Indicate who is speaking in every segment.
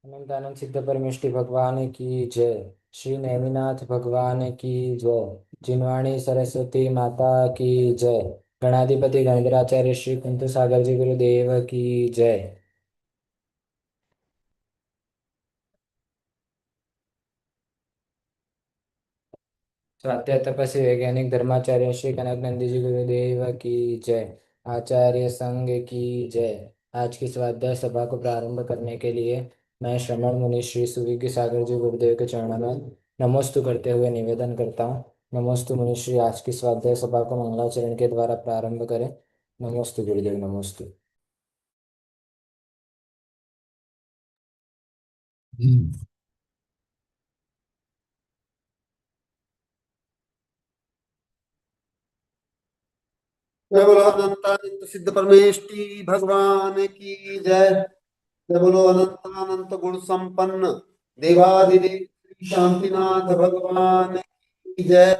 Speaker 1: अनंतानंद सिद्ध परमेष्टि भगवान की जय। श्री नेमिनाथ भगवान की जय। जिनवाणी सरस्वती माता की जय। गणाधिपति गणेंद्राचार्य श्री कुंत सागर जी गुरुदेव की जय। स्वाध्याय तपस्वी वैज्ञानिक धर्माचार्य श्री कनक नंदी जी गुरुदेव की जय। आचार्य संघ की जय। आज की स्वाध्याय सभा को प्रारंभ करने के लिए मैं श्रमण मुनि श्री सुविज्ञ सागर जी गुरुदेव के चरणों में नमोस्तु करते हुए निवेदन करता हूँ। नमोस्तु मुनि श्री, आज की स्वाध्याय सभा को मंगलाचरण के द्वारा प्रारंभ करें। नमोस्तु गुरुदेव, नमोस्तु।
Speaker 2: जय बोलो अनंतानंत सिद्ध परमेष्टि भगवान की जय। जय बोलो अनंतानंत गुण संपन्न देवाधिदेव श्री शांतिनाथ भगवान की जय।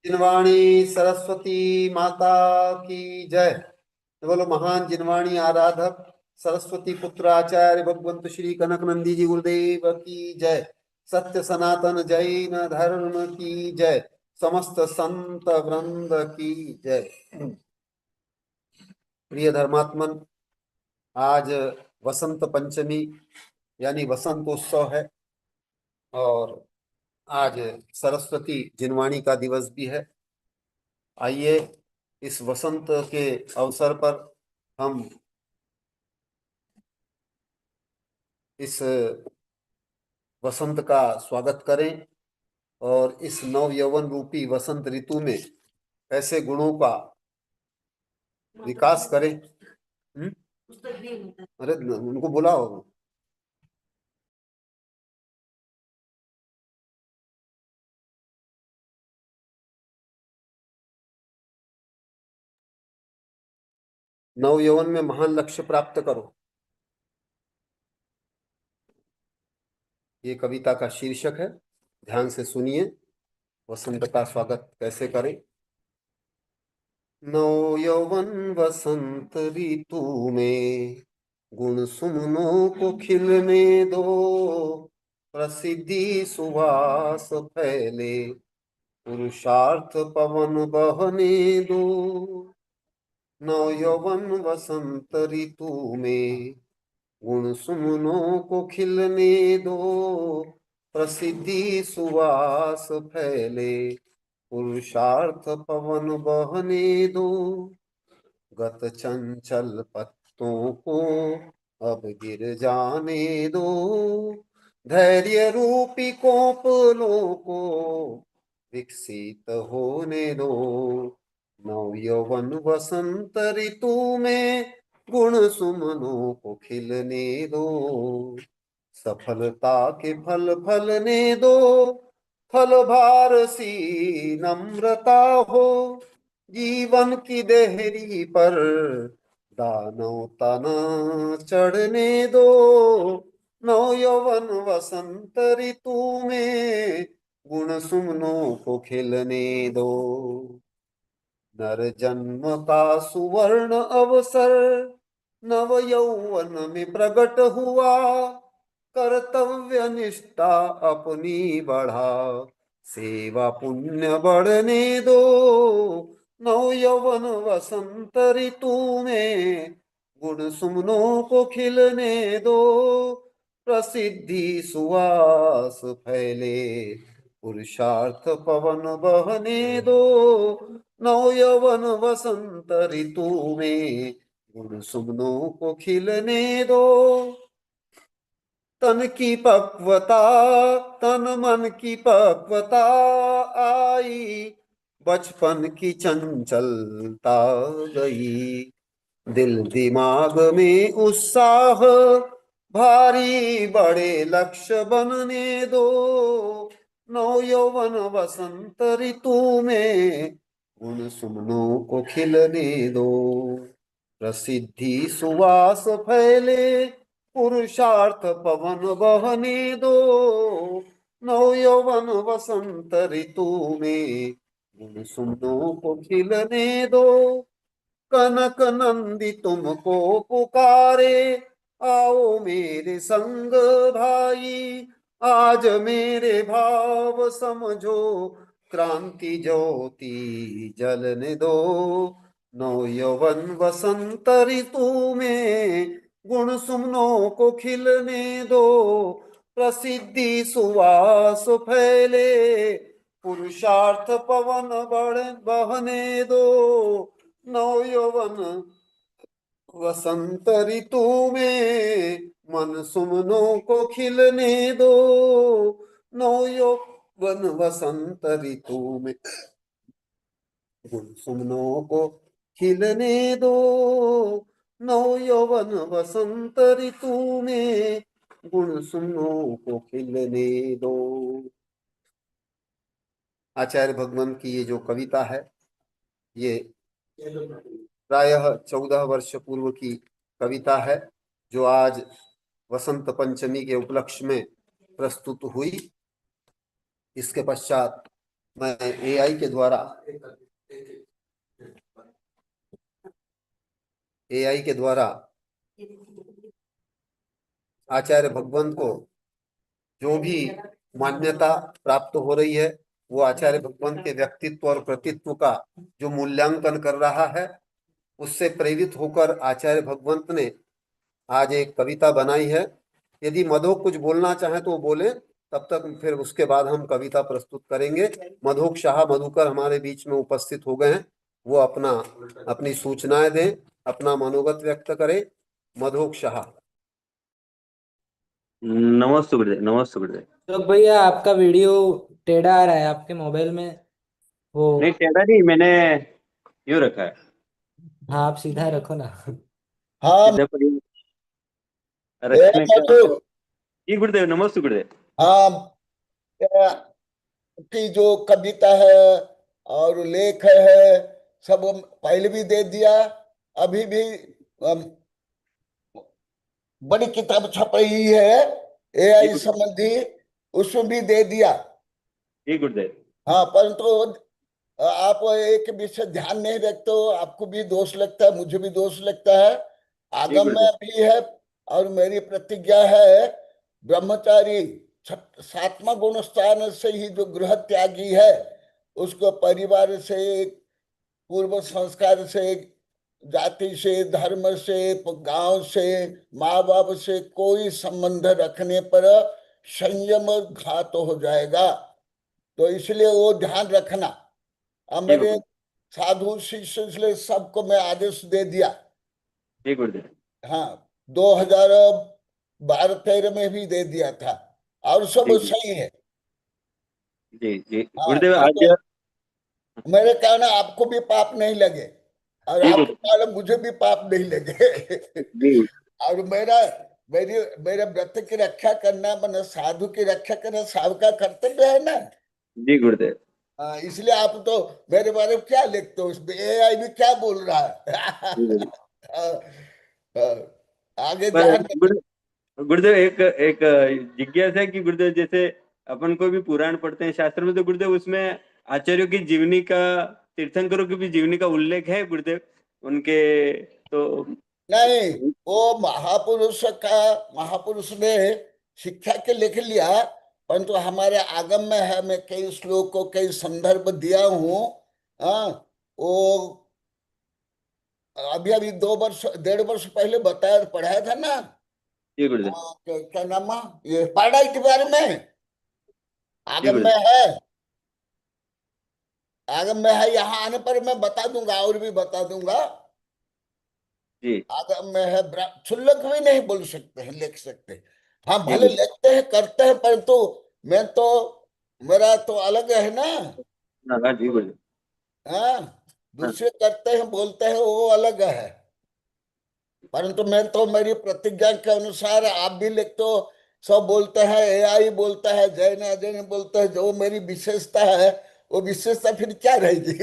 Speaker 2: जिनवाणी सरस्वती माता की जय। जय बोलो महान जिनवाणी आराधक सरस्वती पुत्र आचार्य भगवंत श्री कनक नंदी जी गुरुदेव की जय। सत्य सनातन जैन धर्म की जय। समस्त संत वृंद की जय। प्रिय धर्मात्मन, आज वसंत पंचमी यानी वसंतोत्सव है और आज सरस्वती जिनवाणी का दिवस भी है। आइए इस वसंत के अवसर पर हम इस वसंत का स्वागत करें और इस नव यौवन रूपी वसंत ऋतु में ऐसे गुणों का विकास करें। अरे उनको बुलाओ। नव यौवन में महान लक्ष्य प्राप्त करो, ये कविता का शीर्षक है। ध्यान से सुनिए वसंत का स्वागत कैसे करें। नव यौवन वसंत ऋतु में गुण सुमनों को खिलने दो, प्रसिद्धि सुवास फैले पुरुषार्थ पवन बहने दो। नव यौवन वसंत ऋतु में गुण सुमनों को खिलने दो, प्रसिद्धि सुवास फैले पुरुषार्थ पवन बहने दो। गत चंचल पत्तों को अब गिर जाने दो, धैर्य रूपी कोपलों को विकसित होने दो। नव यौवन वसंत ऋतु में गुण सुमनों को खिलने दो, सफलता के फल फलने दो। फल भार सी नम्रता हो, जीवन की देहरी पर दानव तना चढ़ने दो। नव यौवन वसंत ऋतु में गुण सुमनों को खिलने दो। नर जन्म का सुवर्ण अवसर नव यौवन में प्रकट हुआ, कर्तव्य निष्ठा अपनी बढ़ा, सेवा पुण्य बढ़ने दो। नव यौवन वसंत ऋतु में गुण सुमनों को खिलने दो, प्रसिद्धि सुवास फैले पुरुषार्थ पवन बहने दो। नव यौवन वसंत ऋतु में गुण सुमनों को खिलने दो। तन की पक्वता, तन मन की पक्वता आई, बचपन की चंचलता गई। दिल दिमाग में उत्साह, भारी बड़े लक्ष्य बनने दो। नव यौवन वसंत ऋतु में गुण सुमनों को खिलने दो, प्रसिद्धि सुवास फैले पुरुषार्थ पवन बहने दो। नव यौवन वसंत ऋतु में गुण सुमनों को खिलने दो। कनक नंदी तुमको पुकारे, आओ मेरे संग भाई, आज मेरे भाव समझो, क्रांति ज्योति जलने दो, नौ यौवन वसंत ऋतु में गुण सुमनों को खिलने दो, प्रसिद्धि सुवास फैले, पुरुषार्थ पवन बढ़ बहने दो, नौ यौवन वसंत ऋतु में मन सुमनों को खिलने दो, नौ यौवन वसंत ऋतु में गुण सुमनों को खिलने दो, नौ यौवन वसंत ऋतु में गुण सुमनों को खिलने दो। आचार्य भगवान की ये जो कविता है, ये प्रायः 14 वर्ष पूर्व की कविता है, जो आज वसंत पंचमी के उपलक्ष्य में प्रस्तुत हुई। इसके पश्चात मैं एआई के द्वारा आचार्य भगवंत को जो भी मान्यता प्राप्त हो रही है, वो आचार्य भगवंत के व्यक्तित्व और कृतित्व का जो मूल्यांकन कर रहा है, उससे प्रेरित होकर आचार्य भगवंत ने आज एक कविता बनाई है। यदि मधोक कुछ बोलना चाहे तो वो बोले, तब तक फिर उसके बाद हम कविता प्रस्तुत करेंगे। मधोक शाह मधुकर हमारे बीच में उपस्थित हो गए हैं, वो अपनी सूचनाएं दें, अपना मनोगत व्यक्त करें। मधोक शाह।
Speaker 3: नमस्ते गुरुदेव, नमस्ते गुरुदेव।
Speaker 1: तो भैया आपका वीडियो टेढ़ा आ रहा है आपके मोबाइल में। वो
Speaker 3: नहीं, टेढ़ा नहीं, मैंने यूं रखा है।
Speaker 1: हाँ, आप सीधा रखो ना।
Speaker 2: हाँ।
Speaker 3: सीधा पर यूं
Speaker 2: ए
Speaker 3: रखने का।
Speaker 2: मधु।
Speaker 3: जी गुरुदेव, नमस्ते गुरुदेव।
Speaker 2: हाँ। की जो कविता है और लेख है, सब पहले भी दे दिया, अभी भी बड़ी किताब छप रही है
Speaker 3: जी
Speaker 2: एआई
Speaker 3: गुरुदेव।
Speaker 2: संबंधी, उसमें भी दे दिया।
Speaker 3: जी गुरुदेव।
Speaker 2: हाँ, परंतु आप एक विषय ध्यान नहीं रखते हो, आपको भी दोष लगता है, मुझे भी दोष लगता है।
Speaker 3: जी
Speaker 2: आगम
Speaker 3: गुरुदेव।
Speaker 2: में भी है, और मेरी प्रतिज्ञा है, ब्रह्मचारी 7वां गुण स्थान से ही जो गृह त्यागी है, उसको परिवार से, पूर्व संस्कार से, जाति से, धर्म से, गांव से, माँ बाप से कोई संबंध रखने पर संयम घात हो जाएगा। तो इसलिए वो ध्यान रखना। अब
Speaker 3: जी
Speaker 2: मेरे
Speaker 3: गुरुदेव।
Speaker 2: साधु शिष्य, इसलिए सबको मैं आदेश दे दिया।
Speaker 3: जी गुरुदेव।
Speaker 2: हाँ, 2012-13 में भी दे दिया था, और सब
Speaker 3: जी
Speaker 2: सही है।
Speaker 3: जी जी
Speaker 2: हाँ,
Speaker 3: गुरुदेव,
Speaker 2: पर
Speaker 3: आज।
Speaker 2: तो मेरे कहना आपको भी पाप नहीं लगे, और
Speaker 3: जी
Speaker 2: आपके
Speaker 3: गुरुदेव।
Speaker 2: कहना मुझे भी पाप नहीं लगे।
Speaker 3: जी
Speaker 2: और मेरी मेरे व्रत की रक्षा करना, मतलब साधु की रक्षा करना सबका कर्तव्य है ना।
Speaker 3: जी गुरुदेव।
Speaker 2: इसलिए आप तो मेरे बारे में क्या लिखते हो, उसमें एआई भी क्या बोल रहा है।
Speaker 3: जी गुरुदेव।
Speaker 2: आगे
Speaker 3: पर
Speaker 2: ध्यान रखना।
Speaker 3: गुरुदेव, एक एक जिज्ञासा है कि गुरुदेव, जैसे अपन कोई भी पुराण पढ़ते हैं शास्त्र में, तो गुरुदेव उसमें आचार्यों की जीवनी का, तीर्थंकरों की भी जीवनी का उल्लेख है गुरुदेव उनके, तो।
Speaker 2: नहीं, वो महापुरुष ने शिक्षा के लिख लिया, परंतु हमारे आगम में है, मैं कई श्लोक को कई संदर्भ दिया हूँ। हाँ, वो अभी अभी 2 वर्ष 1.5 वर्ष पहले बताया, पढ़ाया था ना।
Speaker 3: जी गुरुदेव।
Speaker 2: क्या नाम है? ये पारडाई के बारे में
Speaker 3: जी
Speaker 2: आगम में
Speaker 3: गुरुदेव।
Speaker 2: है। आगम में है, यहाँ आने पर मैं बता दूंगा, और भी बता दूंगा।
Speaker 3: जी
Speaker 2: आगम में है, क्षुल्लक भी नहीं बोल सकते हैं, लिख सकते हैं। हाँ,
Speaker 3: जी
Speaker 2: भले
Speaker 3: गुरुदेव।
Speaker 2: लिखते हैं, करते हैं, परंतु मैं तो, मेरा तो अलग है ना।
Speaker 3: हाँ हाँ, जी गुरुदेव।
Speaker 2: हाँ,
Speaker 3: हाँ
Speaker 2: दूसरे करते हैं, बोलते हैं, वो अलग है। परंतु मैं तो मेरी प्रतिज्ञा के अनुसार, आप भी लिखते हो, सब बोलते हैं, एआई बोलता है, जैन अजय बोलते हैं, जो मेरी विशेषता है, वो विशेषता फिर क्या रहेगी?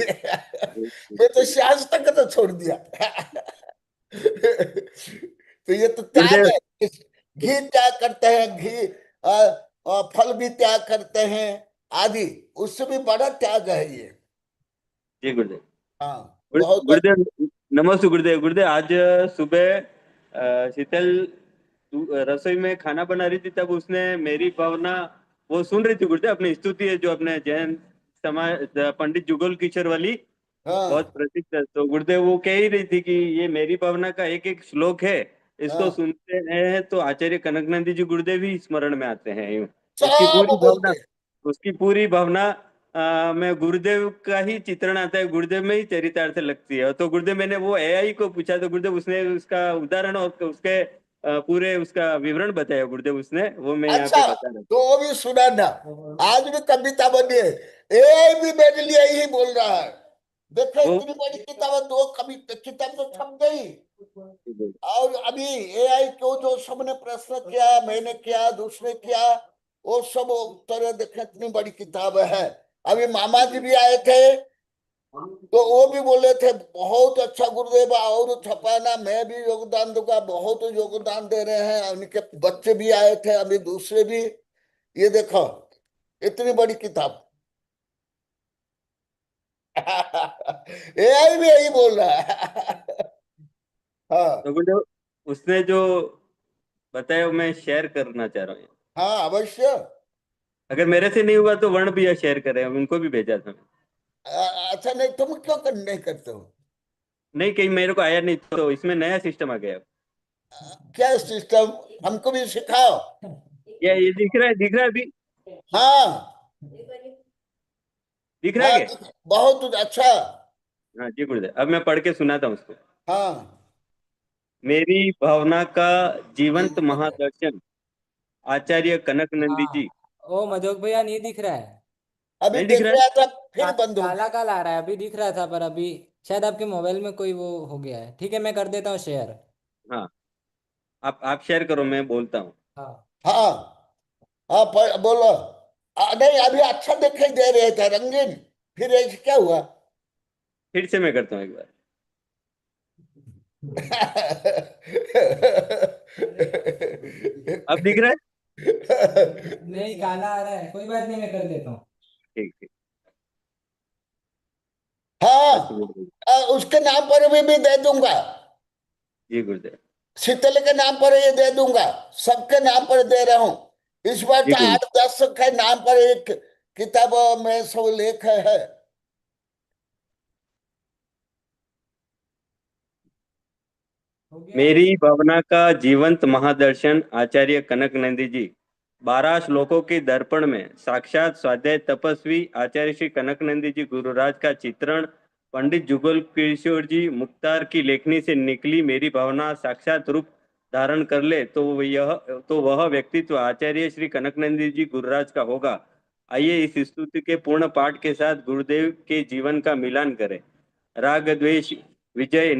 Speaker 2: मैं तो शास्त्र तक तो छोड़ दिया। तो ये तो त्याग
Speaker 3: गुरुदेव।
Speaker 2: है। घी त्याग करते हैं, घी फल भी त्याग करते हैं, आदि, उससे भी बड़ा त्याग है ये।
Speaker 3: जी गुरुदेव।
Speaker 2: हाँ, बहुत।
Speaker 3: गुरुदेव, नमस्ते गुरुदेव। गुरुदेव, आज सुबह शीतल रसोई में खाना बना रही थी, तब उसने मेरी भावना वो सुन रही थी गुरुदेव, अपनी स्तुति है जो अपने जैन समाज पंडित जुगल किशोर वाली बहुत
Speaker 2: हाँ
Speaker 3: प्रसिद्ध है। तो गुरुदेव वो कह ही रही थी कि ये मेरी भावना का एक एक श्लोक है, इसको
Speaker 2: हाँ,
Speaker 3: सुनते हैं तो आचार्य कनकनंदी जी गुरुदेव ही स्मरण में आते हैं यूं। उसकी
Speaker 2: सब
Speaker 3: पूरी भावना,
Speaker 2: बोलते।
Speaker 3: उसकी पूरी भावना में गुरुदेव का ही चित्रण आता है, गुरुदेव में ही चरितार्थ लगती है। तो गुरुदेव, मैंने वो एआई को पूछा तो गुरुदेव उसने उसका उदाहरण और उसके पूरे उसका विवरण बताया गुरुदेव उसने, वो मैं यहाँ पे
Speaker 2: अच्छा,
Speaker 3: बता रहा हूँ।
Speaker 2: तो वो भी सुना ना। आज भी कविता बनी है, ए भी मेरे लिए ही बोल रहा है। देखो
Speaker 3: वो
Speaker 2: इतनी बड़ी किताब है, दो कवि किताब तो छप गई। और अभी एआई को जो सबने प्रश्न किया, मैंने किया, दूसरे किया, वो सब उत्तर देखे, इतनी बड़ी किताब है। अभी मामा जी भी आए थे, तो वो भी बोले थे बहुत अच्छा गुरुदेव, और छपाना, मैं भी योगदान दूंगा। बहुत योगदान दे रहे हैं, उनके बच्चे भी आए थे, अभी दूसरे भी। ये देखो इतनी बड़ी किताब। एआई भी यही बोल रहा है। हाँ
Speaker 3: तो गुरुदेव उसने जो बताया वो मैं शेयर करना चाह रहा हूँ।
Speaker 2: हाँ अवश्य।
Speaker 3: अगर मेरे से नहीं हुआ तो वर्ण भी शेयर करें, उनको भी भेजा था।
Speaker 2: अच्छा, नहीं तुम क्यों नहीं करते हो?
Speaker 3: नहीं, कहीं मेरे को आया नहीं तो इसमें नया सिस्टम आ गया।
Speaker 2: क्या सिस्टम? हमको भी सिखाओ।
Speaker 3: ये दिख रहा है, दिख रहा है अभी?
Speaker 2: हाँ
Speaker 3: दिख रहा है
Speaker 2: हाँ,
Speaker 3: क्या?
Speaker 2: बहुत अच्छा।
Speaker 3: हाँ जी गुरुदेव, अब मैं पढ़ के सुनाता हूँ उसको।
Speaker 2: हाँ
Speaker 3: मेरी भावना का जीवंत महादर्शन आचार्य कनक नंदी
Speaker 1: हाँ,
Speaker 3: जी।
Speaker 1: ओ मजोक भैया नहीं दिख रहा है।
Speaker 2: अभी
Speaker 3: नहीं दिख
Speaker 2: देख
Speaker 3: रहा है?
Speaker 2: रहा था, फिर बंद हो
Speaker 1: काला
Speaker 2: गया।
Speaker 1: काला आ रहा है, अभी दिख रहा था पर अभी शायद आपके मोबाइल में कोई वो हो गया है। ठीक है, मैं कर देता हूँ शेयर।
Speaker 3: हाँ, आप शेयर करो, मैं बोलता हूँ।
Speaker 1: हाँ।
Speaker 2: हाँ हाँ, बोलो। नहीं, अभी अच्छा दिखाई दे रहे थे, रंगीन। फिर ऐसे क्या हुआ?
Speaker 3: फिर से मैं करता हूँ एक बार। अब दिख रहा है?
Speaker 1: नहीं, काला आ रहा है, कोई बात नहीं, मैं कर देता हूँ।
Speaker 3: ठीक ठीक। अच्छा
Speaker 2: हाँ,
Speaker 3: गुरुदेव।
Speaker 2: उसके नाम पर भी दे दूंगा।
Speaker 3: जी गुरुदेव।
Speaker 2: शीतल के नाम पर ये दे दूंगा। सबके नाम पर दे रहा हूँ। इस बार
Speaker 3: जी
Speaker 2: तो
Speaker 3: गुरुदेव।
Speaker 2: 8-10 के नाम पर एक किताब में सब लेख है।
Speaker 1: हो गया।
Speaker 3: मेरी भावना का जीवंत महादर्शन आचार्य कनक नंदी जी। 12 श्लोकों के दर्पण में साक्षात स्वाध्याय तपस्वी आचार्य श्री कनक नंदी जी गुरुराज का चित्रण पंडित जुगल किशोर जी मुख्तार की लेखनी से निकली मेरी भावना साक्षात रूप धारण कर ले तो वह व्यक्तित्व आचार्य श्री कनक नंदी जी गुरुराज का होगा। आइए इस स्तुति के पूर्ण पाठ के साथ गुरुदेव के जीवन का मिलान करें। राग द्वेष विजय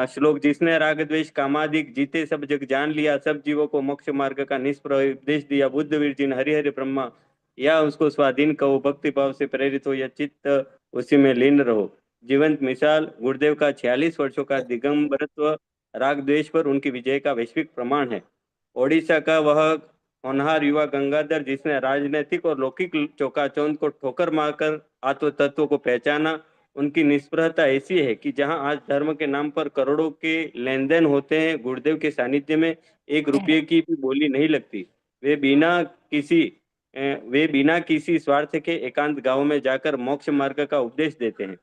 Speaker 3: श्लोक। जिसने राग द्वेष कामादिक जीते सब जग जान लिया, सब जीवों को मोक्ष मार्ग का निष्प्रभ उपदेश दिया, बुद्ध वीर हरि हरि ब्रह्मा या उसको स्वाधीन कहो, भक्ति भाव से प्रेरित हो या चित्त उसी में लीन रहो। जीवंत मिसाल गुरुदेव का 46 वर्षों का दिगंबरत्व राग द्वेष पर उनकी विजय का वैश्विक प्रमाण है। ओडिशा का वह होनहार युवा गंगाधर जिसने राजनीतिक और लौकिक चौकाचौंध को ठोकर मारकर आत्म तत्व को पहचाना। उनकी निष्प्रहता ऐसी है कि जहां आज धर्म के नाम पर करोड़ों के लेन देन होते हैं, गुरुदेव के सानिध्य में 1 रुपये की भी बोली नहीं लगती। वे बिना किसी वे बिना किसी स्वार्थ के एकांत गांव में जाकर मोक्ष मार्ग का उपदेश देते हैं।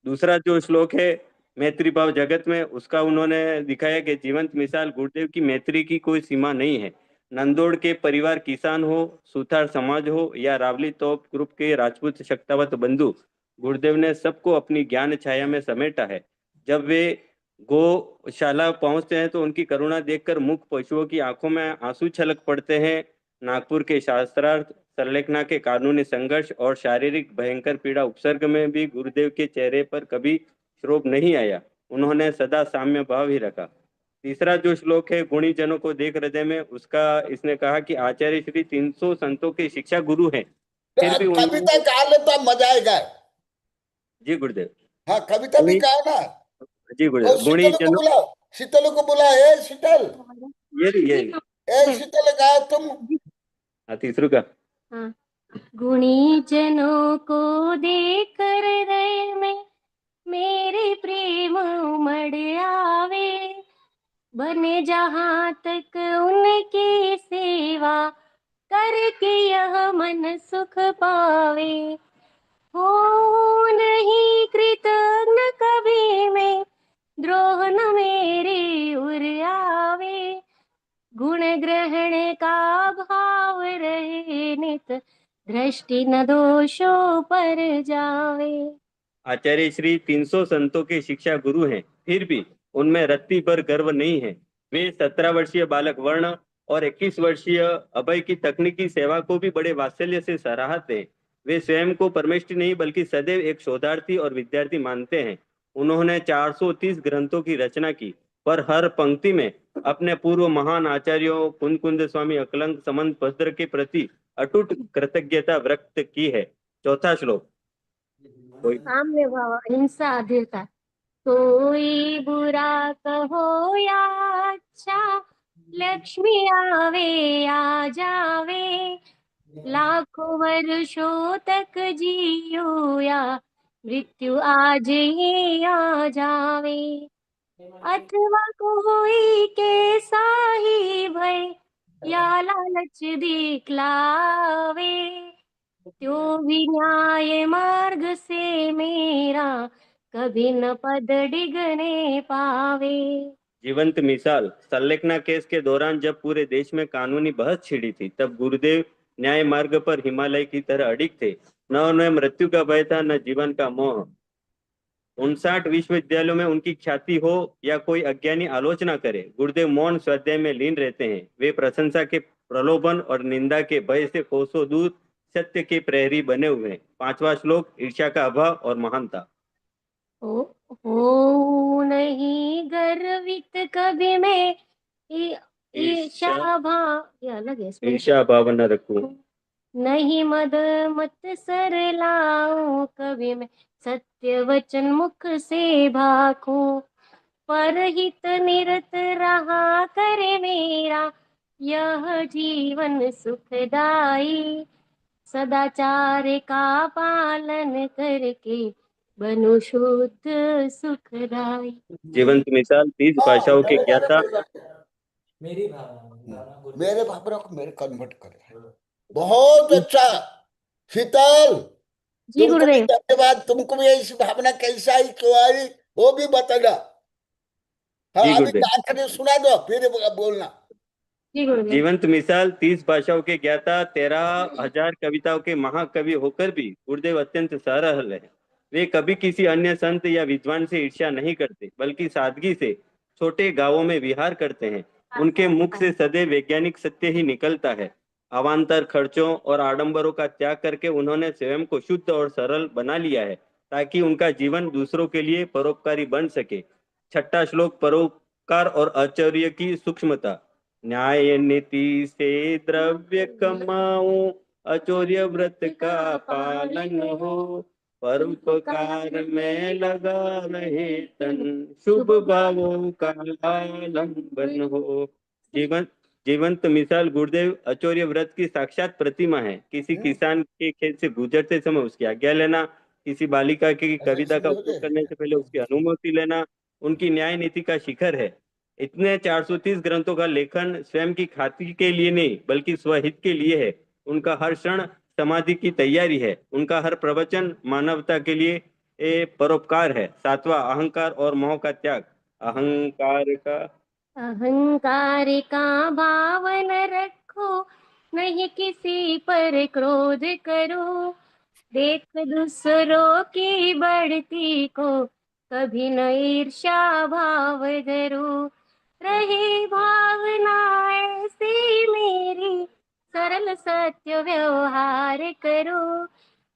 Speaker 3: दूसरा जो श्लोक है मैत्री भाव जगत में, उसका उन्होंने दिखाया कि जीवंत मिसाल गुरुदेव की मैत्री की कोई सीमा नहीं है। नंदोड़ के परिवार किसान हो, सुथार समाज हो या रावली तोप ग्रुप के राजपूत शक्तावत बंधु, गुरुदेव ने सबको अपनी ज्ञान छाया में समेटा है। जब वे गौशाला पहुंचते हैं तो उनकी करुणा देखकर मुख पशुओं की आंखों में आंसू छलक पड़ते हैं। नागपुर के शास्त्रार्थ सरलेखना के कानूनी संघर्ष और शारीरिक भयंकर पीड़ा उपसर्ग में भी गुरुदेव के चेहरे पर कभी क्षोभ नहीं आया। उन्होंने सदा साम्य भाव ही रखा। तीसरा जो श्लोक है गुणी जनों को देख हृदय में, उसका इसने कहा कि आचार्य श्री 300 संतों के शिक्षा गुरु हैं, फिर भी
Speaker 2: कविता
Speaker 3: उन्होंने।
Speaker 2: गा ले तो मजा आएगा।
Speaker 3: जी गुरुदेव।
Speaker 2: हाँ, कविता भी
Speaker 3: गुणी।
Speaker 2: गाओ ना।
Speaker 3: जी
Speaker 2: और
Speaker 3: गुरुदेव, गुणी
Speaker 2: शीतल को
Speaker 3: जनों।
Speaker 2: बुलाओ। शीतल को बुलाओ, ए शीतल।
Speaker 3: ये
Speaker 2: ए शीतल गाओ तुम।
Speaker 3: हाँ, तीसरू का।
Speaker 4: हाँ। गुणीजनों को देख हृदय में मेरे प्रेम उमड़ आवे, बने जहाँ तक उनकी सेवा करके यह मन सुख पावे। हो नहीं कृतज्ञ कभी मैं, द्रोह न मेरे उर आवे। गुण ग्रहण का भाव रहे नित, दृष्टि न दोषों पर जावे।
Speaker 3: आचार्य श्री 300 संतों के शिक्षा गुरु हैं, फिर भी उनमें रत्ती भर गर्व नहीं है। वे 17 वर्षीय बालक वर्ण और 21 वर्षीय अभय की तकनीकी सेवा को भी बड़े वात्सल्य से सराहते हैं। वे स्वयं को परमेष्टि नहीं बल्कि सदैव एक शोधार्थी और विद्यार्थी मानते हैं। उन्होंने 430 ग्रंथों की रचना की, पर हर पंक्ति में अपने पूर्व महान आचार्यों कुंद स्वामी अकलंग समंत भद्र के प्रति अटूट कृतज्ञता व्यक्त की है। चौथा श्लोक। कोई
Speaker 4: साम्य भाव, अहिंसा, अधीरता। कोई बुरा कहो या अच्छा, लक्ष्मी आवे आ जावे। लाखों वर्षों तक जियो या मृत्यु आज ही आ जावे। अथवा कोई कैसा ही भय या लालच दिखलावे, त्यो भी न्याय मार्ग से मेरा कभी न पद डिगने पावे।
Speaker 3: जीवंत मिसाल, संलेखना केस के दौरान जब पूरे देश में कानूनी बहस छिड़ी थी, तब गुरुदेव न्याय मार्ग पर हिमालय की तरह अडिग थे। न उन्हें मृत्यु का भय था, न जीवन का मोह। 59 विश्वविद्यालयों में उनकी ख्याति हो या कोई अज्ञानी आलोचना करे, गुरुदेव मौन स्वाध्याय में लीन रहते हैं। वे प्रशंसा के प्रलोभन और निंदा के भय से कोसों दूर सत्य के प्रहरी बने हुए हैं। 5वां श्लोक। ईर्ष्या का अभाव और महानता।
Speaker 4: हो नहीं गर्वित कभी मैं, ईर्ष्या भाव, ये अलग है इसमें।
Speaker 3: ईर्ष्या भाव न रखूं।
Speaker 4: नहीं मद मत सर लाऊं कभी मैं, सत्य वचन मुख से भाखूं। परहित निरत रहा करे मेरा, यह जीवन सुखदाई। सदाचार का पालन करके बनो शुद्ध सुखदाई।
Speaker 3: जीवंत मिसाल, 30 भाषाओं के ज्ञाता।
Speaker 1: मेरी भावना गुरु।
Speaker 2: मेरे भावना को मेरे कन्वर्ट करे। बहुत अच्छा शीतल,
Speaker 4: जी
Speaker 2: तुमको भी
Speaker 4: गुरुदेव।
Speaker 2: धन्यवाद। तुमको भी ऐसी भावना कैसा आई, क्यों आई, वो भी बताना। हाँ,
Speaker 3: जी
Speaker 2: अभी
Speaker 3: गुरुदेव।
Speaker 2: आखिरी सुना दो फिर बोलना।
Speaker 4: जी गुरुदेव।
Speaker 3: जीवंत मिसाल, 30 भाषाओं के ज्ञाता, 13,000 कविताओं के महाकवि होकर भी गुरुदेव अत्यंत सरल है। वे कभी किसी अन्य संत या विद्वान से ईर्ष्या नहीं करते, बल्कि सादगी से छोटे गांवों में विहार करते हैं। उनके मुख से सदैव वैज्ञानिक सत्य ही निकलता है। अवान्तर खर्चों और आडंबरों का त्याग करके उन्होंने स्वयं को शुद्ध और सरल बना लिया है, ताकि उनका जीवन दूसरों के लिए परोपकारी बन सके। 6वां श्लोक। परोपकार और आचर्य की सूक्ष्मता। न्याय नीति से द्रव्य कमाऊं, अचौर्य व्रत का पालन हो। परोपकार में लगा रहे तन, शुभ भावों का आलंबन हो। जीवन जीवंत मिसाल, गुरुदेव अचौर्य व्रत की साक्षात प्रतिमा है। किसी किसान के खेत से गुजरते समय उसकी आज्ञा लेना, किसी बालिका की कविता का उपयोग करने से पहले उसकी अनुमति लेना, उनकी न्याय नीति का शिखर है। इतने 430 ग्रंथों का लेखन स्वयं की ख्याति के लिए नहीं बल्कि स्वहित के लिए है। उनका हर क्षण समाधि की तैयारी है। उनका हर प्रवचन मानवता के लिए परोपकार है। 7वां। अहंकार और मोह का त्याग।
Speaker 4: अहंकार का भाव न रखो, नहीं किसी पर क्रोध करो। देख दूसरों की बढ़ती को, कभी न ईर्ष्या भाव धरो। रहे भावना ऐसी मेरी, सरल सत्य व्यवहार करो।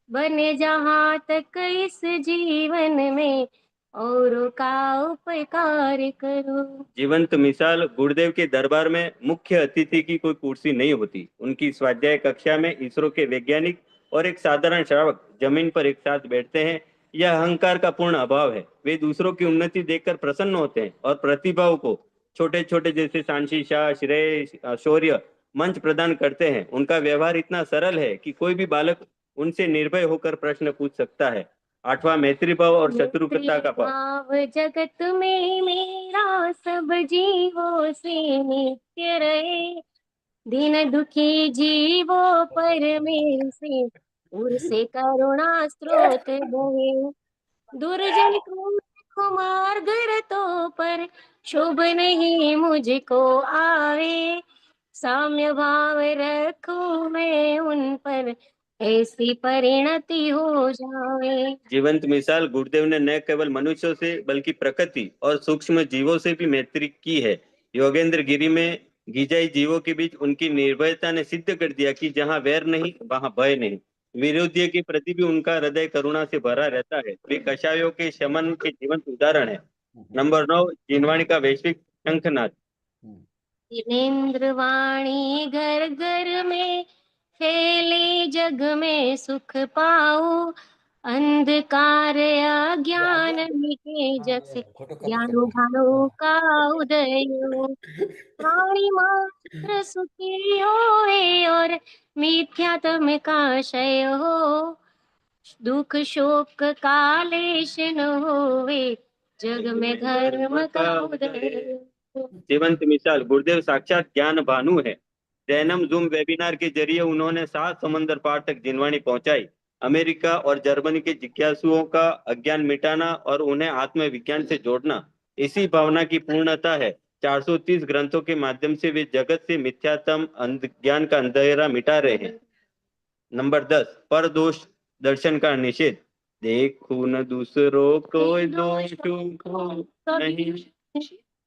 Speaker 4: बने जहाँ तक इस जीवन में, औरों का उपकार करो।
Speaker 3: जीवंत मिसाल, गुरुदेव के दरबार में मुख्य अतिथि की कोई कुर्सी नहीं होती। उनकी स्वाध्याय कक्षा में इसरो के वैज्ञानिक और एक साधारण श्रावक जमीन पर एक साथ बैठते हैं। यह अहंकार का पूर्ण अभाव है। वे दूसरों की उन्नति देखकर प्रसन्न होते हैं और प्रतिभाओं को छोटे छोटे जैसे सांशी शाह श्रेय शौर्य मंच प्रदान करते हैं। उनका व्यवहार इतना सरल है कि कोई भी बालक उनसे निर्भय होकर प्रश्न पूछ सकता है। आठवां मैत्री भाव और शत्रुता
Speaker 4: मैत्री
Speaker 3: का भाव।
Speaker 4: भाव जगत में मेरा सब जीवों से नित्य रहे। दीन दुखी जीवों पर मेरे से उनसे करुणा स्रोत बहे। दुर्जन क्रूर कुमार्ग रतों पर शुभ नहीं मुझको आवे। साम्य भाव रखूं मैं उन पर ऐसी परिणति हो जावे।
Speaker 3: जीवंत मिसाल, गुरुदेव ने न केवल मनुष्यों से बल्कि प्रकृति और सूक्ष्म जीवों से भी मैत्री की है। योगेंद्र गिरी में गिजाई जीवों के बीच उनकी निर्भयता ने सिद्ध कर दिया कि जहाँ वैर नहीं वहां भय नहीं। विरोधियों के प्रति भी उनका हृदय करुणा से भरा रहता है। वे कषायों के शमन के जीवंत उदाहरण है। नंबर 9, जिनवाणी का वैश्विक शंखनाद।
Speaker 4: जिनेन्द्र वाणी घर घर में फैले जग में सुख पाओ। अंधकार अज्ञान मिटे जग से ज्ञानो भानो का उदय हो। प्राणी मात्र सुखी होए और मिथ्यात्म का क्षय हो। दुख शोक कालेश न होवे जग में धर्म का उदय हो।
Speaker 3: जीवंत मिसाल, गुरुदेव साक्षात ज्ञान भानु है। जैनम जूम वेबिनार के जरिए उन्होंने 7 समंदर पार तक जिनवाणी पहुंचाई। अमेरिका और जर्मनी के जिज्ञासुओं का अज्ञान मिटाना और उन्हें आत्मविज्ञान से जोड़ना, इसी भावना की पूर्णता है। 430 ग्रंथों के माध्यम से वे जगत से मिथ्यात्म ज्ञान का अंधेरा मिटा रहे हैं। नंबर 10, पर दोष दर्शन का निषेध। देखो न दूसरों को दोष को नहीं,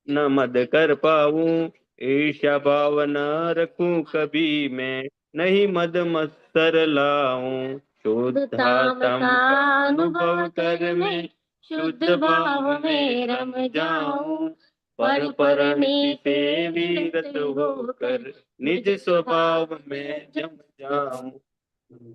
Speaker 3: न मद कर पाऊं ईर्ष्या भाव न रखूं कभी मैं, नहीं मद मत्सर लाऊं शुद्धात्म का अनुभव कर मैं, शुद्ध भाव में रम जाऊं, पर परिणति से विरत होकर निज स्वभाव में जम जाऊं।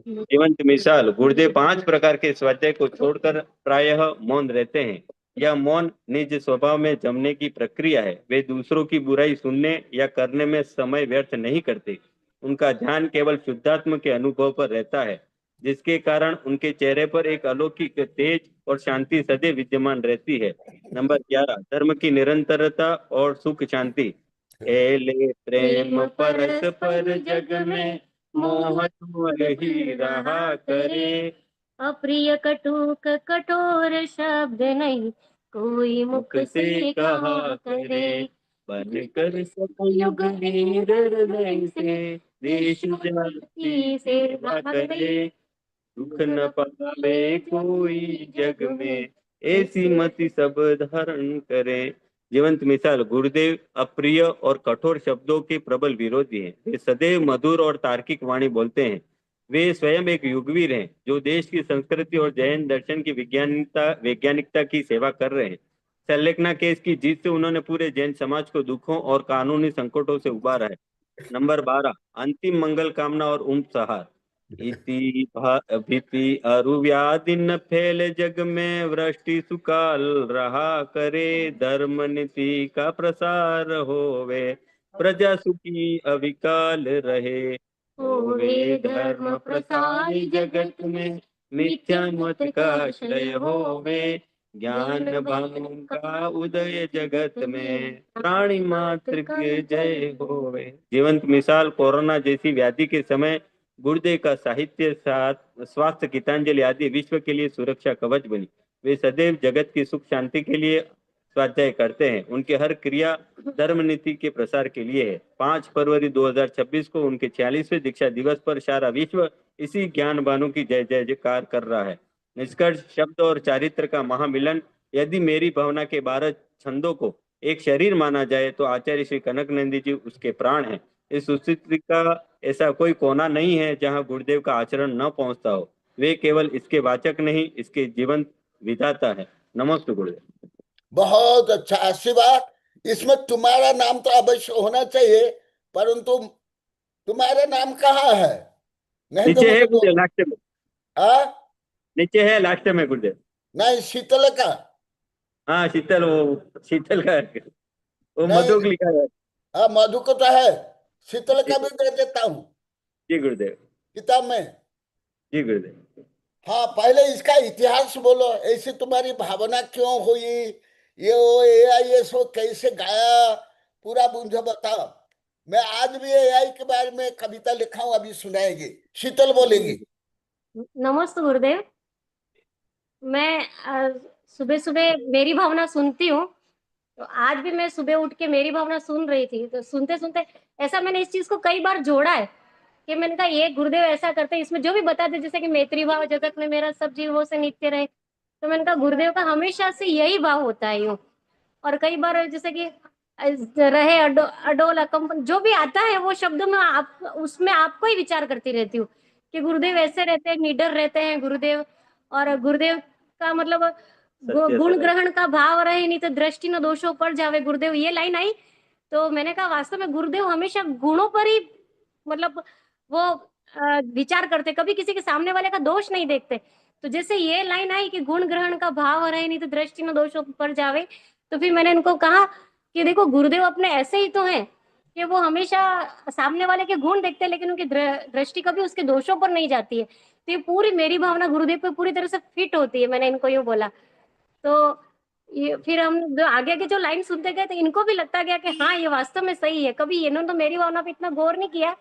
Speaker 3: जीवंत मिसाल, गुरुदेव 5 प्रकार के स्वाध्याय को छोड़कर प्रायः मौन रहते हैं। यह मौन निज स्वभाव में जमने की प्रक्रिया है। वे दूसरों की बुराई सुनने या करने में समय व्यर्थ नहीं करते। उनका ध्यान केवल शुद्धात्म के अनुभव पर रहता है, जिसके कारण उनके चेहरे पर एक अलौकिक तेज और शांति सदैव विद्यमान रहती है। नंबर 11, धर्म की निरंतरता और सुख शांति। एले प्रेम परस्पर जग में मोह दूर ही रहा करे।
Speaker 4: अप्रिय कटुक कठोर शब्द नहीं कोई मुख से कहा करे।
Speaker 3: बन कर सतयुग वीर हृदय से देश जाति सेवा करे। दुख न पावे कोई जग में ऐसी मति सब धारण करे। जीवंत मिसाल, गुरुदेव अप्रिय और कठोर शब्दों के प्रबल विरोधी हैं। वे सदैव मधुर और तार्किक वाणी बोलते हैं। वे स्वयं एक युगवीर हैं जो देश की संस्कृति और जैन दर्शन की वैज्ञानिकता की सेवा कर रहे हैं। संलेखना केस की जीत से उन्होंने पूरे जैन समाज को दुखों और कानूनी संकटों से उबारा है। नंबर 12, अंतिम मंगल कामना और उपसहार। इति भीति अरु व्याधि न फैले जग में, वृष्टि सुकाल रहा करे, धर्म नीति का प्रसार होवे, प्रजा सुखी अविकाल रहे। होवे धर्म प्रसारी जगत में, मिथ्या मत का क्षय होवे, ज्ञान भानु का उदय जगत में, प्राणी मात्र के जय होवे। जीवंत मिसाल, कोरोना जैसी व्याधि के समय गुरुदेव का साहित्य, साथ स्वास्थ्य गीतांजलि आदि विश्व के लिए सुरक्षा कवच बनी। वे सदैव जगत की सुख शांति के लिए स्वाध्याय करते हैं। उनकी हर क्रिया धर्म नीति के प्रसार के लिए है। 5 फरवरी 2026 को उनके 46वें दीक्षा दिवस पर सारा विश्व इसी ज्ञान भानु की जय जयकार कर रहा है। निष्कर्ष, शब्द और चारित्र का महामिलन। यदि मेरी भावना के 12 छंदों को एक शरीर माना जाए तो आचार्य श्री कनक नंदी जी उसके प्राण हैं। इस सुस्थिति का ऐसा कोई कोना नहीं है जहां गुरुदेव का आचरण न पहुंचता हो। वे केवल इसके वाचक नहीं, इसके जीवंत विधाता है। नमस्ते गुरुदेव।
Speaker 5: बहुत अच्छा आशीर्वाद। इसमें तुम्हारा नाम तो अवश्य होना चाहिए, परंतु तुम्हारा नाम कहाँ है? नहीं तो
Speaker 3: नीचे है
Speaker 5: मुझे
Speaker 3: गुरुदेव, लास्ट में। नीचे है लास्ट में गुरुदेव।
Speaker 5: नहीं, शीतल का
Speaker 3: हाँ शीतल, वो शीतल का है। वो
Speaker 5: नहीं।
Speaker 3: मधुक लिखा है।
Speaker 5: हाँ, मधु को तो है, शीतल का भी दे देता हूँ
Speaker 3: जी गुरुदेव।
Speaker 5: किताब में।
Speaker 3: जी गुरुदेव।
Speaker 5: हाँ, पहले इसका इतिहास बोलो, ऐसी तुम्हारी भावना क्यों हुई, ये वो AIS वो कैसे गाया, पूरा मुझे बताओ। मैं आज भी AI के बारे में कविता लिखा हूं, अभी सुनाएगी, शीतल बोलेगी।
Speaker 4: नमस्ते गुरुदेव। मैं सुबह सुबह मेरी भावना सुनती हूँ। तो आज भी मैं सुबह उठ के मेरी भावना सुन रही थी, तो सुनते सुनते ऐसा मैंने इस चीज को कई बार जोड़ा है कि मैंने कहा ये गुरुदेव ऐसा करते हैं, इसमें जो भी बताते जैसे कि मैत्री भाव जगत में मेरा सब जीवों से नित्य रहे। तो मैंने कहा गुरुदेव का हमेशा से यही भाव होता है यूं। और कई बार जैसे कि रहे अडोल अकम्पन जो भी आता है वो शब्दों में आप उसमें आपको ही विचार करती रहती हूँ कि गुरुदेव ऐसे रहते हैं, निडर रहते हैं गुरुदेव। और गुरुदेव का मतलब
Speaker 3: सत्य
Speaker 4: गुण
Speaker 3: सदा।
Speaker 4: ग्रहण का भाव रहे, नहीं तो दृष्टि न दोषों पर जावे गुरुदेव, ये लाइन आई। तो मैंने कहा वास्तव में गुरुदेव हमेशा गुणों पर ही मतलब वो विचार करते, कभी किसी के सामने वाले का दोष नहीं देखते। तो जैसे ये लाइन आई कि गुण ग्रहण का भाव रहे, नहीं तो दृष्टि न दोषों पर जावे, तो फिर मैंने इनको कहा कि देखो गुरुदेव अपने ऐसे ही तो हैं कि वो हमेशा सामने वाले के गुण देखते हैं, लेकिन उनकी दृष्टि कभी उसके दोषों पर नहीं जाती है। तो ये पूरी मेरी भावना गुरुदेव पे पूरी तरह से फिट होती है, मैंने इनको यूं बोला। तो ये फिर हम जो आगे आगे जो लाइन सुनते गए तो इनको भी लगता गया कि हाँ ये वास्तव में सही है। कभी इन्होंने तो मेरी भावना पे इतना गौर नहीं किया,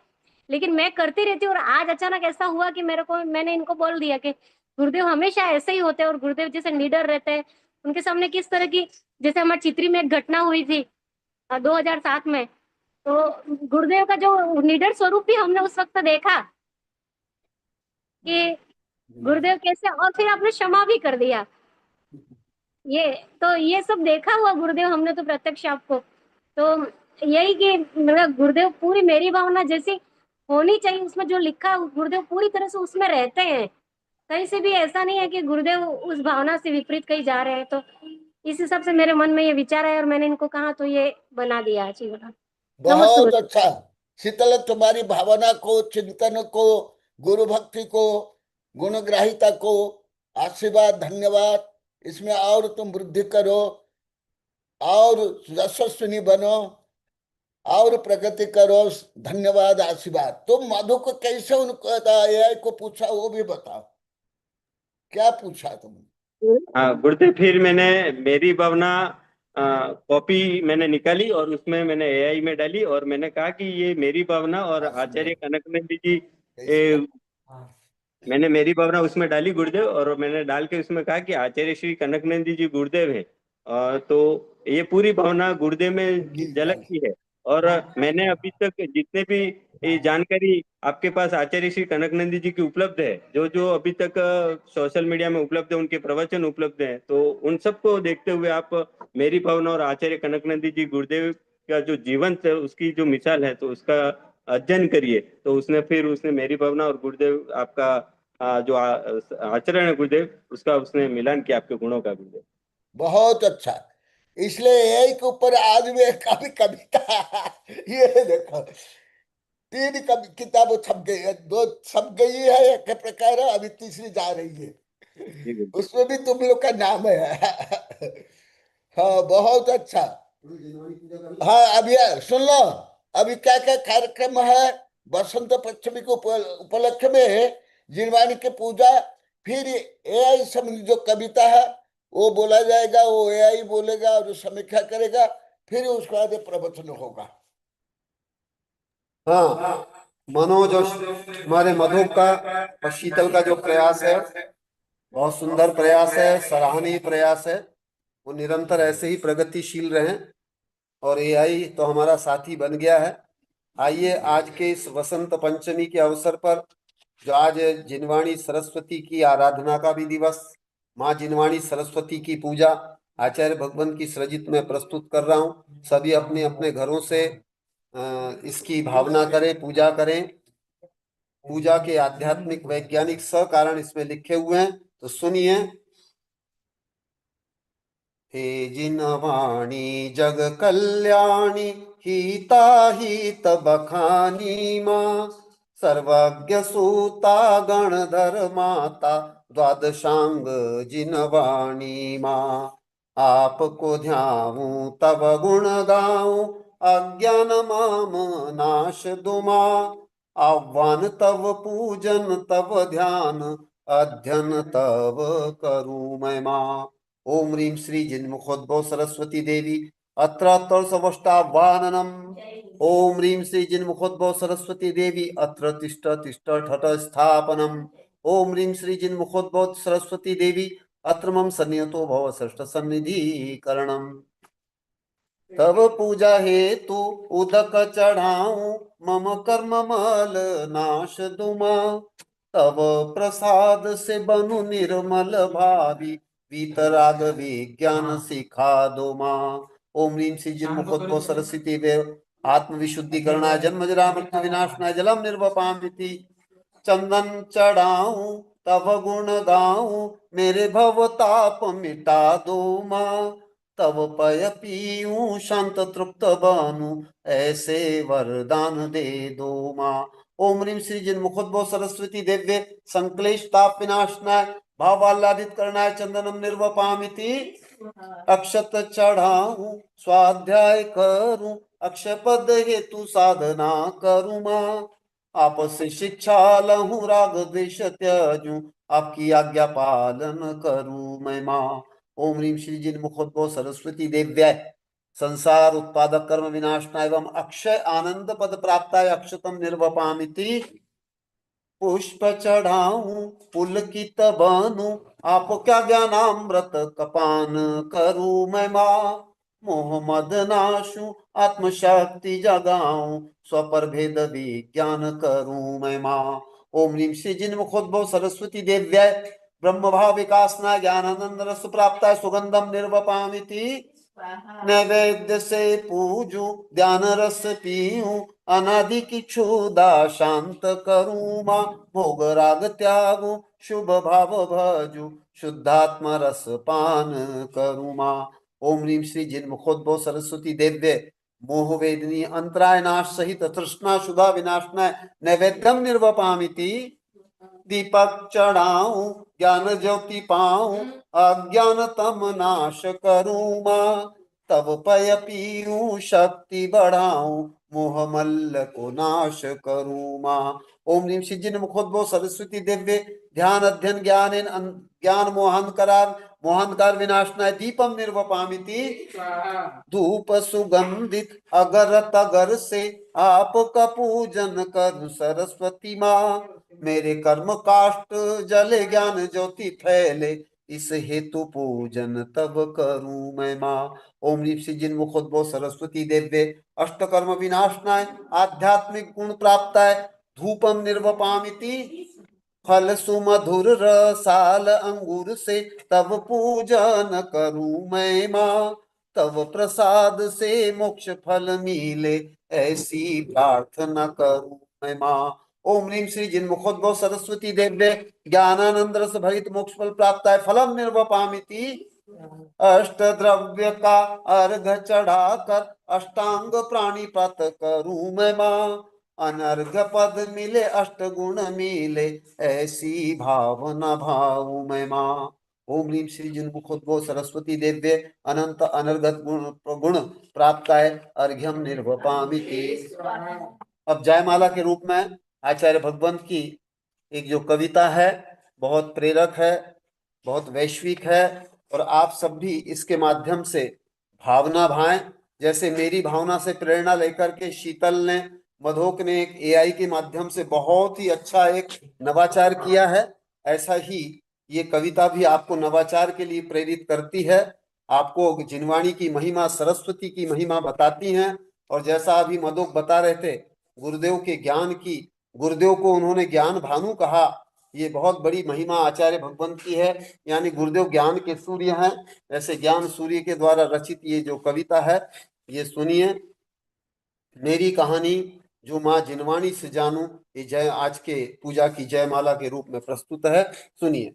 Speaker 4: लेकिन मैं करती रहती हूँ। और आज अचानक ऐसा हुआ कि मैंने इनको बोल दिया कि गुरुदेव हमेशा ऐसे ही होते हैं, और गुरुदेव जैसे निडर रहते हैं। उनके सामने किस तरह की, जैसे हमारी चित्री में एक घटना हुई थी 2007 में, तो गुरुदेव का जो निडर स्वरूप भी हमने उस वक्त देखा कि गुरुदेव कैसे, और फिर आपने क्षमा भी कर दिया। ये तो ये सब देखा हुआ गुरुदेव हमने तो प्रत्यक्ष आपको। तो यही कि मतलब गुरुदेव पूरी मेरी भावना जैसी होनी चाहिए, उसमें जो लिखा है गुरुदेव पूरी तरह से उसमें रहते हैं। कहीं से भी ऐसा नहीं है कि गुरुदेव उस भावना से विपरीत कहीं जा रहे हैं। तो इस हिसाब से मेरे मन में ये विचार है और मैंने इनको कहा तो ये बना दिया जी बना। नमस्ते
Speaker 5: बहुत
Speaker 4: गुरुदेव।
Speaker 5: अच्छा। शीतल, तुम्हारी भावना को, चिंतन को, गुरु भक्ति को, गुणग्राहिता को आशीर्वाद, धन्यवाद। इसमें और तुम वृद्धि करो, और यशस्विनी बनो, और प्रगति करो। धन्यवाद, आशीर्वाद। तुम मधु को कैसे उनको AI को पूछा, वो भी बताओ, क्या पूछा तुमने?
Speaker 3: हाँ गुरुदेव, फिर मैंने मेरी भावना कॉपी मैंने निकाली और उसमें मैंने एआई में डाली और मैंने कहा कि ये मेरी भावना, और
Speaker 5: हाँ,
Speaker 3: आचार्य
Speaker 5: सुंदर।
Speaker 3: कनकनंदी जी
Speaker 5: कैसी बात।
Speaker 3: मैंने मेरी भावना उसमें डाली गुरुदेव, और मैंने डाल के उसमें कहा कि आचार्य श्री कनकनंदी जी गुरुदेव है। तो ये पूरी भावना गुरुदेव में
Speaker 5: गीत डाल।
Speaker 3: झलकती है। और मैंने अभी तक जितने भी ये जानकारी आपके पास आचार्य श्री कनकनंदी जी की उपलब्ध है, जो जो अभी तक सोशल मीडिया में उपलब्ध है, उनके प्रवचन उपलब्ध हैं, तो उन सबको देखते हुए आप मेरी भावना और आचार्य कनकनंदी जी गुरुदेव का जो जीवन है उसकी जो मिसाल है, तो उसका अध्ययन करिए। तो उसने मेरी भावना और गुरुदेव आपका जो आचरण है गुरुदेव, उसका उसने मिलान किया आपके गुणों का गुरुदेव।
Speaker 5: बहुत अच्छा। इसलिए AI के ऊपर आज भी कभी कविता ये देखो, तीन कभी किताबें छप गई है, दो छप गई है, एक प्रकार है, अभी तीसरी जा रही है।
Speaker 3: जी गुरुदेव।
Speaker 5: उसमें भी तुम लोग का नाम है। हाँ, बहुत अच्छा। हाँ, अभी सुन लो, अभी क्या क्या कार्यक्रम है। बसंत पंचमी के उपलक्ष्य में जिनवाणी की पूजा, फिर AI संबंधी जो कविता है वो बोला जाएगा, वो AI बोलेगा और समीक्षा करेगा, फिर उसके बाद प्रवचन होगा।
Speaker 2: हाँ, मनोज और हमारे मधु का और शीतल का जो प्रयास है, बहुत सुंदर प्रयास है, सराहनीय प्रयास है। वो निरंतर ऐसे ही प्रगतिशील रहें, और AI तो हमारा साथी बन गया है। आइए, आज के इस वसंत पंचमी के अवसर पर, जो आज जिनवाणी सरस्वती की आराधना का भी दिवस, माँ जिनवाणी सरस्वती की पूजा आचार्य भगवान की सृजित में प्रस्तुत कर रहा हूँ। सभी अपने अपने घरों से इसकी भावना करें, पूजा करें। पूजा के आध्यात्मिक वैज्ञानिक कारण इसमें लिखे हुए हैं, तो सुनिए। हे जिनवाणी जग कल्याणी, हिता हित बखानी माँ, सर्वज्ञ सूता गणधर माता, द्वादशांग जिनवाणी माँ। आपको ध्याऊं तब गुण गाऊं, अज्ञान माम नाश दुमा, आह्वान तव पूजन तव ध्यान, अध्ययन तव करूं मैं माँ। ओम ह्रीं श्री जिन्मुखोद्भव सरस्वती देवी अत्र सवष्टावाहननम। ओम ह्रीं श्री जिन्मुखोद्भव सरस्वती देवी अत्र तिष्ठ तिष्ठ ठठ स्थापनम। ओम ह्रीं श्री जिन्मुखोद्भव सरस्वती देवी अत्र मम सन्निहतो भव षष्ठ सन्निधिकरणम। तब पूजा हेतु उदक चढ़ाऊं मम कर्म मल नाश दुमा। तब प्रसाद से बनु निर्मल भावी वीतराग विज्ञान सिखा दो माँ। ओम ह्रीं श्री जिन्मुखोद्भव सरस्वती देव आत्म विशुद्धिकरणाय जन्मजरा मृत्यु विनाशनाय जलम निर्वपामिति। चंदन चढ़ाऊं तब गुण गाऊं मेरे भवताप मिटा दो माँ। तब पय पीऊं शांत तृप्त बनूं ऐसे वरदान दे दो माँ। ओम ह्रीं श्री जिन्मुखोद्भव सरस्वती दिव्य संक्लेश ताप विनाशनाय भावाह्लादित करणाय चंदनम निर्वपामिति। अक्षत चढ़ाऊं स्वाध्याय करूं अक्षय पद हेतु साधना करूं माँ। आपसे शिक्षा लहूं राग द्वेष त्यजूं आपकी आज्ञा पालन करूं मैं माँ। ओम ह्रीं श्री जिन्मुखोद्भव सरस्वती देव्याय संसार उत्पादक कर्म विनाशनाय एवं अक्षय आनंद पद प्राप्ताय अक्षतम निर्वपामिति। पुष्प चढ़ाऊं पुलकित बनूं आप क्या ज्ञानामृत कपान करूं मैं माँ। मोह मद नाशूं आत्मशक्ति जगाऊं स्वपर भेद विज्ञान करूं मैं माँ। ओम ह्रीं श्री जिन्मुखोद्भव सरस्वती देव्याय ब्रह्म भाव विकासनाय ज्ञानानंद रस प्राप्ताय सुगंधम निर्वपामिति। नैवेद्य से पूजूं ध्यान रस पीऊं अनादि की क्षुधा शांत करूं माँ। भोग राग त्यागूं शुभ भाव भजूं शुद्धात्मा रस पान करूं माँ। ओम ह्रीं श्री जिन्मुखोद्भव सरस्वती देव्य मोह वेदनी अंतराय नाश सहित तृष्णा शुदा विनाशनाय नैवेद्यम निर्वपामिति। दीपक चढ़ाऊं ज्ञान ज्योति पाऊं अज्ञान तम नाश करूं माँ। तब पय पीऊं शक्ति बढ़ाऊं मोह मल्ल को नाश करूं माँ। ओम ह्रीं श्री जिन्मुखोद्भव सरस्वती दिव्य ध्यान अध्ययन ज्ञान मोहनकार विनाशनाय दीपम निर्वपामिति। धूप सुगंधित अगर तगर से आपका पूजन करूं सरस्वती माँ। मेरे कर्म काष्ट जले ज्ञान ज्योति फैले इस हेतु पूजन तब करूं मैं माँ। ओम ह्रीं श्री जिन्मुखोद्भव सरस्वती देव्य अष्टकर्म विनाशनाय आध्यात्मिक गुण प्राप्ताय धूपम निर्वपामिति। फल सुमधुर रसाल अंगूर से तब पूजन करूं मैं माँ। तब प्रसाद से मोक्ष फल मिले ऐसी प्रार्थना करूं मैं माँ। ओम ह्रीं श्री जिन्मुखोद्भव सरस्वती देव्य ज्ञानानंद रस भरित मोक्ष फल प्राप्ताय फलम निर्वपामिति। अष्ट द्रव्य का अर्घ चढ़ाकर अष्टांग प्राणिपात करूं मैं माँ। अनर्घ पद मिले अष्ट गुण मिले ऐसी भावना भाऊ मैं माँ। ओम ह्रीं श्री जिन्मुखोद्भव सरस्वती देव्य अनंत अनर्गत गुण प्राप्ताय अर्घ्यम निर्वपामिति। अब जयमाला के रूप में आचार्य भगवंत की एक जो कविता है बहुत प्रेरक है, बहुत वैश्विक है और आप सब भी इसके माध्यम से भावना भाएं। जैसे मेरी भावना से प्रेरणा लेकर के शीतल ने, मधोक ने एक एआई के माध्यम से बहुत ही अच्छा एक नवाचार किया है, ऐसा ही ये कविता भी आपको नवाचार के लिए प्रेरित करती है, आपको जिनवाणी की महिमा, सरस्वती की महिमा बताती हैं। और जैसा अभी मधोक बता रहे थे गुरुदेव के ज्ञान की, गुरुदेव को उन्होंने ज्ञान भानु कहा, ये बहुत बड़ी महिमा आचार्य भगवंत की है। यानी गुरुदेव ज्ञान के सूर्य हैं, ऐसे ज्ञान सूर्य के द्वारा रचित ये जो कविता है ये सुनिए। मेरी कहानी जो माँ जिनवाणी से जानू, ये जय आज के पूजा की जयमाला के रूप में प्रस्तुत है, सुनिए।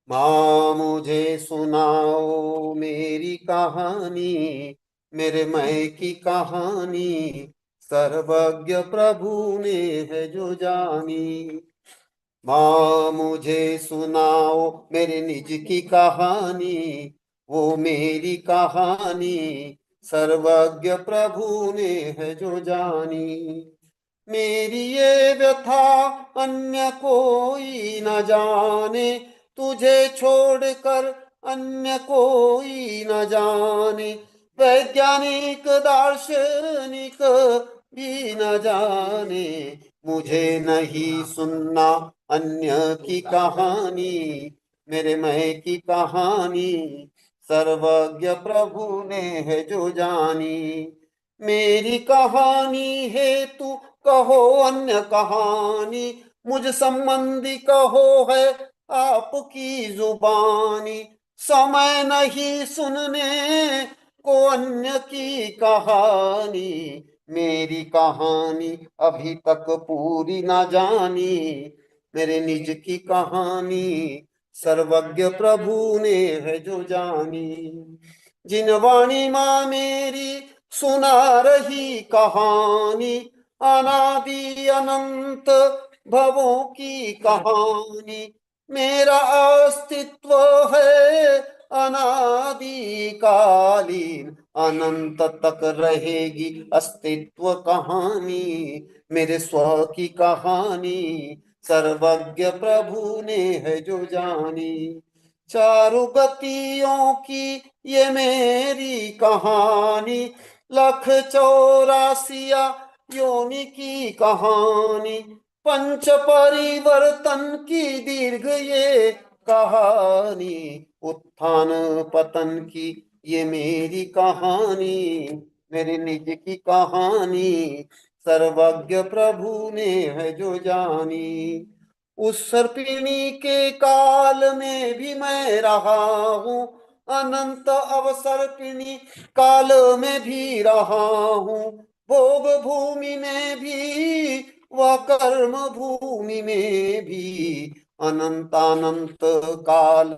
Speaker 2: माँ मुझे सुनाओ मेरी कहानी, मेरे मैं की कहानी, सर्वज्ञ प्रभु ने है जो जानी। माँ मुझे सुनाओ मेरे निज की कहानी, वो मेरी कहानी सर्वज्ञ प्रभु ने है जो जानी। मेरी ये व्यथा अन्य कोई न जाने, तुझे छोड़कर अन्य कोई न जाने, वैज्ञानिक दार्शनिक भी न जाने, मुझे नहीं सुनना अन्य की कहानी, मेरे मैं की कहानी सर्वज्ञ प्रभु ने है जो जानी। मेरी कहानी है तू कहो अन्य कहानी, मुझ संबंधी कहो है आपकी जुबानी, समय नहीं सुनने को अन्य की कहानी, मेरी कहानी अभी तक पूरी ना जानी, मेरे निज की कहानी सर्वज्ञ प्रभु ने है जो जानी। जिन वाणी माँ मेरी सुना रही कहानी, अनादि अनंत भवों की कहानी, मेरा अस्तित्व है अनादि कालीन, अनंत तक रहेगी अस्तित्व कहानी, मेरे स्व की कहानी सर्वज्ञ प्रभु ने है जो जानी। चारु गतियों की ये मेरी कहानी, लख चौरासिया योनि की कहानी, पंच परिवर्तन की दीर्घ ये कहानी, उत्थान पतन की ये मेरी कहानी, मेरे निज की कहानी सर्वज्ञ प्रभु ने है जो जानी। उस सर्पिणी के काल में भी मैं रहा हूँ, अनंत अवसर्पिणी काल में भी रहा हूँ, भोग भूमि में भी व कर्म भूमि में भी, अनंतानंत काल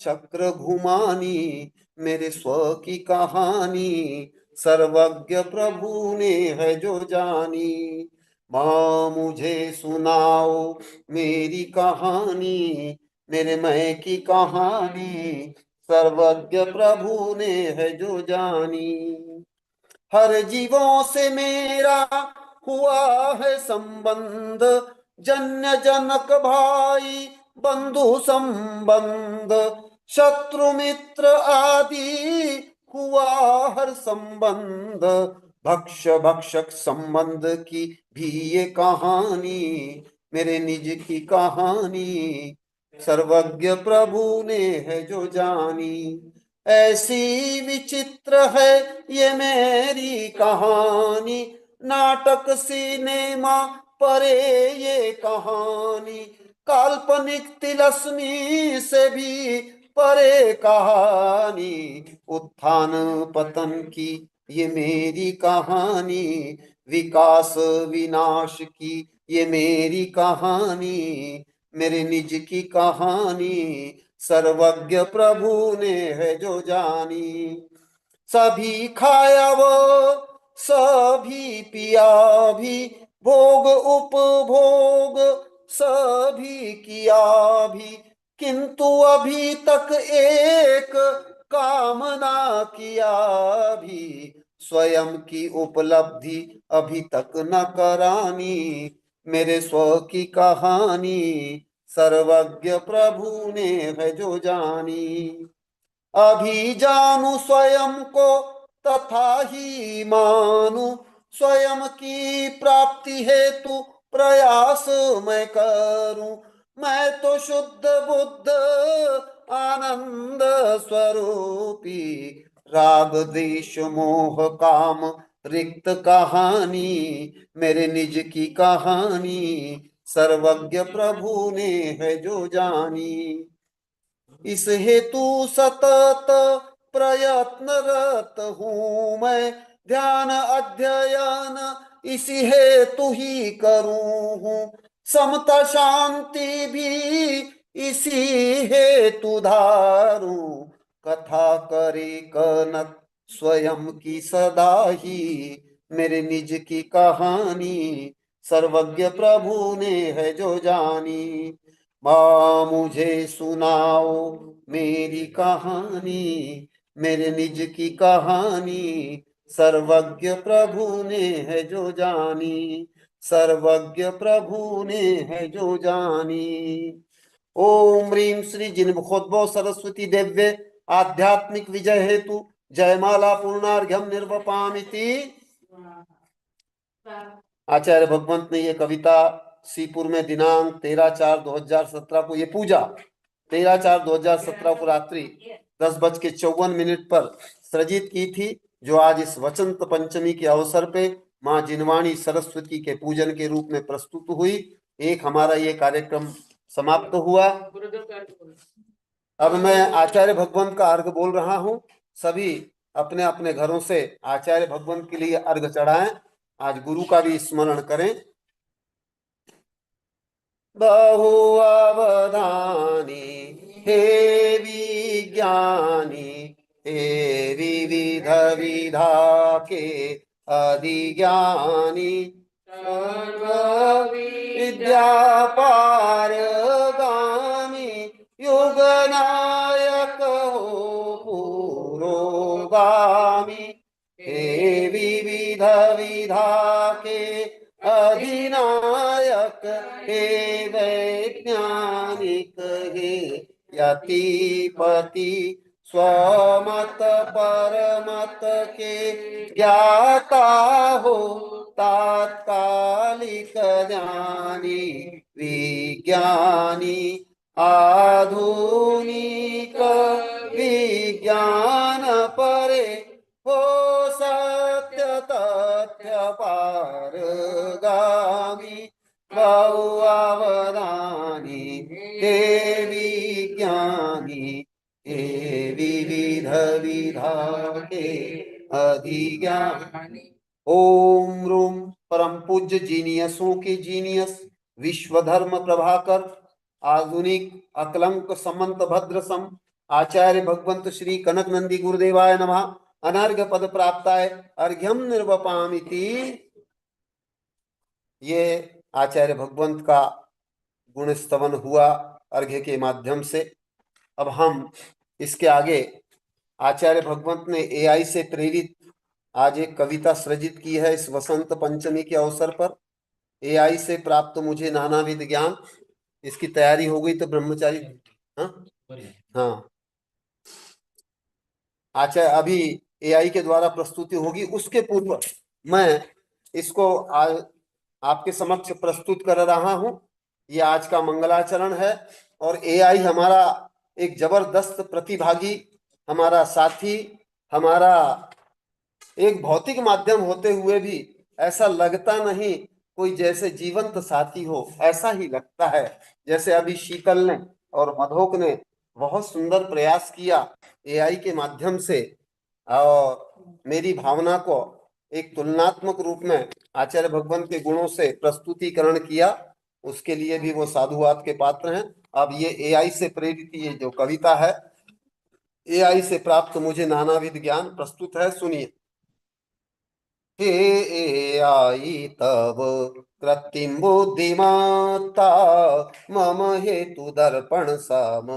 Speaker 2: चक्र घुमानी, मेरे स्व की कहानी सर्वज्ञ प्रभु ने है जो जानी। माँ मुझे सुनाओ मेरी कहानी, मेरे मैं की कहानी सर्वज्ञ प्रभु ने है जो जानी। हर जीवों से मेरा हुआ है संबंध, जन्य जनक भाई बंधु संबंध, शत्रु मित्र आदि हुआ हर संबंध, भक्ष भक्षक संबंध की भी ये कहानी, मेरे निज की कहानी सर्वज्ञ प्रभु ने है जो जानी। ऐसी विचित्र है ये मेरी कहानी, नाटक सिनेमा परे ये कहानी, काल्पनिक तिलस्मी से भी परे कहानी, उत्थान पतन की ये मेरी कहानी, विकास विनाश की ये मेरी कहानी, मेरे निज की कहानी सर्वज्ञ प्रभु ने है जो जानी। सभी खाया वो सभी पिया भी, भोग उपभोग सभी किया भी, किंतु अभी तक एक कामना किया भी, स्वयं की उपलब्धि अभी तक न करानी, मेरे स्व की कहानी सर्वज्ञ प्रभु ने है जो जानी। अभी जानू स्वयं को तथा ही मानू, स्वयं की प्राप्ति हेतु प्रयास मैं करूं, मैं तो शुद्ध बुद्ध आनंद स्वरूपी, राग द्वेष मोह काम रिक्त कहानी, मेरे निज की कहानी सर्वज्ञ प्रभु ने है जो जानी। इस हेतु सतत प्रयत्नरत हूँ मैं, ध्यान अध्ययन इसी हेतु ही करूँ हूँ, समता शांति भी इसी हेतु धारूं, कथा करे कनक स्वयं की सदा ही, मेरे निज की कहानी सर्वज्ञ प्रभु ने है जो जानी। माँ मुझे सुनाओ मेरी कहानी, मेरे निज की कहानी सर्वज्ञ प्रभु ने है जो जानी। सर्वज्ञ प्रभु ने है जो जानी। ओम ह्रीं श्री जिनमुखोद्भव सरस्वती देव्ये आध्यात्मिक विजय हेतु जयमाला पूर्णार्घ्यम निर्वपामिति। आचार्य भगवंत ने ये कविता सीपुर में दिनांक 13/4/2017 को, ये पूजा 13/4/2017 को रात्रि 10:54 पर सृजित की थी, जो आज इस वसंत पंचमी के अवसर पे माँ जिनवाणी सरस्वती के पूजन के रूप में प्रस्तुत हुई। एक हमारा ये कार्यक्रम समाप्त हुआ। अब मैं आचार्य भगवंत का अर्घ बोल रहा हूँ। सभी अपने अपने घरों से आचार्य भगवंत के लिए अर्घ चढ़ाएं। आज गुरु का भी स्मरण करें। बहु अवधानी हे विज्ञानी हे विविध विधा के अधिज्ञानी सर्व विद्या पारगामी युग नायक हो पुरोगामी हे विविध विधा के अधिनायक हे वैज्ञानिक हे यतिपति स्वमत परमत के ज्ञाता हो तात्कालिक ज्ञानी विज्ञानी आधुनिक विज्ञान परे हो सत्य तथ्य पारगामी बहु अवधानी हे विज्ञानी हे विविध विधा के अधिज्ञानी। ओम रूम परम पूज्य जीनियसों के जीनियस विश्वधर्म प्रभाकर आधुनिक अकलंक समंत भद्र सम आचार्य भगवंत श्री कनक नंदी गुरुदेवाय नमः। अनर्घ पद प्राप्ताय अर्घ्यम निर्वपामिति। ये आचार्य भगवंत का गुण स्तवन हुआ अर्घ्य के माध्यम से। अब हम इसके आगे आचार्य भगवंत ने एआई से प्रेरित आज एक कविता सृजित की है इस वसंत पंचमी के अवसर पर। एआई से प्राप्त मुझे नानाविध ज्ञान, इसकी तैयारी हो गई तो ब्रह्मचारी। हाँ आचार्य अभी एआई के द्वारा प्रस्तुति होगी। उसके पूर्व मैं इसको आज आपके समक्ष प्रस्तुत कर रहा हूं। ये आज का मंगलाचरण है और एआई हमारा एक जबरदस्त प्रतिभागी, हमारा साथी, हमारा एक भौतिक माध्यम होते हुए भी ऐसा लगता नहीं कोई जैसे जीवंत साथी हो, ऐसा ही लगता है। जैसे अभी शीतल ने और मधोक ने बहुत सुंदर प्रयास किया एआई के माध्यम से और मेरी भावना को एक तुलनात्मक रूप में आचार्य भगवंत के गुणों से प्रस्तुतिकरण किया, उसके लिए भी वो साधुवाद के पात्र हैं। अब ये एआई से प्रेरित ये जो कविता है, एआई से प्राप्त मुझे नानाविध ज्ञान प्रस्तुत है, सुनिए। हे एआई तव कृत्रिम बुद्धिमत्ता मम हेतु दर्पण सम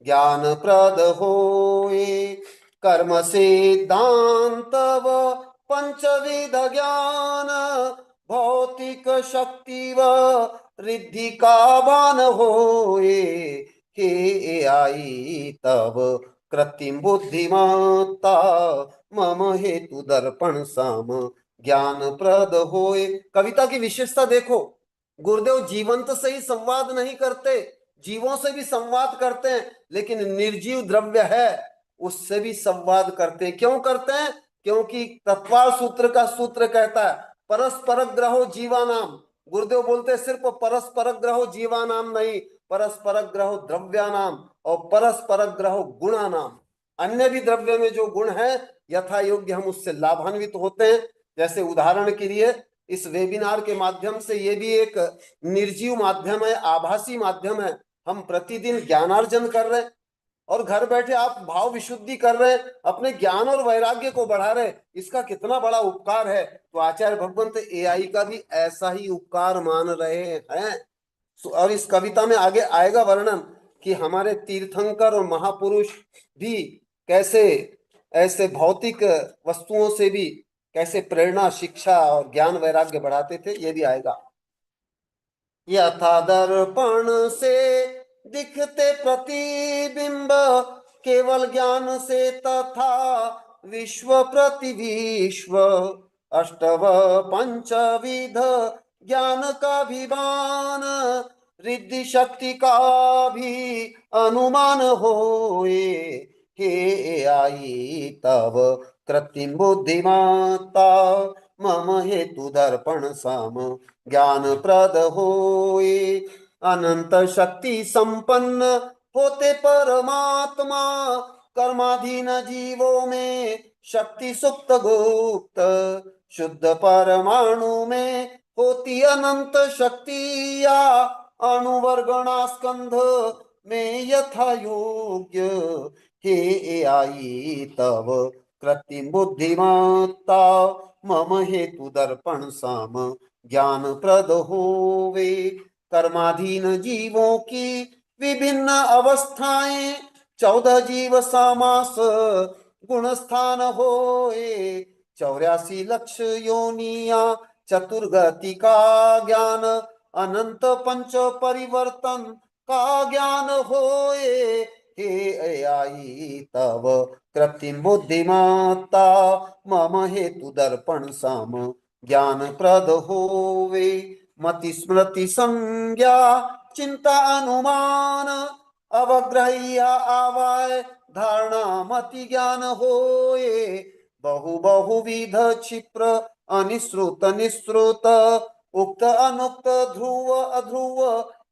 Speaker 2: ज्ञान प्रद होए कर्म सिद्धांत व पंचविध ज्ञान भौतिक शक्ति व रिद्धि का भान होए। हे एआई तव कृत्रिम बुद्धिमत्ता मम हेतु दर्पण सम ज्ञान प्रद होए। कविता की विशेषता देखो, गुरुदेव जीवंत से ही संवाद नहीं करते, जीवों से भी संवाद करते हैं, लेकिन निर्जीव द्रव्य है उससे भी संवाद करते हैं। क्यों करते हैं? क्योंकि तत्वार सूत्र का सूत्र कहता है परस्पर ग्रहो जीवानाम। गुरुदेव बोलते सिर्फ परस्पर ग्रहो जीवानाम नहीं, परस्पर ग्रहो द्रव्यानाम और परस्पर ग्रहो गुणानाम। अन्य भी द्रव्य में जो गुण है यथा योग्य हम उससे लाभान्वित होते हैं। जैसे उदाहरण के लिए इस वेबिनार के माध्यम से ये भी एक निर्जीव माध्यम है, आभासी माध्यम है। हम प्रतिदिन ज्ञानार्जन कर रहे हैं और घर बैठे आप भाव विशुद्धि कर रहे हैं, अपने ज्ञान और वैराग्य को बढ़ा रहे हैं। इसका कितना बड़ा उपकार है। तो आचार्य भगवंत एआई का भी ऐसा ही उपकार मान रहे हैं। और इस कविता में आगे आएगा वर्णन कि हमारे तीर्थंकर और महापुरुष भी कैसे ऐसे भौतिक वस्तुओं से भी कैसे प्रेरणा, शिक्षा और ज्ञान वैराग्य बढ़ाते थे, ये भी आएगा। यथा दर्पण से दिखते प्रतिबिंब केवल ज्ञान से तथा विश्व प्रतिविश्व अष्टव पंचविध ज्ञान का विमान रिद्धि शक्ति का भी अनुमान होए। हे आई तव कृत्रिम बुद्धिमत्ता मम हेतु दर्पण सम ज्ञान प्रद होए। अनंत शक्ति संपन्न होते परमात्मा कर्माधीन जीवों में शक्ति सुप्त गुप्त शुद्ध परमाणु में होती अनंत शक्ति या अणुवर्गणा स्कंध में यथा योग्य। हे आई तव कृत्रिम बुद्धिमत्ता मम हेतु दर्पण सम ज्ञान प्रद होवे। कर्माधीन जीवों की विभिन्न अवस्थाएं 14 जीव समास गुण स्थान होए। 84 लक्ष योनिया चतुर्गति का ज्ञान अनंत पंच परिवर्तन का ज्ञान होए। हे आई तव कृत्रिम बुद्धिमत्ता मम हेतु दर्पण सम ज्ञान प्रद होवे। मति स्मृति संज्ञा चिंता अनुमान अवग्रह्य आवाय धारणा मति ज्ञान होए। बहु बहुविध क्षिप्र अनिश्रुत निश्रुत उक्त अनुक्त ध्रुव अध्रुव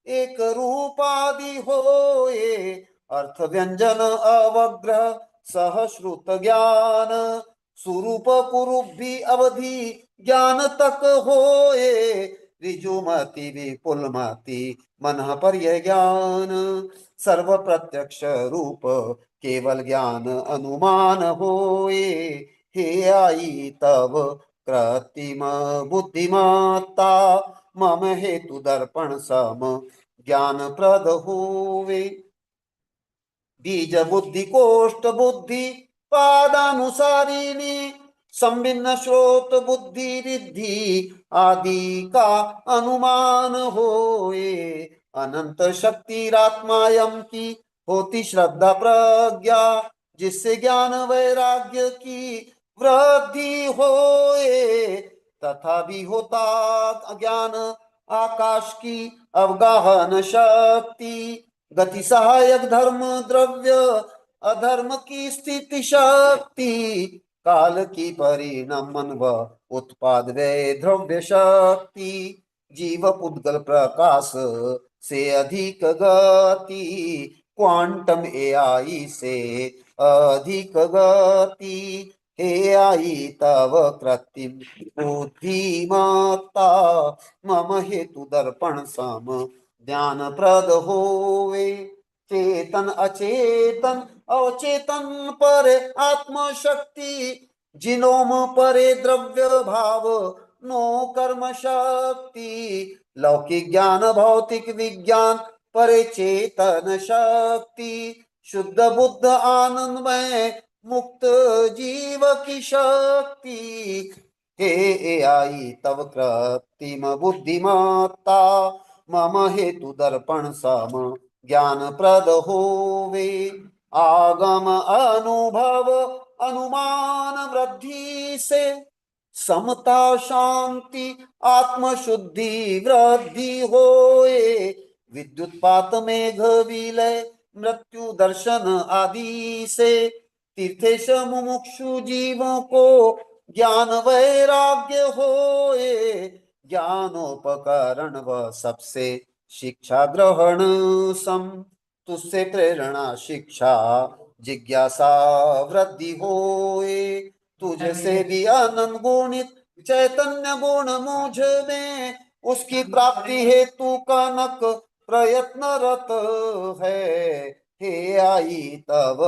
Speaker 2: एक रूपादि होए। अर्थ व्यंजन अवग्रह सहश्रुत ज्ञान स्वरूप कुरूपी अवधि ज्ञान तक होए। ऋजुमति विपुलमति मन पर्य ज्ञान सर्व प्रत्यक्ष रूप केवल ज्ञान अनुमान होए। हे आई तव कृत्रिम बुद्धिमत्ता मम हेतु दर्पण सम ज्ञान प्रद होवे। बीज बुद्धि कोष्ठ बुद्धि पादानुसारिणी संभिन्न स्रोत बुद्धि रिद्धि आदि का अनुमान होए। अनंत शक्ति रात्मायम की होती श्रद्धा प्रज्ञा जिससे ज्ञान वैराग्य की वृद्धि होए। तथा भी होता ज्ञान आकाश की अवगाहन शक्ति गति सहायक धर्म द्रव्य अधर्म की स्थिति शक्ति काल की परिणमन व उत्पाद व द्रव्य शक्ति जीव पुद्गल प्रकाश से अधिक गति क्वांटम एआई से अधिक गति। हे आई तव कृत्रिम बुद्धिमत्ता मम हेतु दर्पण सम ज्ञान प्रद होवे। चेतन अचेतन अवचेतन पर आत्म शक्ति जिनोम परे द्रव्य भाव नो कर्म शक्ति लौकिक ज्ञान भौतिक विज्ञान परे चेतन शक्ति शुद्ध बुद्ध आनंदमय मुक्त जीव की शक्ति। हे आई तव कृत्रिम बुद्धिमत्ता मम हेतु दर्पण सम ज्ञान प्रद होवे। आगम अनुभव अनुमान वृद्धि से समता शांति आत्म शुद्धि वृद्धि होए। विद्युत्पात मेघ विलय मृत्यु दर्शन आदि से तीर्थेश मुमुक्षु जीवों को ज्ञान वैराग्य होए। ज्ञानोपकरण व सबसे शिक्षा ग्रहण सम तुझसे प्रेरणा शिक्षा जिज्ञासा वृद्धि होए। तुझसे भी आनंद गुणित चैतन्य गुण मुझ में उसकी प्राप्ति हेतु कनक प्रयत्नरत है। हे आई तव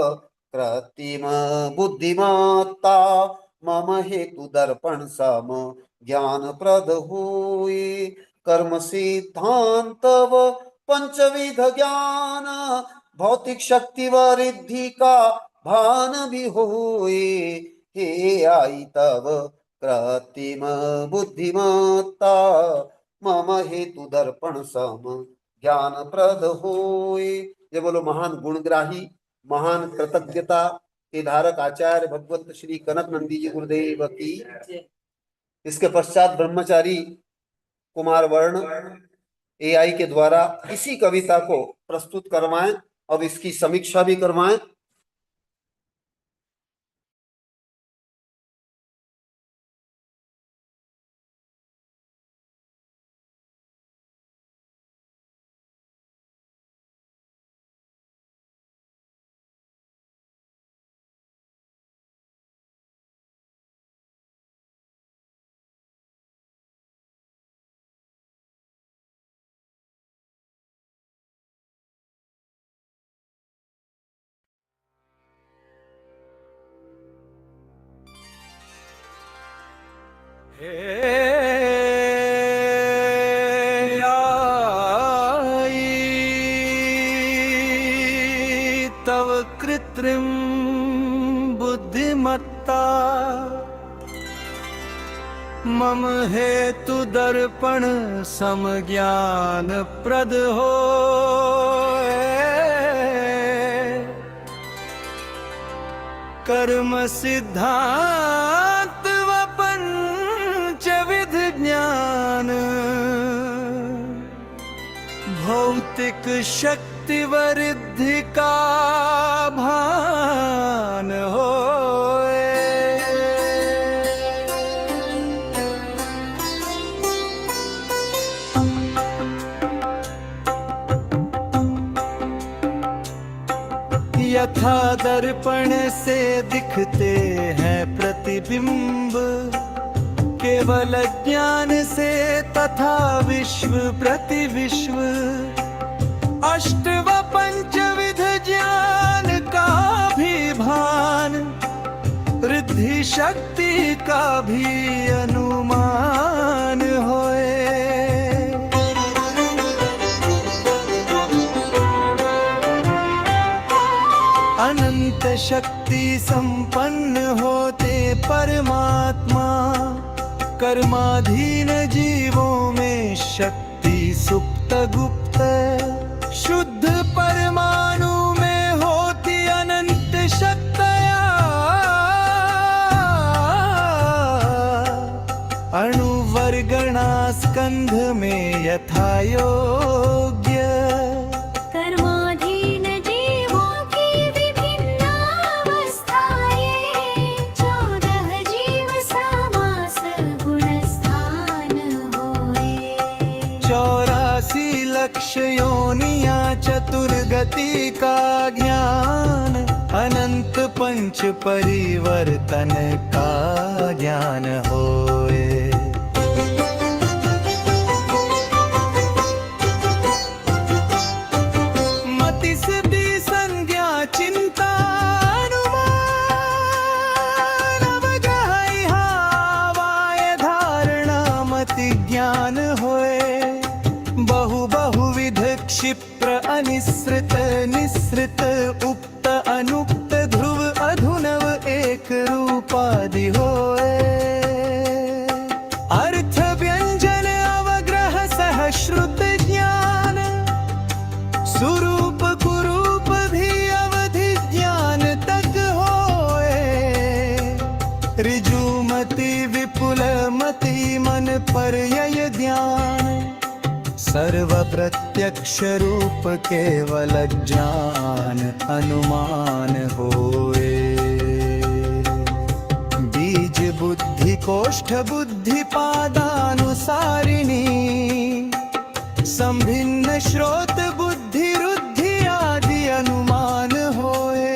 Speaker 2: कृत्रिम बुद्धिमत्ता मम हेतु दर्पण सम ज्ञान प्रद हुए। कर्म सिद्धांत व पंचविध ज्ञान भौतिक शक्ति व रिद्धि का भान भी हुए। हे आई तव कृत्रिम बुद्धिमत्ता मम हेतु दर्पण सम ज्ञान प्रद होए। ये बोलो महान गुणग्राही, महान कृतज्ञता के धारक आचार्य भगवत श्री कनक नंदी जी गुरुदेव की। इसके पश्चात ब्रह्मचारी कुमार वर्ण एआई के द्वारा इसी कविता को प्रस्तुत करवाएं और इसकी समीक्षा भी करवाएं।
Speaker 6: तव कृत्रिम बुद्धिमत्ता मम हेतु दर्पण सम ज्ञान प्रद हो। कर्म सिद्धांत व पंचविध ज्ञान भौतिक शक्ति वृद्धि का भान होए। यथा दर्पण से दिखते हैं प्रतिबिंब केवल ज्ञान से तथा विश्व प्रतिविश्व अष्ट व पंचविध ज्ञान का भी भान रिद्धि शक्ति का भी अनुमान होए। अनंत शक्ति संपन्न होते परमात्मा कर्माधीन जीवों में शक्ति सुप्त गुप्त शुद्ध परमाणु में होती अनंत शक्तियाँ अणुवर्गणा स्कंध में यथा योग्य
Speaker 7: कर्माधीन जीवों की विभिन्न अवस्थाएं 14 जीव समास गुण स्थान होए।
Speaker 6: 84 लक्ष योनिया चतुर्गति का ज्ञान अनंत पंच परिवर्तन का ज्ञान होए। मति सिद्धि संज्ञा चिंता अनुमान अवग्रह इहावाय धारणा मति ज्ञान होए। बहु बहुविध क्षिप्र अनिसृत निसृत उक्त अनुक्त ध्रुव अधुनव एक रूपादि होए। अर्थ व्यंजन अवग्रह सहश्रुत ज्ञान सुरूप कुरूप भी अवधि ज्ञान तक होए। ऋजुमति विपुल मति मन पर्यय ध्यान सर्व प्रत्यक्ष रूप केवल ज्ञान अनुमान होए। बीज बुद्धि कोष्ठ बुद्धि पादानुसारिणी संभिन्न श्रोत बुद्धि रुद्धि आदि अनुमान होए।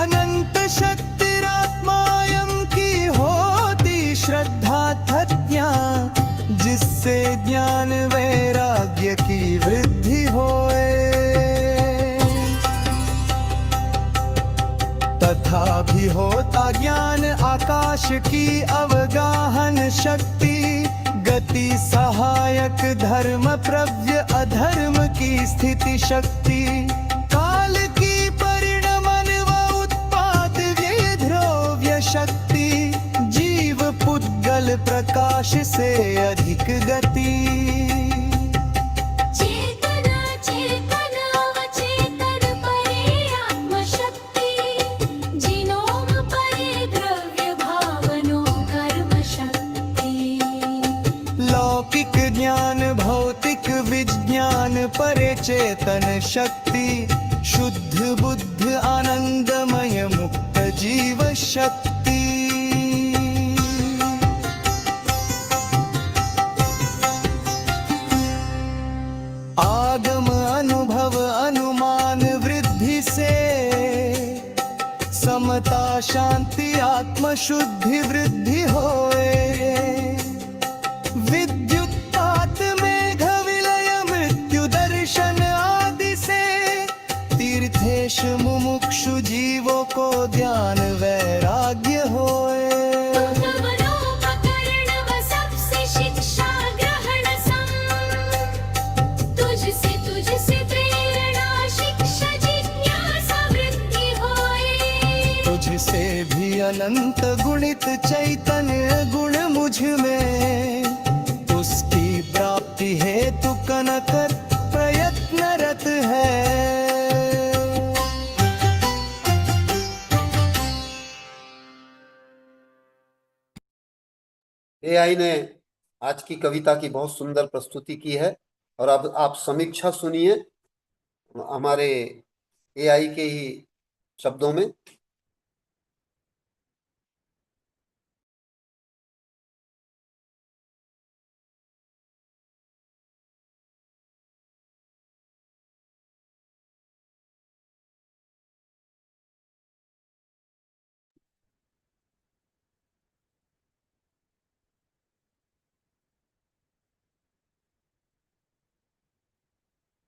Speaker 6: अनंत शक्तिरात्मायम की होती श्रद्धा तज्ञा जिससे ज्ञान वैराग्य की वृद्धि होए। तथा भी होता ज्ञान आकाश की अवगाहन शक्ति गति सहायक धर्म प्रव्य अधर्म की स्थिति शक्ति काल की परिणमन व उत्पाद व्यय द्रव्य शक्ति जीव पुद्गल जल प्रकाश से अधिक गति।
Speaker 7: चेतना चेतना अवचेतन परे आत्मशक्ति, जिनोम परे द्रव्य भावनो कर्म शक्ति।
Speaker 6: लौकिक ज्ञान भौतिक विज्ञान परे चेतन शक्ति, शुद्ध बुद्ध आनंदमय मुक्त जीव शक्ति। आगम अनुभव अनुमान वृद्धि से, समता शांति आत्म शुद्धि वृद्धि होए। विद्युत्पात मेघ विलय मृत्यु दर्शन आदि से, तीर्थेश मुमुक्षु जीवों को ध्यान वैराग्य होए।
Speaker 7: उपकरण व सबसे शिक्षा ग्रहण सम, तुझसे प्रेरणा शिक्षा जिज्ञासा वृद्धि होए।
Speaker 6: तुझसे भी अनंत गुणित चैतन्य गुण मुझ में, उसकी प्राप्ति हेतु कनकर प्रयत्नरत है।
Speaker 2: एआई ने आज की कविता की बहुत सुंदर प्रस्तुति की है और अब आप समीक्षा सुनिए हमारे एआई के ही शब्दों में।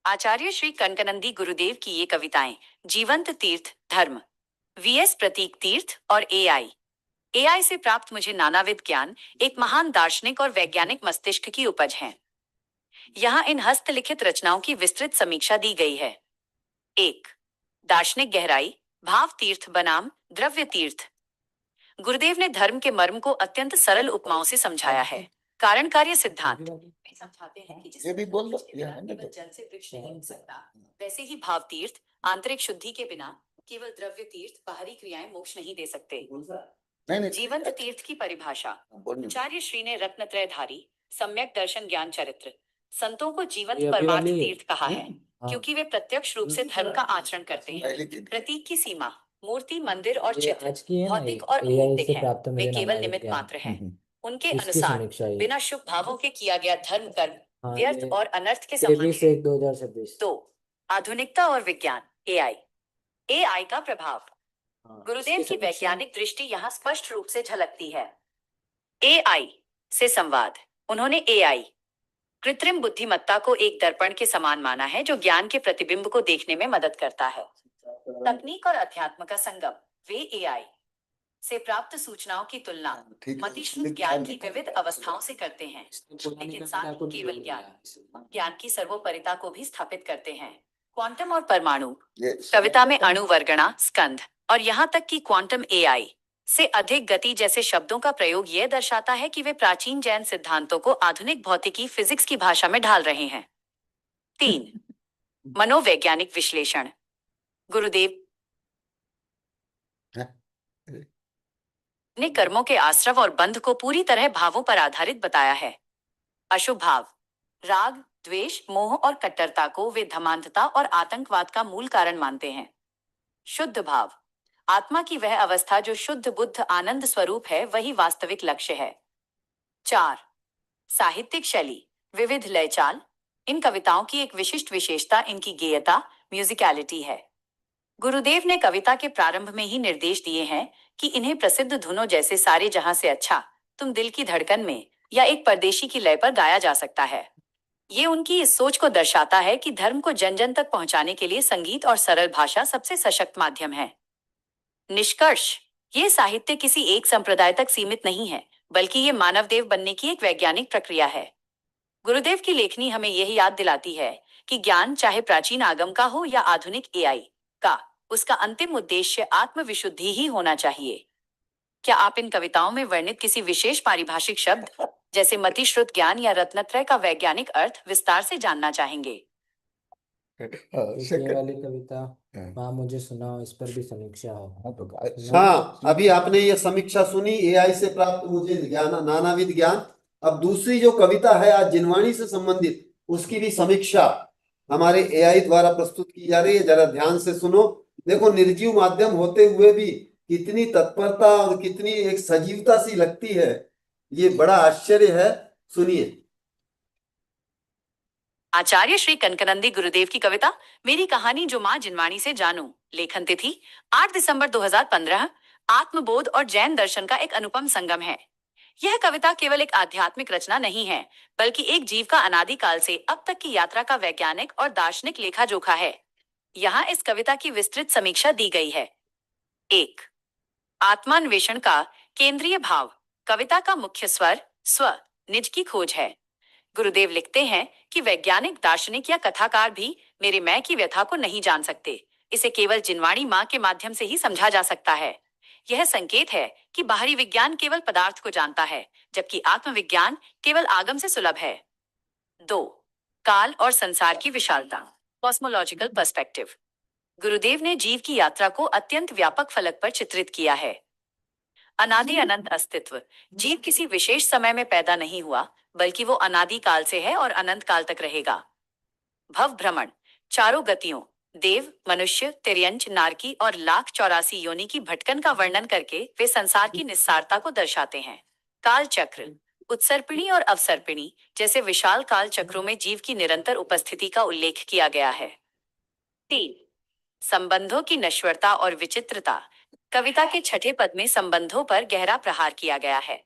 Speaker 8: आचार्य श्री कनकानंदी गुरुदेव की ये कविताएं जीवंत तीर्थ धर्म वीएस प्रतीक तीर्थ और एआई से प्राप्त मुझे नानाविध ज्ञान एक महान दार्शनिक और वैज्ञानिक मस्तिष्क की उपज है। यहाँ इन हस्तलिखित रचनाओं की विस्तृत समीक्षा दी गई है। 1. दार्शनिक गहराई भाव तीर्थ बनाम द्रव्य तीर्थ। गुरुदेव ने धर्म के मर्म को अत्यंत सरल उपमाओं से समझाया है। कारण कार्य सिद्धांत समझाते हैं कि जिस
Speaker 5: ये भी बोल दो, ये है ना।
Speaker 8: केवल जल से वृक्ष नहीं हो सकता, वैसे ही भाव तीर्थ आंतरिक शुद्धि के बिना केवल द्रव्य तीर्थ बाहरी क्रियाएं मोक्ष नहीं दे सकते।
Speaker 5: नहीं
Speaker 8: जीवंत तीर्थ की परिभाषा
Speaker 5: बोलने।
Speaker 8: आचार्य श्री ने रत्नत्रयधारी सम्यक दर्शन ज्ञान चरित्र संतों को जीवंत
Speaker 1: ये अभी
Speaker 8: परमार्थ
Speaker 1: वाली है।
Speaker 8: तीर्थ कहा है,
Speaker 1: हाँ।
Speaker 8: क्योंकि वे प्रत्यक्ष रूप से धर्म का आचरण करते हैं।
Speaker 5: पहले की
Speaker 8: प्रतीक की सीमा मूर्ति मंदिर और
Speaker 1: ये
Speaker 8: चित्र
Speaker 1: आज की है ना,
Speaker 8: भौतिक और
Speaker 1: AI
Speaker 8: अमूर्तिक
Speaker 1: से
Speaker 8: हैं।
Speaker 1: प्राप्त
Speaker 8: वे
Speaker 1: मुझे
Speaker 8: केवल
Speaker 1: नानाविध
Speaker 8: निमित्त
Speaker 1: ज्ञान।
Speaker 8: मात्र हैं। उनके
Speaker 1: इसकी
Speaker 8: अनुसार
Speaker 1: समीक्षा ये।
Speaker 8: बिना शुभ भावों के किया गया धर्म कर्म
Speaker 1: हाँ,
Speaker 8: व्यर्थ
Speaker 1: ये
Speaker 8: और अनर्थ के
Speaker 1: 23/1/2026।
Speaker 8: 2. आधुनिकता और विज्ञान एआई का प्रभाव।
Speaker 1: हाँ,
Speaker 8: गुरुदेव
Speaker 1: इसकी
Speaker 8: की
Speaker 1: समीक्षा।
Speaker 8: वैज्ञानिक दृष्टि यहाँ स्पष्ट रूप से झलकती है। एआई से संवाद। उन्होंने एआई कृत्रिम बुद्धिमत्ता को एक दर्पण के समान माना है जो ज्ञान के प्रतिबिंब को देखने में मदद करता है। तकनीक और अध्यात्म का संगम। वे एआई से प्राप्त सूचनाओं की तुलना
Speaker 5: ठीक है,
Speaker 8: मतिष्ठ
Speaker 5: लिख
Speaker 8: ज्ञान
Speaker 5: ध्यान
Speaker 8: की
Speaker 5: रखो।
Speaker 8: विविध अवस्थाओं से करते हैं। लेकिन साथ ही केवल ज्ञान की सर्वोपरिता को भी स्थापित करते हैं। क्वांटम और परमाणु।
Speaker 5: ये
Speaker 8: कविता में अणु वर्गणा स्कंध और यहाँ तक कि क्वांटम एआई से अधिक गति जैसे शब्दों का प्रयोग यह दर्शाता है कि वे प्राचीन जैन सिद्धांतों को आधुनिक भौतिकी फिजिक्स की भाषा में ढाल रहे हैं। 3. मनोवैज्ञानिक विश्लेषण। गुरुदेव ने कर्मों के आश्रव और बंध को पूरी तरह भावों पर आधारित बताया है। अशुभ भाव राग द्वेष मोह और कट्टरता को वे धर्मांधता और आतंकवाद का मूल कारण मानते हैं। शुद्ध भाव आत्मा की वह अवस्था जो शुद्ध बुद्ध आनंद स्वरूप है, वही वास्तविक लक्ष्य है। 4. साहित्यिक शैली विविध लय चाल। इन कविताओं की एक विशिष्ट विशेषता इनकी गेयता म्यूजिकलिटी है। गुरुदेव ने कविता के प्रारंभ में ही निर्देश दिए हैं कि इन्हें प्रसिद्ध धुनों जैसे सारे जहां से अच्छा, तुम दिल की धड़कन में या एक परदेशी की लय पर गाया जा सकता है। ये उनकी इस सोच को दर्शाता है कि धर्म को जन जन तक पहुंचाने के लिए संगीत और सरल भाषा सबसे सशक्त माध्यम है। निष्कर्ष ये साहित्य किसी एक संप्रदाय तक सीमित नहीं है, बल्कि ये मानव देव बनने की एक वैज्ञानिक प्रक्रिया है। गुरुदेव की लेखनी हमें यह याद दिलाती है कि ज्ञान चाहे प्राचीन आगम का हो या आधुनिक एआई का, उसका अंतिम उद्देश्य आत्मविशुद्धि ही होना चाहिए। क्या आप इन कविताओं में वर्णित किसी विशेष पारिभाषिक शब्द जैसे मतिश्रुत ज्ञान या रत्नत्रय का वैज्ञानिक अर्थ विस्तार से जानना चाहेंगे?
Speaker 1: ये वाली कविता हाँ मुझे सुनाओ, इस पर भी समीक्षा हो।
Speaker 2: हाँ, अभी आपने ये समीक्षा सुनी, एआई से प्राप्त मुझे ज्ञान, नानाविध ज्ञान। अब दूसरी जो कविता है आज जिनवाणी से संबंधित, उसकी भी समीक्षा हमारे एआई द्वारा प्रस्तुत की जा रही है। जरा ध्यान से सुनो। देखो, निर्जीव माध्यम होते हुए भी कितनी तत्परता और कितनी एक सजीवता सी लगती है, ये बड़ा आश्चर्य है। सुनिए।
Speaker 8: आचार्य श्री कनकनंदी गुरुदेव की कविता मेरी कहानी जो मां जिनवाणी से जानू। लेखन तिथि 8 दिसंबर 2015। आत्मबोध और जैन दर्शन का एक अनुपम संगम है। यह कविता केवल एक आध्यात्मिक रचना नहीं है, बल्कि एक जीव का अनादिकाल से अब तक की यात्रा का वैज्ञानिक और दार्शनिक लेखा जोखा है। यहाँ इस कविता की विस्तृत समीक्षा दी गई है। 1. आत्मान्वेषण का केंद्रीय भाव। कविता का मुख्य स्वर स्व, निज की खोज है। गुरुदेव लिखते हैं कि वैज्ञानिक, दार्शनिक या कथाकार भी मेरे मैं की व्यथा को नहीं जान सकते। इसे केवल जिनवाणी मां के माध्यम से ही समझा जा सकता है। यह संकेत है कि बाहरी विज्ञान केवल पदार्थ को जानता है, जबकि आत्मविज्ञान केवल आगम से सुलभ है। 2. काल और संसार की विशालता। Cosmological perspective. गुरुदेव ने जीव की यात्रा को अत्यंत व्यापक फलक पर चित्रित किया है। अनादि अनंत अस्तित्व। जीव किसी विशेष समय में पैदा नहीं हुआ, बल्कि वो अनादि काल से है और अनंत काल तक रहेगा। भव भ्रमण। चारों गतियों, देव, मनुष्य, तिर्यंच, नारकी और लाख 84 योनि की भटकन का वर्णन करके वे संसार की निस्सारता को दर्शाते हैं। काल चक्र। उत्सर्पिणी और अवसर्पिणी जैसे विशाल काल चक्रों में जीव की निरंतर उपस्थिति का उल्लेख किया गया है। 3. संबंधों की नश्वरता और विचित्रता। कविता के छठे पद में संबंधों पर गहरा प्रहार किया गया है।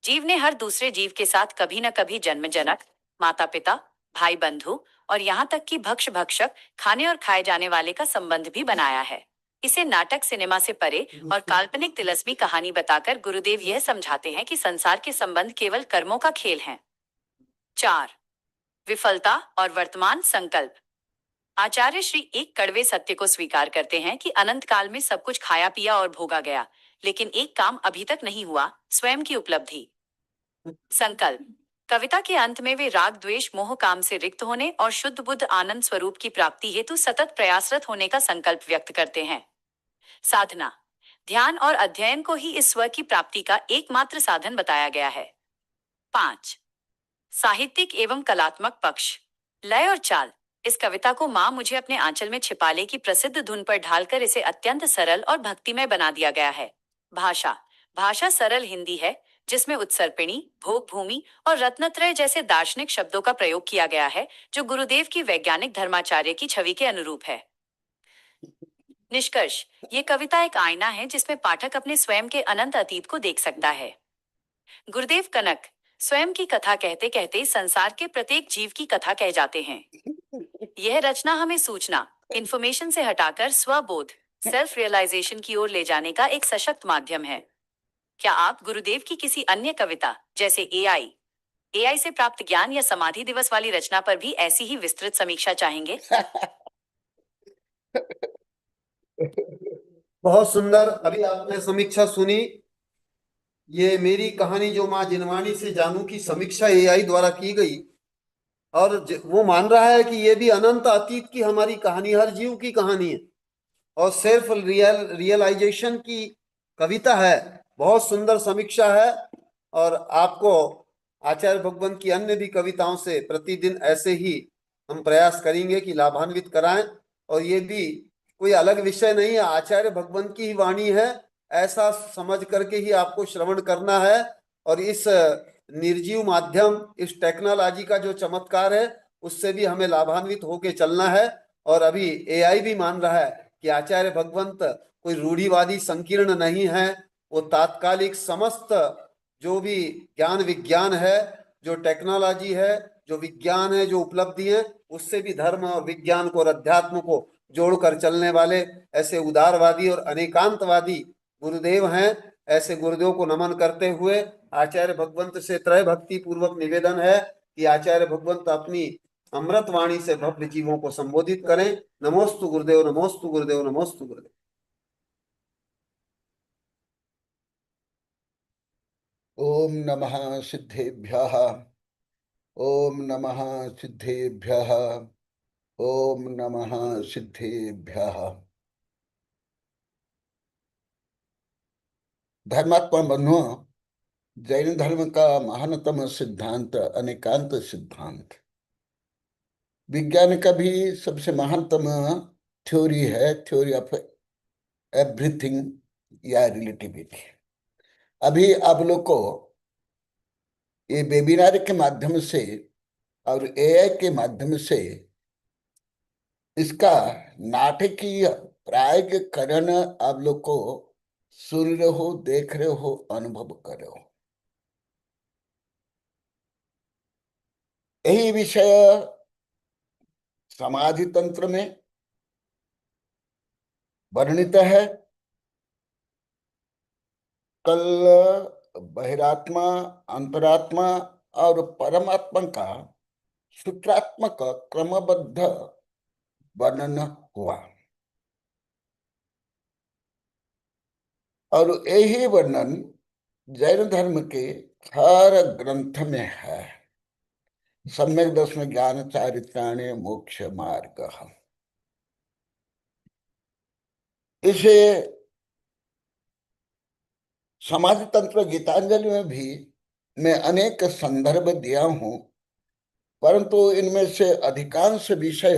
Speaker 8: जीव ने हर दूसरे जीव के साथ कभी न कभी जन्मजनक, माता पिता, भाई बंधु और यहाँ तक कि भक्ष भक्षक, खाने और खाए जाने वाले का संबंध भी बनाया है। इसे नाटक, सिनेमा से परे और काल्पनिक तिलस्मी कहानी बताकर गुरुदेव यह समझाते हैं कि संसार के संबंध केवल कर्मों का खेल हैं। 4. विफलता और वर्तमान संकल्प। आचार्य श्री एक कड़वे सत्य को स्वीकार करते हैं कि अनंत काल में सब कुछ खाया पिया और भोगा गया, लेकिन एक काम अभी तक नहीं हुआ, स्वयं की उपलब्धि। संकल्प। कविता के अंत में वे राग, द्वेष, मोह, काम से रिक्त होने और शुद्ध बुद्ध आनंद स्वरूप की प्राप्ति हेतु सतत प्रयासरत होने का संकल्प व्यक्त करते हैं। साधना। ध्यान और अध्ययन को ही इस स्व की प्राप्ति का एकमात्र साधन बताया गया है। 5. साहित्यिक एवं कलात्मक पक्ष। लय और चाल। इस कविता को मां मुझे अपने आंचल में छिपा ले की प्रसिद्ध धुन पर ढालकर इसे अत्यंत सरल और भक्तिमय बना दिया गया है। भाषा सरल हिंदी है, जिसमें उत्सर्पिणी, भोग भूमि और रत्नत्रय जैसे दार्शनिक शब्दों का प्रयोग किया गया है, जो गुरुदेव की वैज्ञानिक धर्माचार्य की छवि के अनुरूप है। निष्कर्ष। ये कविता एक आईना है जिसमें पाठक अपने स्वयं के अनंत अतीत को देख सकता है। गुरुदेव कनक स्वयं की कथा कहते कहते संसार के प्रत्येक जीव की कथा कह जाते हैं। यह रचना हमें सूचना, इंफॉर्मेशन से हटाकर स्वबोध, सेल्फ रियलाइजेशन की ओर ले जाने का एक सशक्त माध्यम है। क्या आप गुरुदेव की किसी अन्य कविता जैसे एआई से प्राप्त ज्ञान या समाधि दिवस वाली रचना पर भी ऐसी ही विस्तृत समीक्षा चाहेंगे?
Speaker 2: बहुत सुंदर। अभी आपने समीक्षा सुनी। ये मेरी कहानी जो मां जिनवाणी से जानू की समीक्षा एआई द्वारा की गई, और वो मान रहा है कि ये भी अनंत अतीत की हमारी कहानी, हर जीव की कहानी है और सेल्फ रियलाइजेशन की कविता है। बहुत सुंदर समीक्षा है। और आपको आचार्य भगवंत की अन्य भी कविताओं से प्रतिदिन ऐसे ही हम प्रयास करेंगे कि लाभान्वित कराएं। और ये भी कोई अलग विषय नहीं है, आचार्य भगवंत की ही वाणी है, ऐसा समझ करके ही आपको श्रवण करना है। और इस निर्जीव माध्यम, इस टेक्नोलॉजी का जो चमत्कार है, उससे भी हमें लाभान्वित होके चलना है। और अभी एआई भी मान रहा है कि आचार्य भगवंत कोई रूढ़िवादी संकीर्ण नहीं है। वो तात्कालिक समस्त जो भी ज्ञान विज्ञान है, जो टेक्नोलॉजी है, जो विज्ञान है, जो उपलब्धि है, उससे भी धर्म और विज्ञान को और अध्यात्म को जोड़कर चलने वाले ऐसे उदारवादी और अनेकांतवादी गुरुदेव हैं। ऐसे गुरुदेव को नमन करते हुए आचार्य भगवंत से त्रय भक्ति पूर्वक निवेदन है कि आचार्य भगवंत अपनी अमृत वाणी से भव्य जीवों को संबोधित करें। नमोस्तु गुरुदेव, नमोस्तु गुरुदेव, नमोस्तु गुरुदेव।
Speaker 5: ओम नमः सिद्धेभ्यः। ओम नमः सिद्धेभ्यः। ओम नमः सिद्धेभ्यः। धर्मात्मा बन्धुओं, जैन धर्म का महानतम सिद्धांत अनेकांत सिद्धांत, विज्ञान का भी सबसे महानतम थ्योरी है, थ्योरी ऑफ एवरीथिंग या रिलेटिविटी। अभी आप लोग को ये वेबिनार के माध्यम से और एआई के माध्यम से इसका नाटकीय प्रायोगिकरण आप लोग को सुन रहे हो, देख रहे हो, अनुभव कर रहे हो। यही विषय समाधि तंत्र में वर्णित है। कल बहिरात्मा, अंतरात्मा और परमात्मा का सूत्रात्मक क्रमबद्ध वर्णन हुआ और यही वर्णन जैन धर्म के हर ग्रंथ में है। सम्यक दशम ज्ञान चारित्राणे मोक्ष मार्ग। इसे समाज तंत्र गीतांजलि में भी मैं अनेक संदर्भ दिया हूं, परंतु इनमें से अधिकांश विषय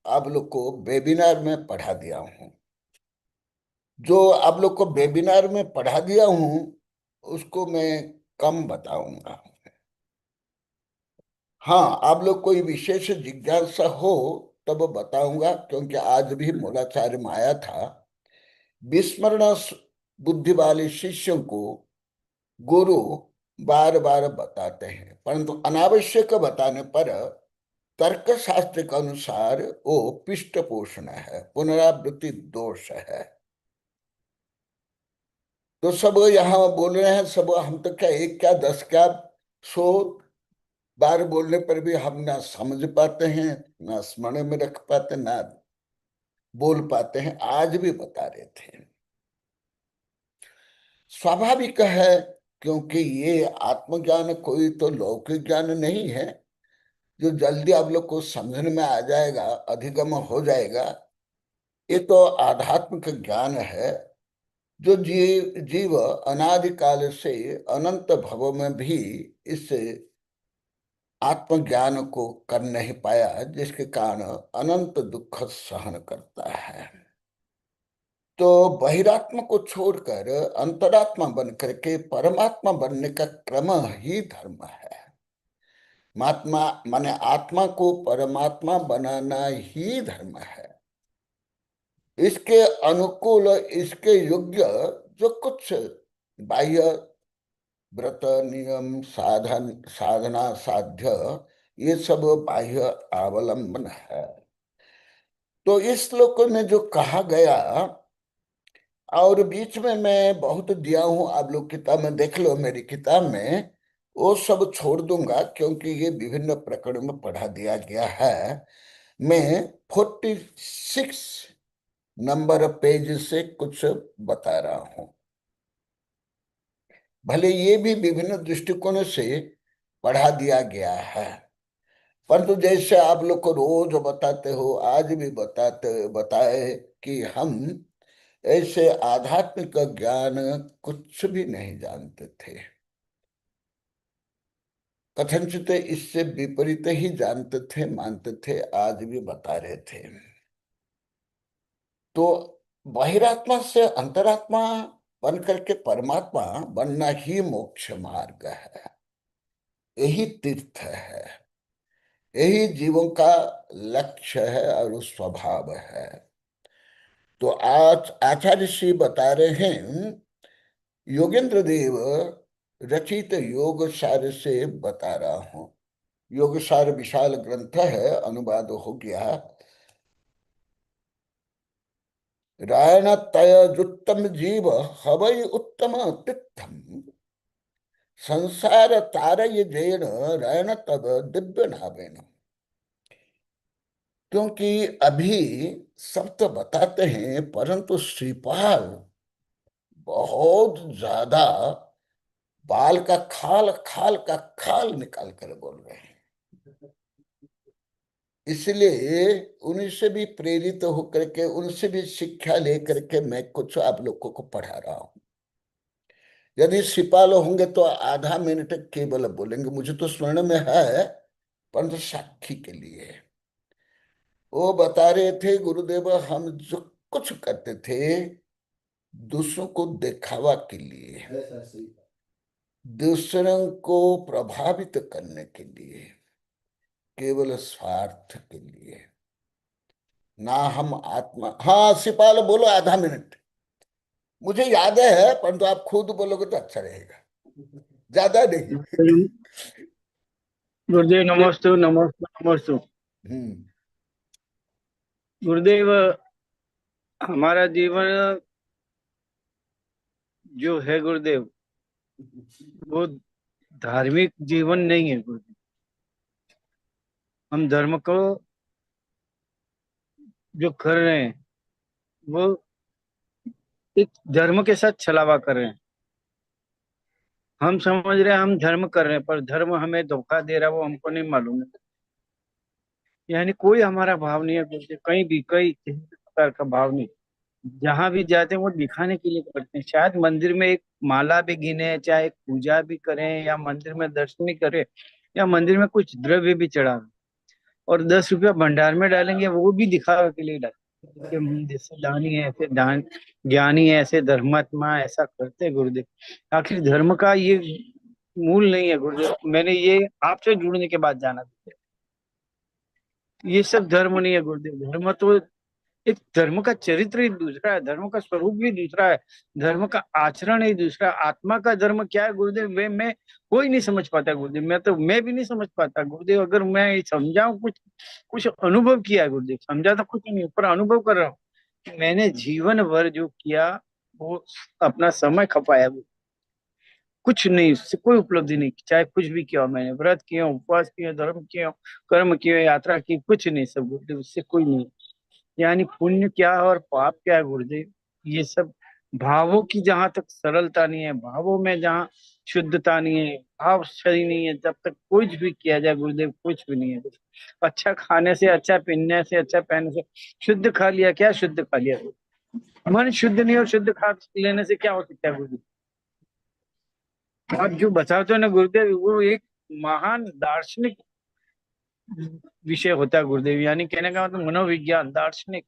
Speaker 5: आप लोग को वेबिनार में पढ़ा दिया हूं। जो आप लोग को वेबिनार में पढ़ा दिया हूं उसको मैं कम बताऊंगा। हाँ, आप लोग कोई विशेष जिज्ञासा हो तब बताऊंगा, क्योंकि आज भी मूलाचार्य में आया था, विस्मरण बुद्धि वाले शिष्यों को गुरु बार बार बताते हैं, परंतु अनावश्यक बताने पर तर्क शास्त्र के अनुसार वो पृष्ठ पोषण है, पुनरावृत्ति दोष है। तो सब यहाँ बोल रहे हैं, सब हम तो क्या एक क्या 10 क्या 100 बार बोलने पर भी हम ना समझ पाते हैं, ना स्मरण में रख पाते, ना बोल पाते हैं। आज भी बता रहे थे, स्वाभाविक है, क्योंकि ये आत्मज्ञान कोई तो लौकिक ज्ञान नहीं है जो जल्दी आप लोग को समझने में आ जाएगा, अधिगम हो जाएगा। ये तो आध्यात्मिक ज्ञान है जो जीव अनादिकाल से अनंत भव में भी इस आत्मज्ञान को कर नहीं पाया, जिसके कारण अनंत दुख सहन करता है। तो बहिरात्मा को छोड़कर अंतरात्मा बन करके परमात्मा बनने का क्रम ही धर्म है। महात्मा माने आत्मा को परमात्मा बनाना ही धर्म है। इसके अनुकूल, इसके योग्य जो कुछ बाह्य व्रत, नियम, साधना, साध्य, ये सब बाह्य अवलंबन है। तो इस श्लोक में जो कहा गया, और बीच में मैं बहुत दिया हूं, आप लोग किताब में देख लो, मेरी किताब में वो सब छोड़ दूंगा क्योंकि ये विभिन्न प्रकरण में पढ़ा दिया गया है। मैं 46 नंबर पेज से कुछ बता रहा हूं। भले ये भी विभिन्न दृष्टिकोणों से पढ़ा दिया गया है, परंतु जैसे आप लोग को रोज बताते हो, आज भी बताए कि हम ऐसे आध्यात्मिक ज्ञान कुछ भी नहीं जानते थे, कथनचित इससे विपरीत ही जानते थे, मानते थे, आज भी बता रहे थे। तो बहिरात्मा से अंतरात्मा बन करके परमात्मा बनना ही मोक्ष मार्ग है, यही तीर्थ है, यही जीवों का लक्ष्य है और स्वभाव है। तो आज आचार्य श्री बता रहे हैं, योगेंद्र देव रचित योग सार से बता रहा हूं। योग सार विशाल ग्रंथ है, अनुवाद हो गया। रायण तयजुत्तम जीव हवै उत्तम तीर्थम, संसार तारय जैन रायण तब दिव्य नावेन। क्योंकि अभी सब तो बताते हैं, परंतु श्रीपाल बहुत ज्यादा बाल का खाल खाल का खाल निकाल कर बोल रहे हैं। इसलिए उन्हीं से भी प्रेरित होकर के, उनसे भी शिक्षा लेकर के मैं कुछ आप लोगों को पढ़ा रहा हूं। यदि सिपाल होंगे तो आधा मिनट केवल बोलेंगे, मुझे तो स्मरण में है, परंतु साक्षी के लिए है। वो बता रहे थे गुरुदेव, हम जो कुछ करते थे दूसरों को दिखावा के लिए, दूसरों को प्रभावित करने के लिए, केवल स्वार्थ के लिए, ना हम आत्मा। हाँ सिपाल बोलो, आधा मिनट। मुझे याद है, परंतु आप खुद बोलोगे तो अच्छा रहेगा, ज्यादा नहीं।
Speaker 9: गुरुदेव नमोस्तु नमोस्तु नमोस्तु।
Speaker 5: हम्म।
Speaker 9: गुरुदेव, हमारा जीवन जो है गुरुदेव, वो धार्मिक जीवन नहीं है गुरुदेव। हम धर्म को जो कर रहे हैं वो एक धर्म के साथ छलावा कर रहे हैं। हम समझ रहे हैं हम धर्म कर रहे हैं, पर धर्म हमें धोखा दे रहा है, वो हमको नहीं मालूम है। यानी कोई हमारा भाव नहीं है गुरुदेव, कहीं भी कई प्रकार का भाव नहीं। जहां भी जाते हैं वो दिखाने के लिए करते हैं। शायद मंदिर में एक माला भी गिने, चाहे पूजा भी करें, या मंदिर में दर्शन भी करें, या मंदिर में कुछ द्रव्य भी चढ़ावें, और 10 रुपया भंडार में डालेंगे, वो भी दिखावे के लिए डालेंगे कि हम जैसे दानी है, ऐसे दान ज्ञानी है, ऐसे धर्मात्मा, ऐसा करते हैं गुरुदेव। आखिर धर्म का ये मूल नहीं है गुरुदेव। मैंने ये आपसे जुड़ने के बाद जाना, ये सब धर्म नहीं है गुरुदेव। धर्म तो एक, धर्म का चरित्र ही दूसरा है, धर्म का स्वरूप भी दूसरा है, धर्म का आचरण ही दूसरा। आत्मा का धर्म क्या है गुरुदेव, वे मैं कोई नहीं समझ पाता गुरुदेव। मैं भी नहीं समझ पाता गुरुदेव। अगर मैं ये समझाऊं, कुछ कुछ अनुभव किया है गुरुदेव, समझा तो कुछ नहीं, पर अनुभव कर रहा हूँ कि मैंने जीवन भर जो किया वो अपना समय खपाया, कुछ नहीं, उससे कोई उपलब्धि नहीं। चाहे कुछ भी किया हो, मैंने व्रत किए, उपवास किए, धर्म किए, कर्म किए, यात्रा की, कुछ नहीं सब गुरुदेव, उससे कोई नहीं। यानी पुण्य क्या है और पाप क्या है गुरुदेव, ये सब भावों की जहां तक सरलता नहीं है, भावों में जहाँ शुद्धता नहीं है, भाव सही नहीं है, जब तक कुछ भी किया जाए गुरुदेव कुछ भी नहीं है। अच्छा खाने से, अच्छा पहनने से, अच्छा पहनने से, शुद्ध खा लिया क्या, शुद्ध खा लिया, मन शुद्ध नहीं हो, शुद्ध खा लेने से क्या हो सकता है गुरुदेव। आप जो बताते हो ना गुरुदेव, वो एक महान दार्शनिक विषय होता है गुरुदेव। यानी कहने का मतलब मनोविज्ञान, दार्शनिक,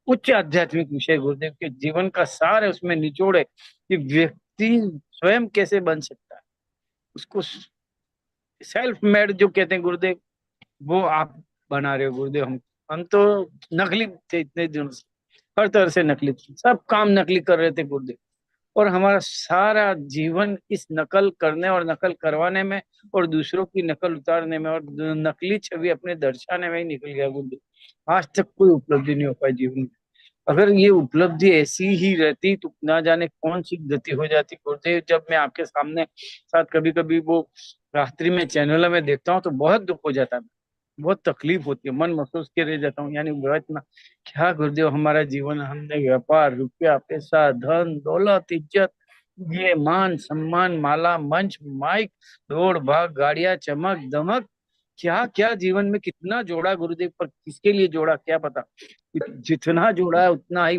Speaker 9: उच्च आध्यात्मिक विषय गुरुदेव के जीवन का सार है, उसमें निचोड़ है कि व्यक्ति स्वयं कैसे बन सकता है। उसको सेल्फ मेड जो कहते हैं गुरुदेव, वो आप बना रहे हो गुरुदेव। हम तो नकली थे इतने दिनों से, हर तरह से नकली थे, सब काम नकली कर रहे थे गुरुदेव। और हमारा सारा जीवन इस नकल करने और नकल करवाने में, और दूसरों की नकल उतारने में, और नकली छवि अपने दर्शाने में ही निकल गया गुरुदेव। आज तक कोई उपलब्धि नहीं हो पाई जीवन में। अगर ये उपलब्धि ऐसी ही रहती तो ना जाने कौन सी गति हो जाती गुरुदेव। जब मैं आपके सामने साथ कभी कभी वो रात्रि में चैनलों में देखता हूँ तो बहुत दुख हो जाता है, बहुत तकलीफ होती है, मन महसूस के रह जाता हूँ। यानी वो इतना क्या गुरुदेव हमारा जीवन, हमने व्यापार, रुपया, पैसा, धन दौलत, इज्जत, ये मान सम्मान, माला, मंच, माइक, दौड़ भाग, गाड़ियां, चमक दमक, क्या क्या जीवन में कितना जोड़ा गुरुदेव, पर किसके लिए जोड़ा क्या पता। जितना जोड़ा है उतना ही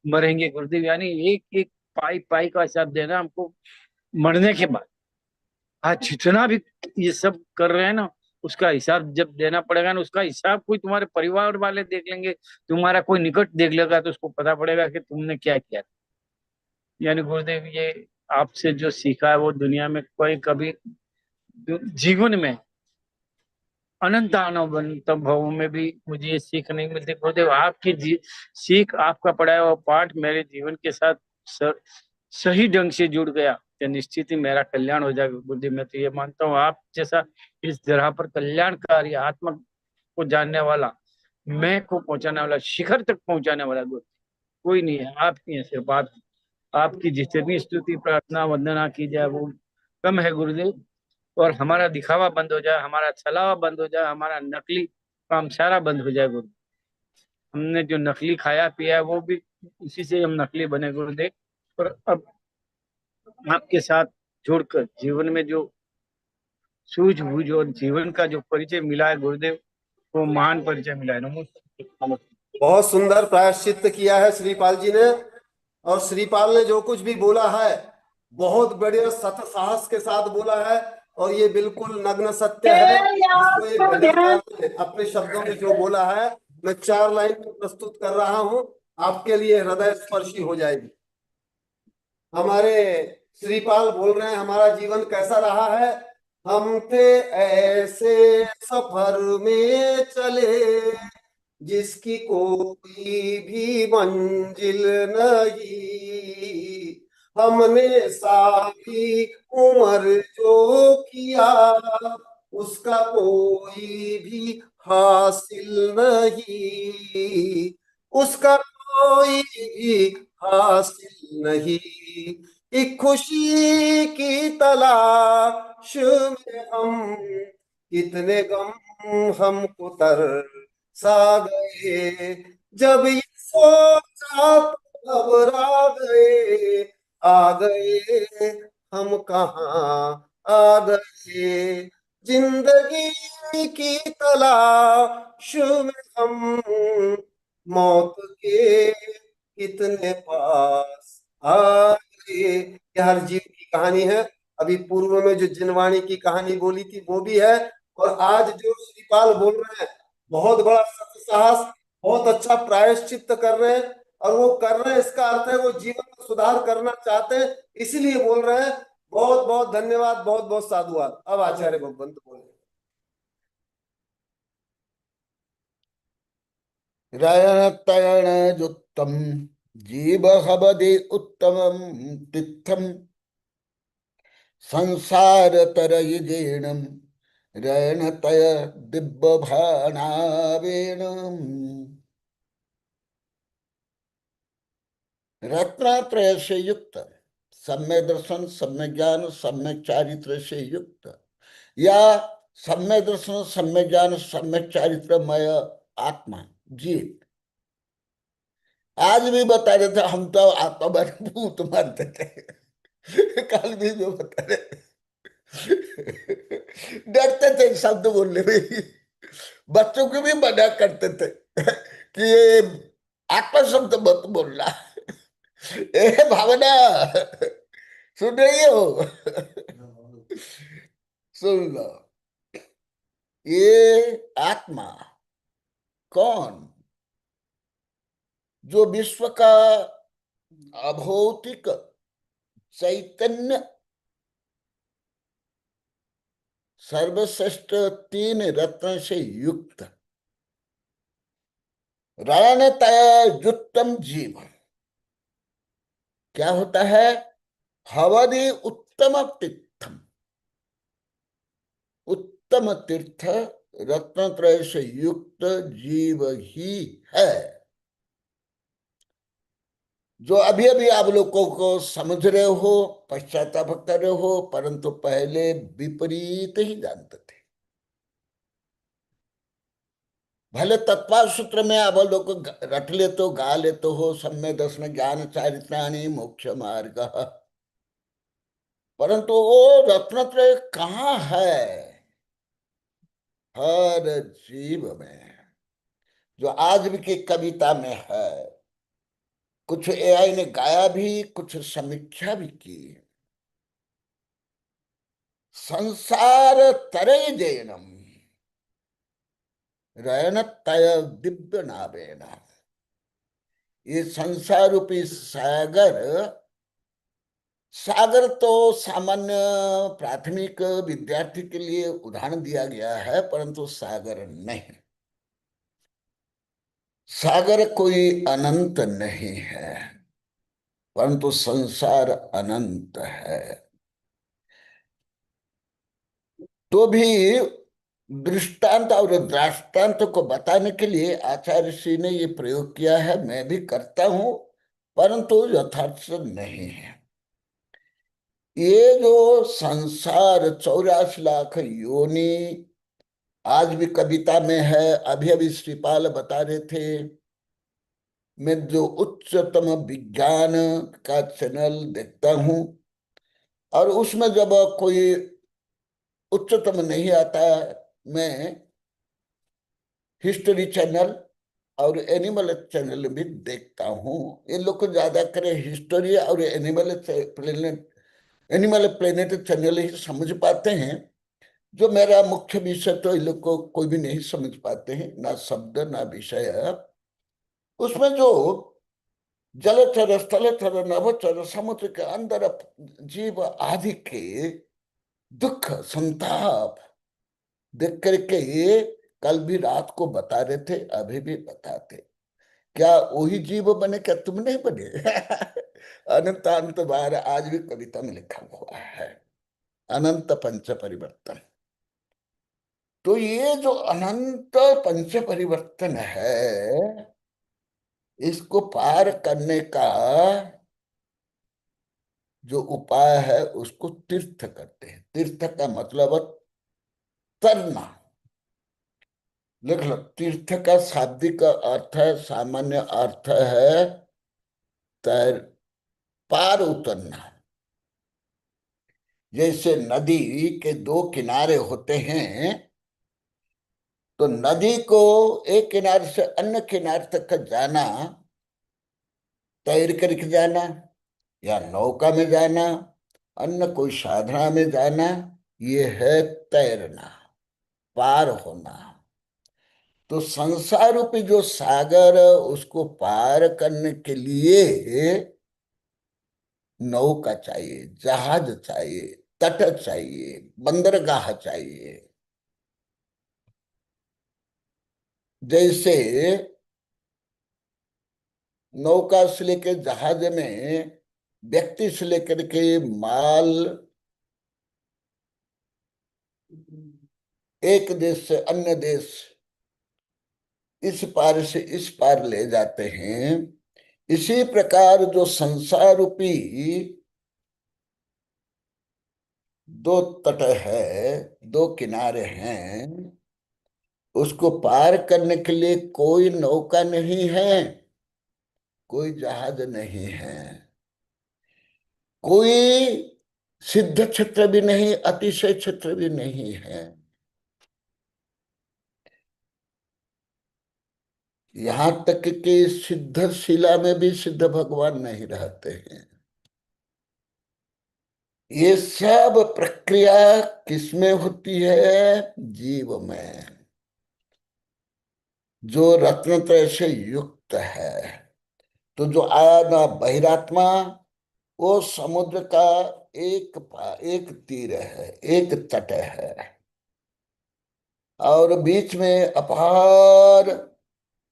Speaker 9: मरेंगे गुरुदेव। यानी एक एक पाई पाई का हिसाब देना हमको मरने के बाद। आज जितना भी ये सब कर रहे हैं ना, उसका हिसाब जब देना पड़ेगा ना, उसका हिसाब कोई तुम्हारे परिवार वाले देख लेंगे, तुम्हारा कोई निकट देख लेगा, तो उसको पता पड़ेगा कि तुमने क्या किया। यानी गुरुदेव ये आपसे जो सीखा है वो दुनिया में कोई कभी जीवन में अनंत अनंत भवों में भी मुझे ये सीख नहीं मिलती गुरुदेव। आपकी सीख, आपका पढ़ाया हुआ पाठ मेरे जीवन के साथ सही ढंग से जुड़ गया तो निश्चित ही मेरा कल्याण हो जाएगा गुरुदेव। मैं तो ये मानता हूँ आप जैसा इस तरह पर कल्याणकारी, आत्मा को जानने वाला, मैं को पहुंचाने वाला, शिखर तक पहुंचाने वाला गुरु कोई नहीं है। आप ही हैं, सिर्फ आप। आपकी जितनी स्तुति प्रार्थना वंदना की जाए वो कम है गुरुदेव। और हमारा दिखावा बंद हो जाए, हमारा छलावा बंद हो जाए, हमारा नकली काम सारा बंद हो जाए गुरु। हमने जो नकली खाया पिया है वो भी उसी से हम नकली बने गुरुदेव। और अब आपके साथ जोड़कर जीवन में जो सूझबूझ और जीवन का जो परिचय मिला है गुरुदेव, वो महान परिचय मिला है। नमस्ते।
Speaker 2: बहुत सुंदर प्रायश्चित किया है श्रीपाल जी ने। और श्रीपाल ने जो कुछ भी बोला है बहुत बढ़िया सत साहस के साथ बोला है, और ये बिल्कुल नग्न सत्य है। इसको एक भजनकार ने अपने शब्दों में जो बोला है, मैं 4 लाइन में प्रस्तुत कर रहा हूं, आपके लिए हृदय स्पर्शी हो जाएगी। हमारे श्रीपाल बोल रहे हैं, हमारा जीवन कैसा रहा है। हम थे ऐसे सफर में चले जिसकी कोई भी मंजिल नहीं, हमने सारी उम्र जो किया उसका कोई भी हासिल नहीं, उसका कोई भी हासिल नहीं। एक खुशी की तलाश में हम कितने गम हमको तरसा गए, जब ये सोचा तो घबरा गए, आ गए हम कहाँ आ गए। जिंदगी की तलाश में हम मौत के कितने पास आ गए। ये हर जीव की कहानी है। अभी पूर्व में जो जिनवाणी की कहानी बोली थी वो भी है, और आज जो श्रीपाल बोल रहे हैं बहुत बड़ा सत्य साहस, बहुत अच्छा प्रायश्चित कर रहे हैं। और वो कर रहे हैं इसका अर्थ है वो जीवन में सुधार करना चाहते हैं, इसीलिए बोल रहे हैं। बहुत बहुत धन्यवाद, बहुत बहुत साधुवाद। अब आचार्य भगवंत बोले।
Speaker 5: रयण युक्तम जीव हबदे उत्तमं तीर्थम संसार तरयिजेणम रयणतय दिव्य भाणावेणम। रत्नात्रय से युक्त, सम्य दर्शन, सम्य ज्ञान, सम्य चारित्र से युक्त, या सम्य दर्शन, सम्य ज्ञान, सम्य चारित्रमय आत्मा जीव। आज भी बता रहे थे हम तो आत्मा बने भूत मानते थे। कल भी जो बता रहे डरते थे शब्द बोलने में। बच्चों को भी मना करते थे कि ये आत्मा शब्द मत बोलना। ए भावना, सुन रही हो? सुन लो, ये आत्मा कौन? जो विश्व का अभौतिक चैतन्य सर्वश्रेष्ठ 3 रत्न से युक्त रायणतय युक्तम जीव क्या होता है? हवदि उत्तम तीर्थम, उत्तम तीर्थ रत्नत्रय से युक्त जीव ही है। जो अभी अभी आप लोगों को समझ रहे हो, पश्चाताप कर रहे हो, परंतु पहले विपरीत ही जानते थे। भले तत्व सूत्र में आप लोग रट ले तो गा ले तो हो, सम्य दर्शन ज्ञान चारित्राणि मोक्ष मार्ग, परंतु वो रत्नत्रय कहाँ है? हर जीव में, जो आज भी की कविता में है। कुछ एआई ने गाया भी, कुछ समीक्षा भी की। संसार तरय जैनम रयनतय दिव्य नावेना। ये संसार रूपी सागर, सागर तो सामान्य प्राथमिक विद्यार्थी के लिए उदाहरण दिया गया है, परंतु सागर नहीं। सागर कोई अनंत नहीं है, परंतु संसार अनंत है। तो भी दृष्टांत और दृष्टांत को बताने के लिए आचार्य श्री ने ये प्रयोग किया है। मैं भी करता हूं, परंतु यथार्थ नहीं है। ये जो संसार 84 लाख योनि आज भी कविता में है। अभी अभी श्रीपाल बता रहे थे, मैं जो उच्चतम विज्ञान का चैनल देखता हूं, और उसमें जब कोई उच्चतम नहीं आता है, मैं हिस्ट्री चैनल और एनिमल चैनल भी देखता हूँ। इन लोग को ज्यादा करे हिस्ट्री और एनिमल प्लेनेट चैनल ही समझ पाते हैं। जो मेरा मुख्य विषय तो इन लोग को कोई भी नहीं समझ पाते हैं, ना शब्द ना विषय। उसमें जो जलचर स्थलचर नभचर समुद्र के अंदर जीव आदि के दुख संताप देख करके कल भी रात को बता रहे थे, अभी भी बताते। क्या वही जीव बने, क्या तुम नहीं बने? अनंत अंत बार आज भी कविता में लिखा हुआ है, अनंत पंच परिवर्तन। तो ये जो अनंत पंच परिवर्तन है, इसको पार करने का जो उपाय है उसको तीर्थ करते हैं। तीर्थ का मतलब तरना। लिख लो, तीर्थ का शाब्दिक अर्थ है, सामान्य अर्थ है तैर, पार उतरना। जैसे नदी के दो किनारे होते हैं, तो नदी को एक किनारे से अन्य किनारे तक जाना, तैर करके जाना या नौका में जाना, अन्य कोई साधना में जाना, ये है तैरना, पार होना। तो संसार रूपी जो सागर, उसको पार करने के लिए नौका चाहिए, जहाज चाहिए, तट चाहिए, बंदरगाह चाहिए। जैसे नौका से लेकर जहाज में व्यक्ति से लेकर के माल एक देश से अन्य देश, इस पार से इस पार ले जाते हैं, इसी प्रकार जो संसार रूपी दो तट है, दो किनारे हैं, उसको पार करने के लिए कोई नौका नहीं है, कोई जहाज नहीं है, कोई सिद्ध क्षेत्र भी नहीं, अतिशय क्षेत्र भी नहीं है। यहां तक कि सिद्ध शिला में भी सिद्ध भगवान नहीं रहते हैं। ये सब प्रक्रिया किसमें होती है? जीव में, जो रत्नत्रय से युक्त है। तो जो आया ना बहिरात्मा, वो समुद्र का एक तीर है, एक तट है, और बीच में अपार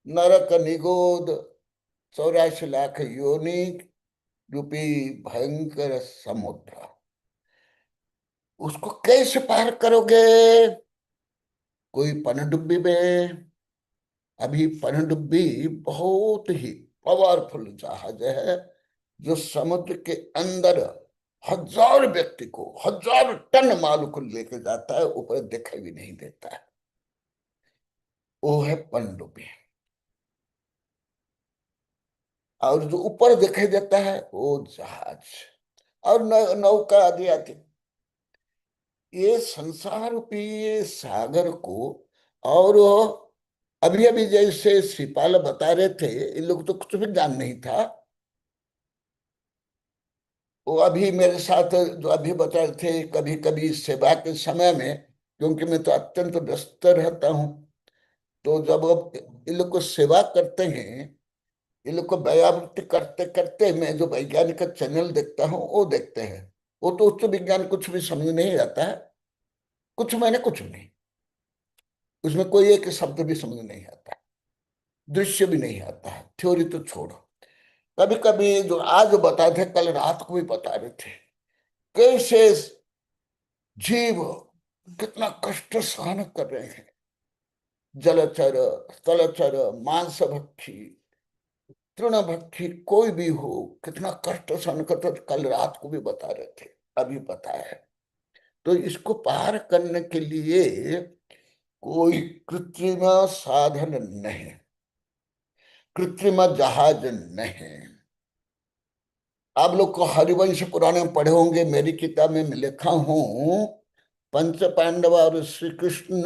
Speaker 5: नरक निगोद 84 लाख योनि रूपी भयंकर समुद्र। उसको कैसे पार करोगे? कोई पनडुब्बी में, अभी पनडुब्बी बहुत ही पावरफुल जहाज है, जो समुद्र के अंदर 1000 व्यक्ति को 1000 टन माल को लेकर जाता है, ऊपर दिखाई भी नहीं देता है। वो है पनडुब्बी। और जो ऊपर दिखाई देता है वो जहाज और नौका आदि आदि। ये संसार रूपी सागर को, और अभी अभी जैसे श्रीपाल बता रहे थे, इन लोग तो कुछ भी ज्ञान नहीं था। वो अभी मेरे साथ जो अभी बता रहे थे, कभी कभी सेवा के समय में, क्योंकि मैं तो अत्यंत व्यस्त रहता हूँ, तो जब इन लोग को सेवा करते हैं, इन लोग को व्यावृत्ति करते करते मैं जो वैज्ञानिक चैनल देखता हूँ वो देखते हैं। वो तो उच्च विज्ञान कुछ भी समझ नहीं आता है, कुछ मैंने कुछ नहीं, उसमें कोई एक शब्द भी समझ नहीं आता, दृश्य भी नहीं आता है, थ्योरी तो छोड़ो। कभी कभी जो आज बताए थे, कल रात को भी बता रहे थे, कैसे जीव कितना कष्ट सहन कर रहे हैं। जलचर, स्थलचर, मांस भक्षी, तृणभक्षी, कोई भी हो, कितना कष्ट सहन करते, कल रात को भी बता रहे थे, अभी बताया है। तो इसको पार करने के लिए कोई कृत्रिम साधन नहीं, कृत्रिम जहाज नहीं। आप लोग को हरिवंश पुराण में पढ़े होंगे, मेरी किताब में मैं लिखा हूं, पंच पांडव और श्री कृष्ण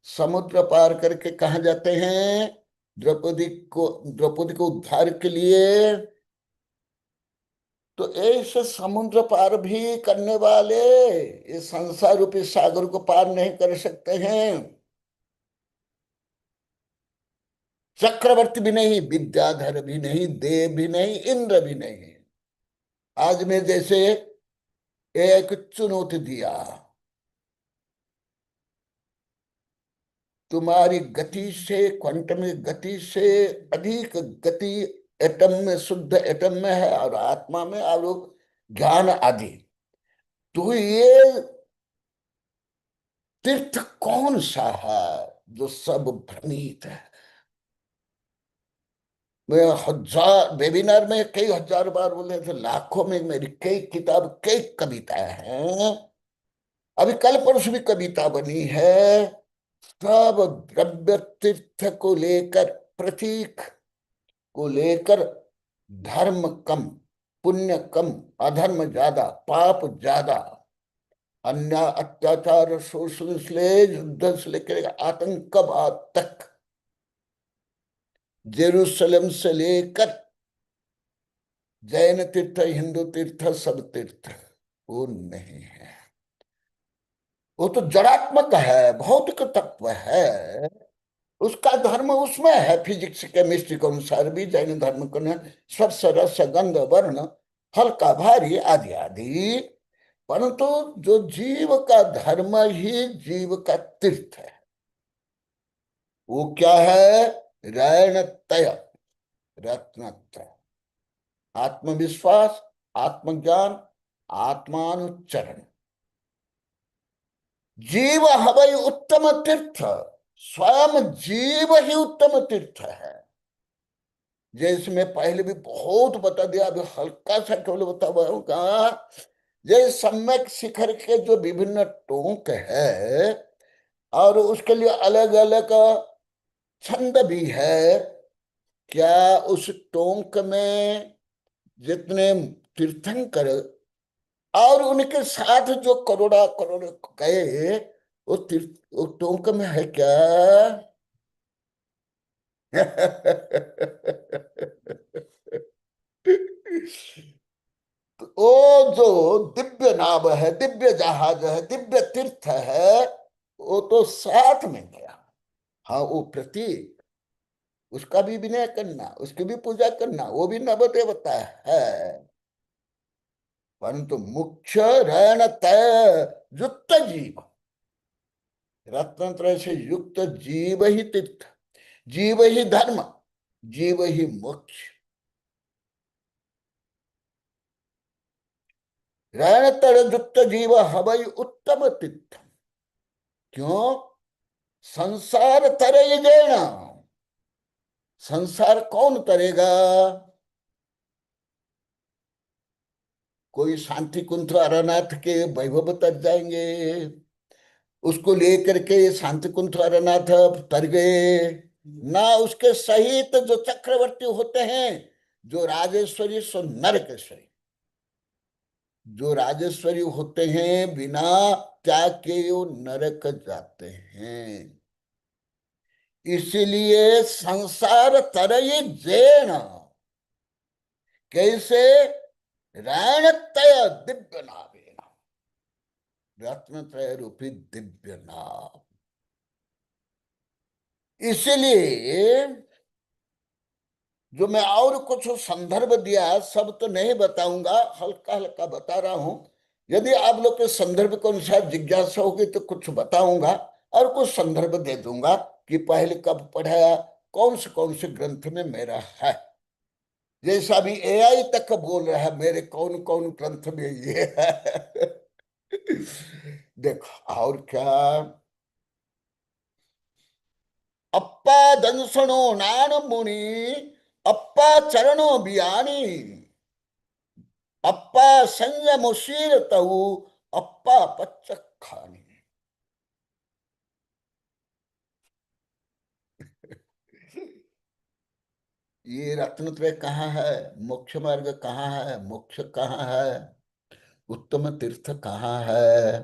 Speaker 5: समुद्र पार करके कहा जाते हैं? द्रौपदी को उद्धार के लिए। तो ऐसे समुद्र पार भी करने वाले इस संसार रूपी सागर को पार नहीं कर सकते हैं। चक्रवर्ती भी नहीं, विद्याधर भी नहीं, देव भी नहीं, इंद्र भी नहीं। आज मैं जैसे एक चुनौती दिया, तुम्हारी गति से, क्वांटम गति से अधिक गति एटम में, शुद्ध एटम में है, और आत्मा में, और ज्ञान आदि। तो ये तीर्थ कौन सा है जो सब भ्रमित है? मैं हजार वेबिनार में कई हजार बार बोले थे, लाखों में मेरी कई किताब, कई कविताएं हैं। अभी कल परसों भी कविता बनी है। सब द्रव्य तीर्थ को लेकर, प्रतीक को लेकर, धर्म कम, पुण्य कम, अधर्म ज्यादा, पाप ज्यादा, अन्याय, अत्याचार, शोषण से, युद्ध से लेकर आतंकवाद तक, जेरूसलम से लेकर जैन तीर्थ, हिंदू तीर्थ, सब तीर्थ वो नहीं है। वो तो जड़ात्मक है, भौतिक तत्व है। उसका धर्म उसमें है, फिजिक्स केमिस्ट्री के अनुसार भी जैन धर्म को स्पर्श रस गंध वर्ण, हल्का भारी आदि आदि। परंतु जो जीव का धर्म ही जीव का तीर्थ है, वो क्या है? रैणतय, रत्नत्रय, आत्मविश्वास, आत्मज्ञान, आत्मानुचरण। जीव हवै उत्तम तीर्थ, स्वयं जीव ही उत्तम तीर्थ है। जैसे मैं पहले भी बहुत बता दिया, अभी हल्का सा केवल बताऊंगा। जैसे सम्यक शिखर के जो विभिन्न टोंक है, और उसके लिए अलग अलग छंद भी है। क्या उस टोंक में जितने तीर्थंकर और उनके साथ जो करोड़ा करोड़ गए, वो टोंक में है क्या? वो जो दिव्य नाव है, दिव्य जहाज है, दिव्य तीर्थ है, वो तो साथ में गया। हाँ, वो प्रतीक, उसका भी विनय करना, उसकी भी पूजा करना, वो भी नवदेवता है। परंतु मुख्य रहन तय युक्त जीव, रत्नत्रय से युक्त जीव ही तीर्थ, जीव ही धर्म, जीव ही मोक्ष। रहन तय युक्त जीव हवै उत्तम तीर्थ। क्यों? संसार तरय जैन। संसार कौन तरेगा? कोई शांति कुंठ अरनाथ के वैभव तर जाएंगे, उसको लेकर के शांति कुंठ अरनाथ तर गए ना। उसके सहित जो चक्रवर्ती होते हैं, जो राजेश्वरी सो नरकेश्वरी, जो राजेश्वरी होते हैं बिना त्याग के वो नरक जाते हैं। इसीलिए संसार तरय जैन। कैसे? रायणतय दिव्य नावेन, रत्नत्रय रूपी दिव्य नाव। इसीलिए जो मैं और कुछ संदर्भ दिया, सब तो नहीं बताऊंगा, हल्का हल्का बता रहा हूं। यदि आप लोग के संदर्भ के अनुसार जिज्ञासा होगी तो कुछ बताऊंगा, और कुछ संदर्भ दे दूंगा कि पहले कब पढ़ाया, कौन से ग्रंथ में मेरा है। जैसा भी एआई तक बोल रहा है मेरे कौन कौन ग्रंथ में ये है। देखो और क्या। अप्पा दंसनो नान मुनि, अप्पा चरणो बियानी, अप्पा संयम शीर तऊ, अप्पा पच्चक खानी। ये रत्नत्रय कहाँ है, मोक्ष मार्ग कहाँ है, मोक्ष कहाँ है, उत्तम तीर्थ कहाँ है?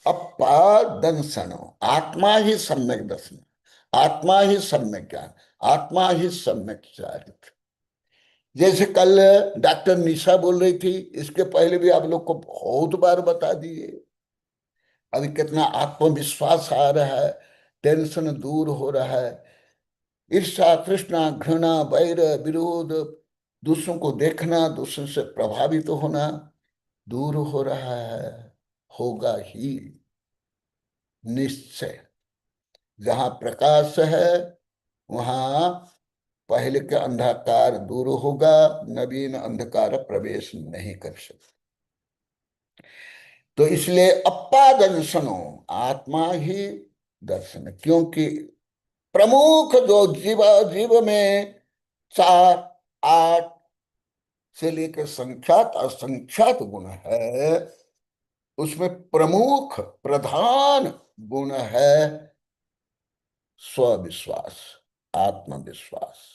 Speaker 5: अपादंसनो, आत्मा ही सम्यक दर्शन, आत्मा ही सम्यक ज्ञान, आत्मा ही सम्यक चारित्र। जैसे कल डॉक्टर निशा बोल रही थी, इसके पहले भी आप लोग को बहुत बार बता दिए। अभी कितना आत्मविश्वास आ रहा है, टेंशन दूर हो रहा है, ईर्ष्या तृष्णा घृणा वैर विरोध, दूसरों को देखना, दूसरों से प्रभावित होना दूर हो रहा है, होगा ही निश्चय। जहां प्रकाश है वहां पहले के अंधकार दूर होगा, नवीन अंधकार प्रवेश नहीं कर सकता। तो इसलिए अप्पा दर्शनो, आत्मा ही दर्शन, क्योंकि प्रमुख जो जीव जीव में 4, 8 से लेकर संख्यात असंख्यात गुण है, उसमें प्रमुख प्रधान गुण है स्वविश्वास, आत्मविश्वास।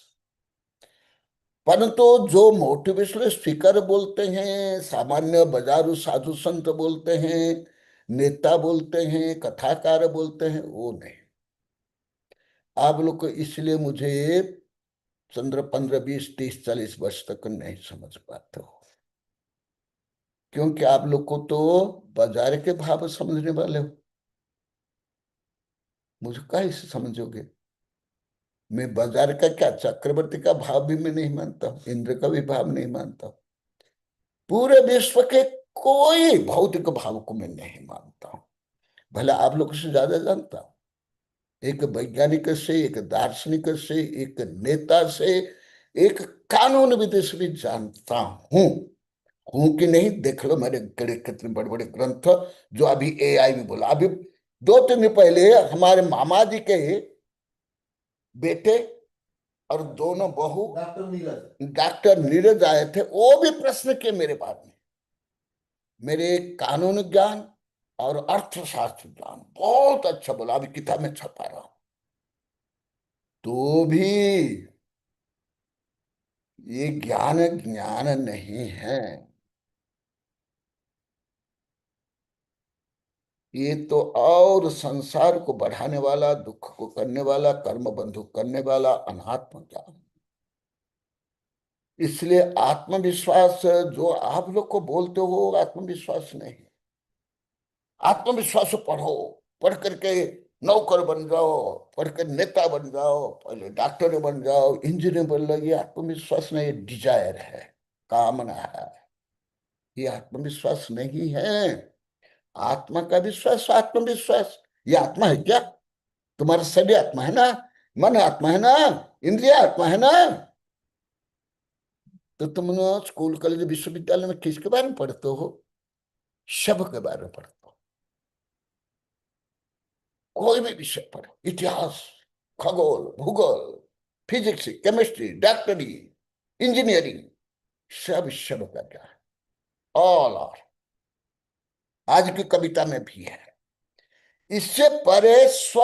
Speaker 5: परंतु जो मोटिवेशनल स्पीकर बोलते हैं, सामान्य बाजारू साधु संत बोलते हैं, नेता बोलते हैं, कथाकार बोलते हैं, वो नहीं। आप लोग को इसलिए मुझे 15, 20, 30, 40 वर्ष तक नहीं समझ पाते हो, क्योंकि आप लोग को तो बाजार के भाव समझने वाले हो। मुझे कैसे समझोगे? मैं बाजार का क्या, चक्रवर्ती का भाव भी मैं नहीं मानता हूं, इंद्र का भी भाव नहीं मानता हूं, पूरे विश्व के कोई भौतिक भाव को मैं नहीं मानता हूं। भले आप लोग से ज्यादा जानता हूं, एक वैज्ञानिक से, एक दार्शनिक से, एक नेता से, एक कानूनविद से भी जानता हूं कि नहीं, देख लो मेरे गड़े कितने बड़े बड़े ग्रंथ, जो अभी एआई में बोला। अभी 2 दिन पहले हमारे मामा जी के बेटे और दोनों बहू डॉक्टर नीरज आए थे, वो भी प्रश्न किए मेरे बारे में। मेरे कानून ज्ञान और अर्थशास्त्र ज्ञान बहुत अच्छा बोला, अभी किताब में छपा रहा हूं। तो भी ये ज्ञान ज्ञान नहीं है, ये तो और संसार को बढ़ाने वाला, दुख को करने वाला, कर्म बंधु करने वाला अनात्म ज्ञान। इसलिए आत्मविश्वास जो आप लोग को बोलते हो, आत्मविश्वास नहीं। आत्मविश्वास पढ़ो, पढ़ करके नौकर बन जाओ, पढ़ कर नेता बन जाओ, पहले डॉक्टर बन जाओ, इंजीनियर बन जाओ। ये आत्मविश्वास नहीं, ये डिजायर है, कामना है, ये आत्मविश्वास नहीं है। आत्मा का विश्वास, आत्मविश्वास, ये आत्मा है क्या? तुम्हारा शरीर आत्मा है ना, मन आत्मा है ना, इंद्रिय आत्मा है ना। तो तुम स्कूल कॉलेज विश्वविद्यालय में किसके बारे में पढ़ते हो? शव के बारे में पढ़ते हो। कोई भी विषय पढ़ो, इतिहास, खगोल, भूगोल, फिजिक्स, केमिस्ट्री, डॉक्टरी, इंजीनियरिंग, सब शव का क्या है, ऑल आर। आज की कविता में भी है। इससे परे स्व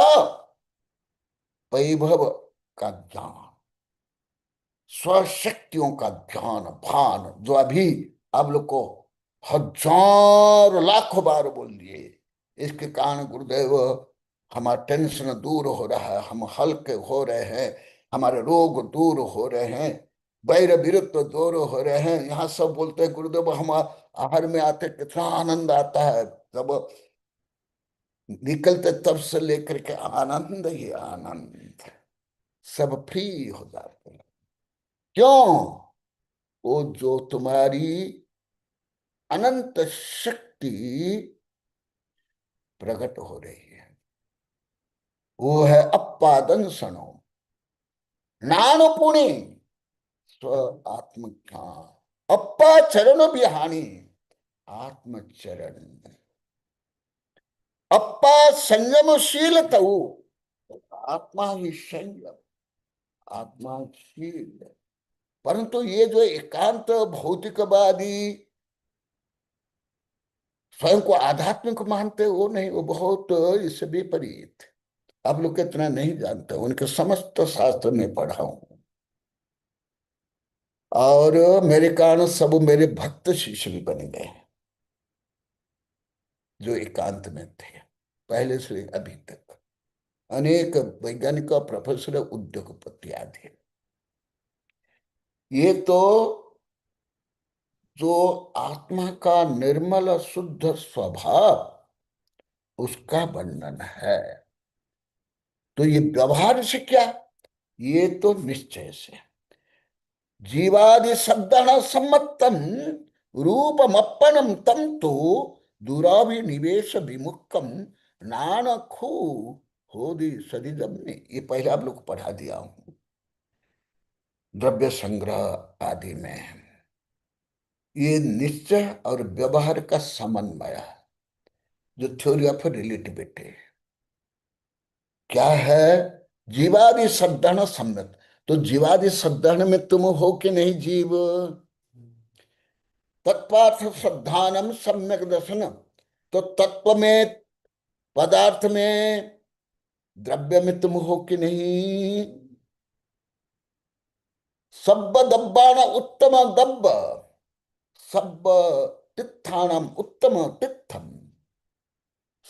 Speaker 5: वैभव का ज्ञान, स्वशक्तियों का ज्ञान भान, जो अभी आप लोग को हजार लाखों बार बोल दिए। इसके कारण गुरुदेव हमारा टेंशन दूर हो रहा है, हम हल्के हो रहे हैं, हमारे रोग दूर हो रहे हैं, वैर विरुद्ध दूर हो रहे हैं। यहाँ सब बोलते हैं गुरुदेव हम आहार में आते कितना आनंद आता है, जब निकलते तब से लेकर के आनंद ही आनंद, सब फ्री हो जाते हैं। क्यों? वो जो तुम्हारी अनंत शक्ति प्रकट हो रही है, वो है अपादन सनो नान पुणे स्व आत्मज्ञान, अप्पा चरण बिहानी आत्मचरण, अप्पा संयमशील तऊ, आत्मा ही संयम, आत्माशील। परंतु ये जो एकांत भौतिकवादी स्वयं को आध्यात्मिक मानते, वो नहीं, वो बहुत इससे विपरीत। आप लोग इतना नहीं जानते, उनके समस्त शास्त्र में पढ़ा हूं, और मेरे कारण सब मेरे भक्त शिष्य भी बन गए हैं, जो एकांत में थे पहले से अभी तक। अनेक वैज्ञानिक, प्रोफेसर, उद्योगपति आदि। ये तो जो आत्मा का निर्मल शुद्ध स्वभाव, उसका वर्णन है। तो ये व्यवहार से क्या, ये तो निश्चय से जीवादि शब्दन सम्मतम रूपमप्पनम तम तो दुराभिनिवेश विमुक्तम नानखु होदि सदिदम ने। ये पहले आप लोग को पढ़ा दिया हूं द्रव्य संग्रह आदि में। ये निश्चय और व्यवहार का समन्वय है, जो थ्योरी ऑफ रिलेटिविटी क्या है, जीवादि शब्दन सम्मत। तो जीवादि शब्दन में तुम हो कि नहीं जीव, तत्पार्थ श्रद्धानम सम्यक दर्शन। तो तत्व में, पदार्थ में, द्रव्य में तुम हो कि नहीं। सब्ब दब्बाण उत्तम दब्ब, सब्ब तित्थानम उत्तम तित्थम,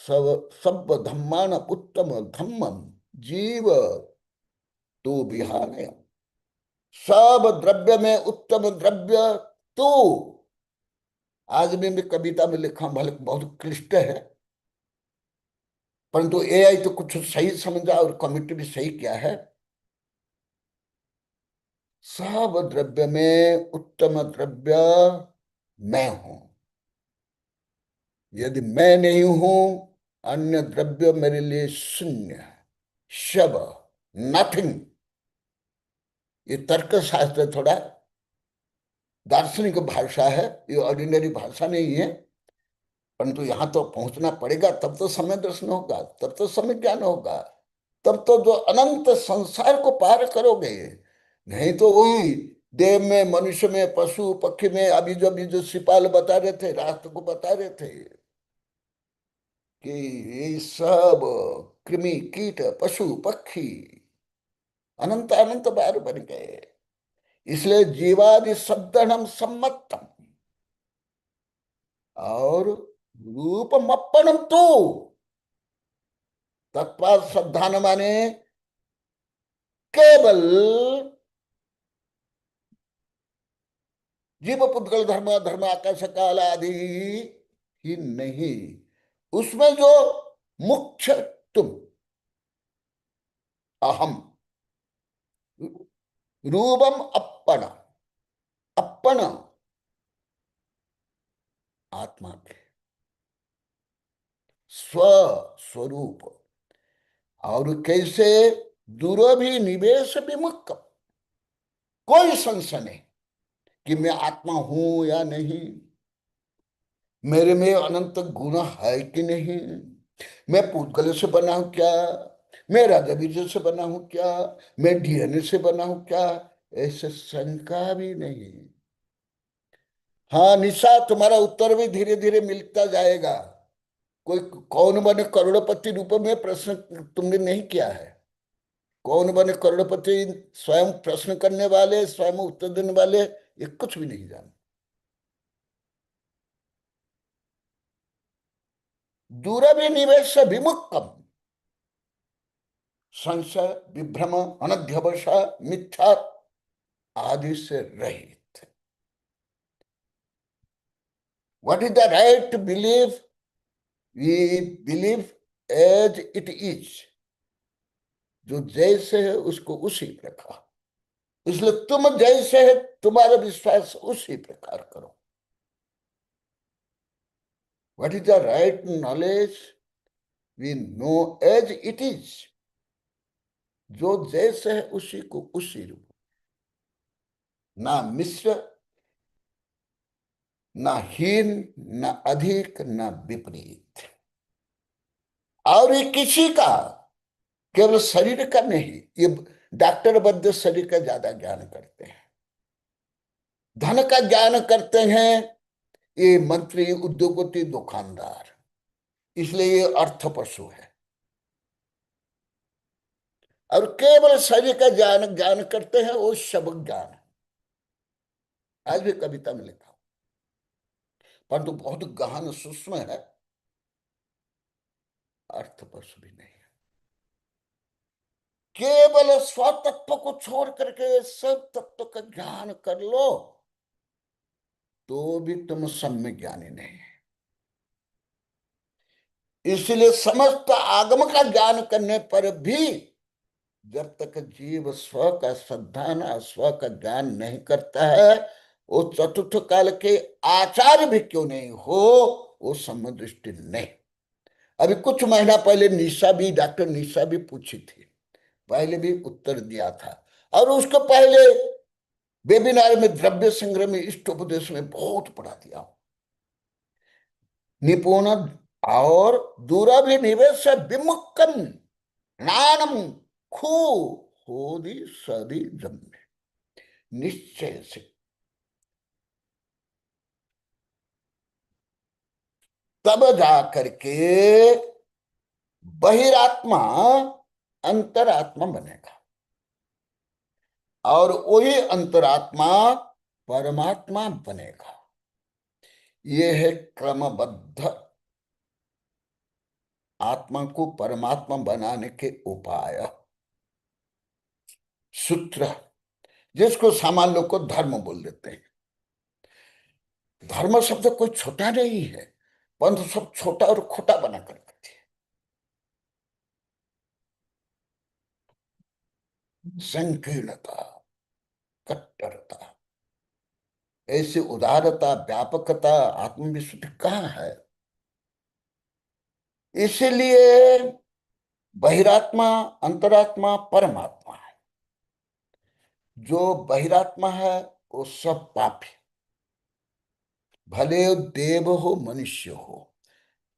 Speaker 5: सब सब्ब धम्मान उत्तम धम्मम जीव तो विहानय। सब द्रव्य में उत्तम द्रव्य तो। आज भी मैं कविता में लिखा, भले बहुत क्लिष्ट है, परंतु एआई तो कुछ सही समझा और कमिटी भी सही किया है। सब द्रव्य में उत्तम द्रव्य मैं हूं। यदि मैं नहीं हूं, अन्य द्रव्य मेरे लिए शून्य, शब, नथिंग। ये तर्क शास्त्र थोड़ा दार्शनिक भाषा है, ये ऑर्डिनरी भाषा नहीं है, परंतु यहां तो पहुंचना पड़ेगा, तब तो समय दर्शन होगा, तब तो समय ज्ञान होगा, तब तो जो अनंत संसार को पार करोगे। नहीं तो वही देव में, मनुष्य में, पशु पक्षी में, अभी जो सिपाल बता रहे थे, राष्ट्र को बता रहे थे कि ये सब कृमि कीट पशु पक्षी अनंत अनंत बार बन गए। इसलिए जीवादि शब्दम सम्मतम और रूपमप्पनम तो। तत्पाद श्रद्धान माने केवल जीव पुद्गल धर्म, धर्म आकाश काल आदि ही नहीं, उसमें जो मुख्य तुम अहम, रूपम अप्पन, अप्पन आत्मा के स्वरूप, और कैसे दुरभिनिवेश विमुक्त, कोई संशय नहीं कि मैं आत्मा हूं या नहीं, मेरे में अनंत गुण है कि नहीं, मैं पूतगल से बना हूं क्या, मैं राजा बीज से बना हूं क्या, मैं डीएनए से बना हूं क्या, ऐसे शंका भी नहीं। हाँ निशा, तुम्हारा उत्तर भी धीरे धीरे मिलता जाएगा। कोई कौन बने करोड़पति रूप में प्रश्न तुमने नहीं किया है। कौन बने करोड़पति, स्वयं प्रश्न करने वाले, स्वयं उत्तर देने वाले, ये कुछ भी नहीं जानते। दूरभिनिवेश विमुक्तम, संशय विभ्रम अनध्यवश मिथ्या आदि से रहित। What is the right to believe? We believe as it is. जो जैसे है उसको उसी प्रकार। इसलिए तुम जैसे है, तुम्हारा विश्वास उसी प्रकार करो। What is the right knowledge? We know as it is. जो जैसे है उसी को उसी रूप, ना मिश्र, ना हीन, ना अधिक, ना विपरीत। और ये किसी का, केवल शरीर का नहीं, ये डॉक्टर वैद्य शरीर का ज्यादा ज्ञान करते हैं, धन का ज्ञान करते हैं, ये मंत्री, उद्योगपति, दुकानदार, इसलिए ये अर्थ पशु है। और केवल शरीर का ज्ञान ज्ञान करते हैं, वो शब्द ज्ञान। आज भी कविता में लिखा, परंतु बहुत गहन सूक्ष्म है, अर्थ पर भी नहीं है। केवल स्वतत्व को छोड़ करके सब तत्व का ज्ञान कर लो तो भी तुम सम्य ज्ञानी नहीं है। इसलिए समस्त आगम का ज्ञान करने पर भी जब तक जीव स्व का श्रद्धान, स्व का ज्ञान नहीं करता है, वो चतुर्थ काल के आचार्य भी क्यों नहीं हो, वो सम्य दृष्टि नहीं। अभी कुछ महीना पहले निशा भी, डॉक्टर निशा भी पूछी थी, पहले भी उत्तर दिया था, और उसको पहले वेबिनार में द्रव्य संग्रह में इष्टोपदेश में बहुत पढ़ा दिया। निपुण और दूराभिनिवेश विमुक्तम ज्ञानम खू होदी सदी जन्मे, निश्चय से तब जाकर के बहिरात्मा अंतरात्मा बनेगा, और वही अंतरात्मा परमात्मा बनेगा। ये है क्रमबद्ध आत्मा को परमात्मा बनाने के उपाय, सूत्र, जिसको सामान्य लोग को धर्म बोल देते हैं। धर्म शब्द कोई छोटा नहीं है, परंतु सब छोटा और खोटा बना कर रखते हैं। संकीर्णता, कट्टरता, ऐसी उदारता, व्यापकता, आत्मविशुद्धि कहाँ है? इसीलिए बहिरात्मा अंतरात्मा परमात्मा है। जो बहिरात्मा है वो सब पापी, भले देव हो, मनुष्य हो,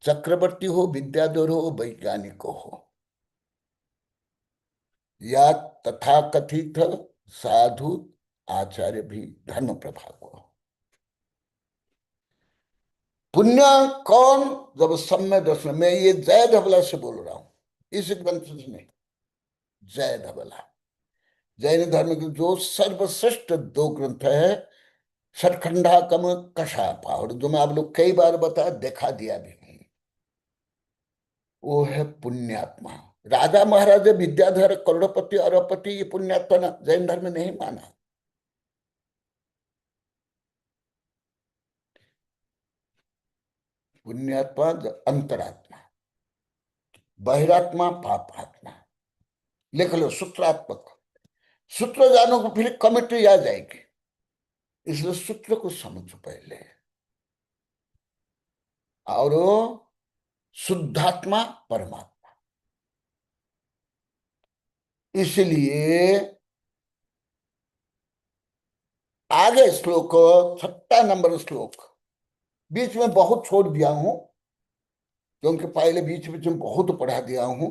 Speaker 5: चक्रवर्ती हो, विद्याधर हो, वैज्ञानिक हो, या तथाकथित साधु आचार्य भी धर्म प्रभाव हो। पुण्य कौन? जब सम्य दर्शन, मैं ये जय धबला से बोल रहा हूं, इस ग्रंथ में जय धबला, जैन धर्म के जो सर्वश्रेष्ठ 2 ग्रंथ है, सटखंडाकम कशापा, और जो मैं आप लोग कई बार बताया, देखा दिया भी नहीं, वो है पुण्यात्मा। राजा महाराजा विद्याधर करोड़पति अरबपति, ये पुण्यात्मा ना, जैन धर्म नहीं माना। पुण्यात्मा अंतरात्मा, बहिरात्मा पापात्मा। लिख लो सूत्रात्मक, सूत्र जानो को फिर कमेटी आ जाएगी, इसलिए सूत्र को समझो पहले। और शुद्धात्मा परमात्मा, इसलिए आगे श्लोक 6 नंबर श्लोक, बीच में बहुत छोड़ दिया हूं क्योंकि पहले बीच बीच में बहुत पढ़ा दिया हूं।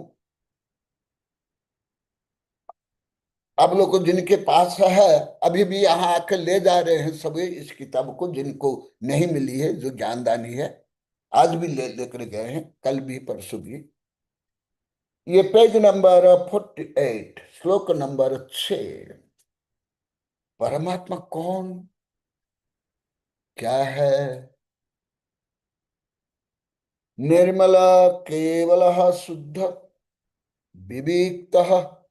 Speaker 5: अब लोग जिनके पास है अभी भी यहाँ आकर ले जा रहे हैं सभी इस किताब को, जिनको नहीं मिली है, जो ज्ञानदानी है, आज भी लेकर गए हैं, कल भी परसों भी। ये पेज नंबर 48 श्लोक नंबर 6। परमात्मा कौन, क्या है? निर्मल केवल शुद्ध विविक्त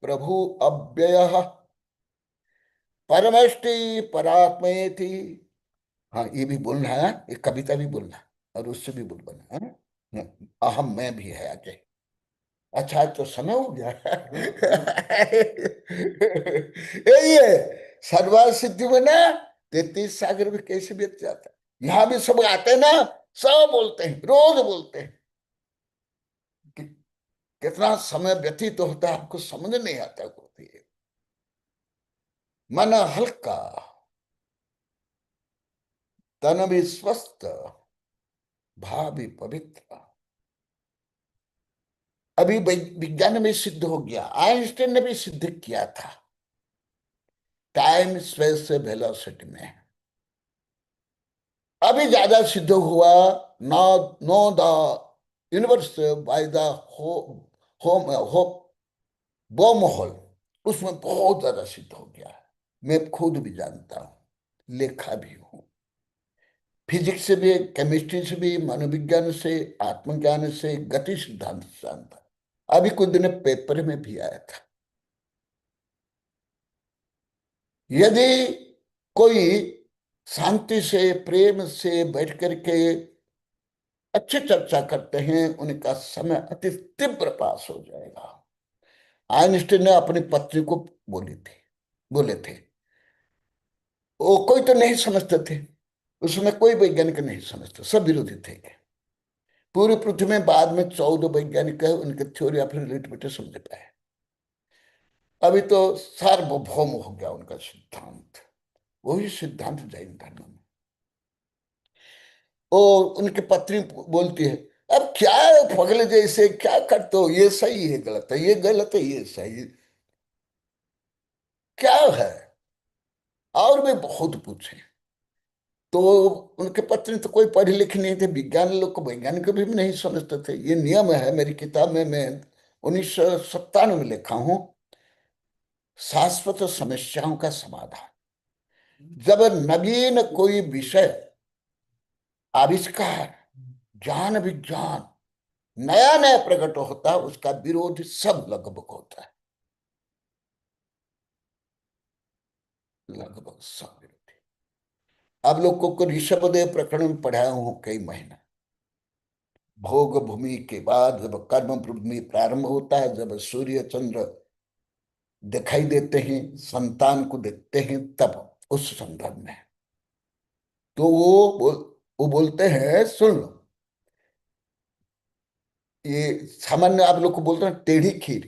Speaker 5: प्रभु अव्यय परमेष्टि परात्मेति। हाँ, ये भी बोलना है, ये कविता भी बोलना और उससे भी बोलना है। अहम मैं भी है आगे। अच्छा, तो समय हो गया। यही है सर्वा सिद्धि में ना 33 सागर में कैसे बीत जाता है। यहां भी सब आते हैं ना, सब बोलते हैं, रोज बोलते हैं, कितना समय व्यतीत होता है आपको समझ नहीं आता। होती है मन हल्का, तन भी स्वस्थ, भाव भी पवित्र। अभी विज्ञान में सिद्ध हो गया, आइंस्टाइन ने भी सिद्ध किया था, टाइम स्पेस वेलोसिटी में। अभी ज्यादा सिद्ध हुआ, know the universe by the home वो माहौल उसमें बहुत ज्यादा सिद्ध हो गया है। मैं खुद भी जानता हूं, लिखा भी हूं, फिजिक्स से भी, केमिस्ट्री से भी, मनोविज्ञान से, आत्मज्ञान से, गति सिद्धांत से जानता। अभी कुछ दिन पेपर में भी आया था। यदि कोई शांति से, प्रेम से बैठ करके अच्छी चर्चा करते हैं, उनका समय अति तीव्र पास हो जाएगा। आइंस्टीन ने अपनी पत्नी को बोले थे, वो कोई तो नहीं समझते थे, उसमें कोई वैज्ञानिक नहीं समझते, सब विरोधी थे। पूरी पृथ्वी में बाद में 14 वैज्ञानिक है, उनके थ्योरी ऑफ रिलेटिविटी समझ पाए। अभी तो सार्वभौम हो गया उनका सिद्धांत, वही सिद्धांत जैन धर्म में। और उनकी पत्नी बोलती है, अब क्या है पगले जैसे, क्या करते हो, ये सही है गलत है, ये गलत है ये सही है, क्या है। और भी बहुत पूछे तो उनके पत्नी तो कोई पढ़ी लिखी नहीं थे, विज्ञान लोग को वैज्ञानिक भी नहीं समझते थे। ये नियम है मेरी किताब में, मैं 1997 में लिखा हूं, शाश्वत समस्याओं का समाधान। जब नवीन कोई विषय, आविष्कार, ज्ञान विज्ञान नया नया प्रकट होता है, उसका विरोध सब लगभग होता है, लगभग सब विरोधी। आप लोगों को ऋषभदेव प्रकरण में पढ़ाया हूं कई महीना। भोग भूमि के बाद जब कर्म भूमि प्रारंभ होता है, जब सूर्य चंद्र दिखाई देते हैं, संतान को देखते हैं, तब उस संदर्भ में तो वो बोलते हैं, सुन लो, ये सामान्य आप लोग को बोलते हैं टेढ़ी खीर,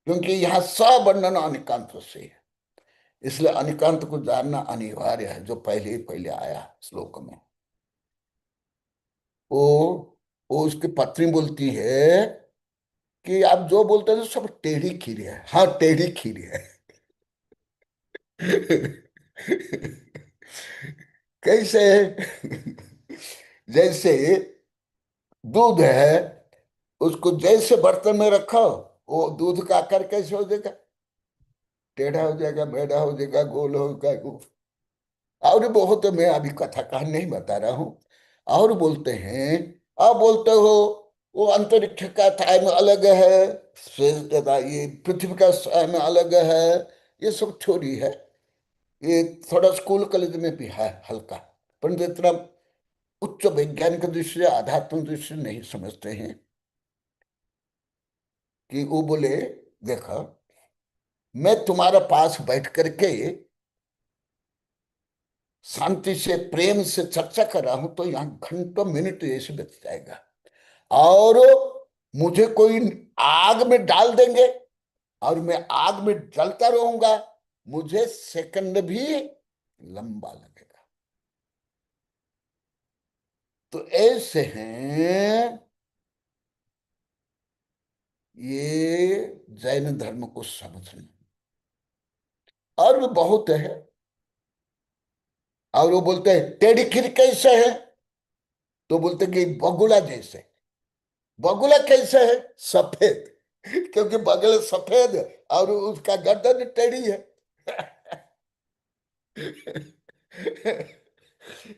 Speaker 5: क्योंकि यहाँ सवर्णन अनिकांत से है, इसलिए अनिकांत को जानना अनिवार्य है, जो पहले ही पहले आया श्लोक में। वो उसकी पत्नी बोलती है कि आप जो बोलते हैं सब टेढ़ी खीर है। हाँ, टेढ़ी खीर है। कैसे? जैसे दूध है, उसको जैसे बर्तन में रखो, वो दूध का आकार कैसे हो जाएगा, टेढ़ा हो जाएगा, मेढ़ा हो जाएगा, गोल होगा। और बहुत, मैं अभी कथा कहानी नहीं बता रहा हूं। और बोलते हैं, आप बोलते हो वो अंतरिक्ष का टाइम अलग है, ये पृथ्वी का टाइम अलग है, ये सब थ्योरी है। ये थोड़ा स्कूल कॉलेज में भी है हल्का, परंतु इतना उच्च वैज्ञानिक दृष्टि से, आध्यात्मिक दृष्टि से नहीं समझते हैं। कि वो बोले, देखो मैं तुम्हारे पास बैठ करके शांति से, प्रेम से चर्चा कर रहा हूं, तो यहाँ घंटों मिनट ऐसे बीत जाएगा, और मुझे कोई आग में डाल देंगे और मैं आग में जलता रहूंगा, मुझे सेकंड भी लंबा लगेगा। तो ऐसे हैं ये जैन धर्म को समझना। और भी बहुत है। और वो बोलते हैं टेढ़ी खीर कैसे है, तो बोलते कि बगुला जैसे। बगुला कैसे है? सफेद, क्योंकि बगल सफेद और उसका गर्दन टेढ़ी है।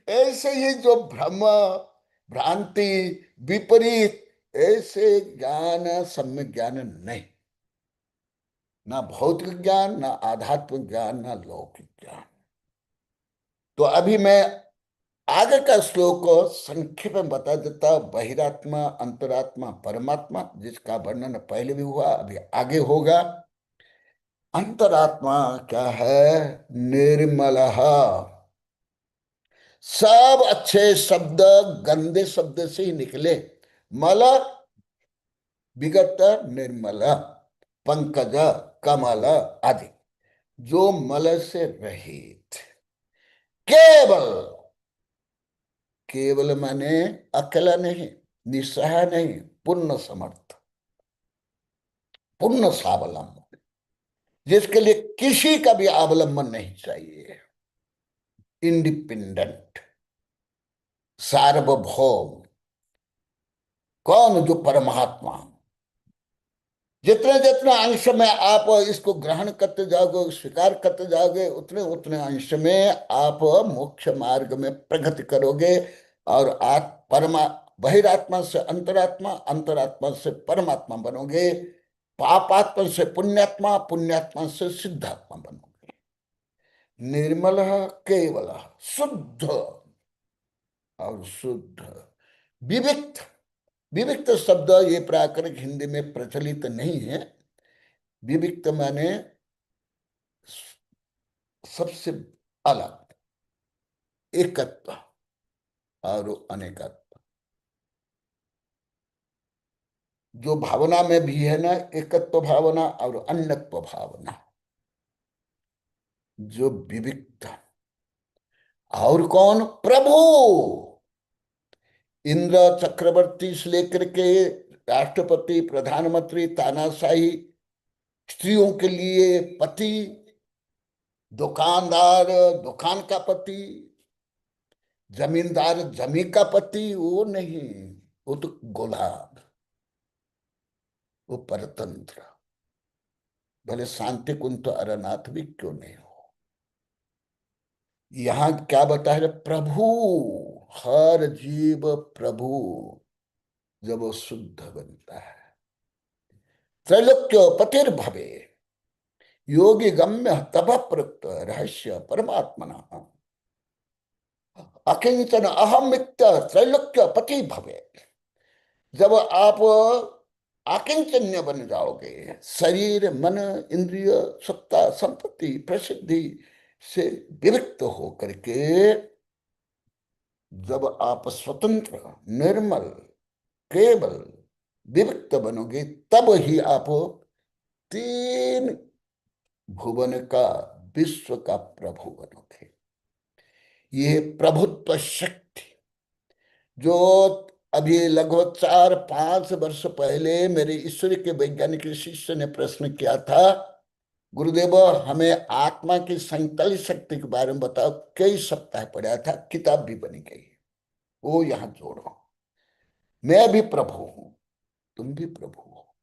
Speaker 5: ऐसे ही जो भ्रम, भ्रांति, विपरीत, ऐसे ज्ञान सम्यक ज्ञान नहीं, ना भौतिक ज्ञान, ना आध्यात्मिक ज्ञान, ना लौकिक ज्ञान। तो अभी मैं आगे का श्लोक संक्षेप में बता देता। बहिरात्मा, अंतरात्मा, परमात्मा, जिसका वर्णन पहले भी हुआ, अभी आगे होगा। अंतरात्मा क्या है? निर्मल। सब अच्छे शब्द गंदे शब्द से ही निकले। मल विगत, निर्मल, पंकज, कमल आदि, जो मल से रहित, केवल। केवल माने अकेला नहीं, निस्सहाय नहीं, पूर्ण समर्थ, पूर्ण स्वावलंबन, जिसके लिए किसी का भी अवलंबन नहीं चाहिए, इंडिपेंडेंट, सार्वभौम। कौन? जो परमात्मा। जितने जितने अंश में आप इसको ग्रहण करते जाओगे, स्वीकार करते जाओगे, उतने उतने अंश में आप मोक्ष मार्ग में प्रगति करोगे। और परमा बहिरात्मा से अंतरात्मा, अंतरात्मा से परमात्मा बनोगे। पापात्मा से पुण्यात्मा, पुण्यात्मा से सिद्धात्मा बनोगे। निर्मल केवल शुद्ध और शुद्ध। विविक्त, विविक्त शब्द ये प्राकृतिक हिंदी में प्रचलित नहीं है। विविक्त माने सबसे अलग, एकत्व और अनेकत्व। जो भावना में भी है ना, एकत्व भावना और अन्यत्व भावना, जो विविक्त। और कौन? प्रभु। इंद्र चक्रवर्ती से लेकर के राष्ट्रपति, प्रधानमंत्री, तानाशाही, स्त्रियों के लिए पति, दुकानदार दुकान का पति, जमींदार जमीन का पति, वो नहीं, वो तो गुलाम, वो परतंत्र। भले शांति कुंज तो अरनाथ भी क्यों नहीं हो। यहां क्या बता है? प्रभु, हर जीव प्रभु जब वो शुद्ध बनता है। त्रैलोक्य पतिर्भवे योगी गम्य तप प्रक्त रहस्य परमात्मना अकिंचन अहम त्रैलोक्य पति भवे। जब आप आकिंचन्य बन जाओगे, शरीर मन इंद्रिय सत्ता संपत्ति प्रसिद्धि से विविक्त हो करके जब आप स्वतंत्र निर्मल केवल विविक्त बनोगे, तब ही आप 3 भुवन का, विश्व का प्रभु बनोगे। ये प्रभुत्व शक्ति जो अभी लगभग 4-5 वर्ष पहले मेरे ईश्वर के वैज्ञानिक शिष्य ने प्रश्न किया था, गुरुदेव हमें आत्मा की 47 शक्ति के बारे में बताओ। कई सप्ताह पढ़ा था, किताब भी बनी गई, वो यहां जोड़ो। मैं भी प्रभु हूं, तुम भी प्रभु हो।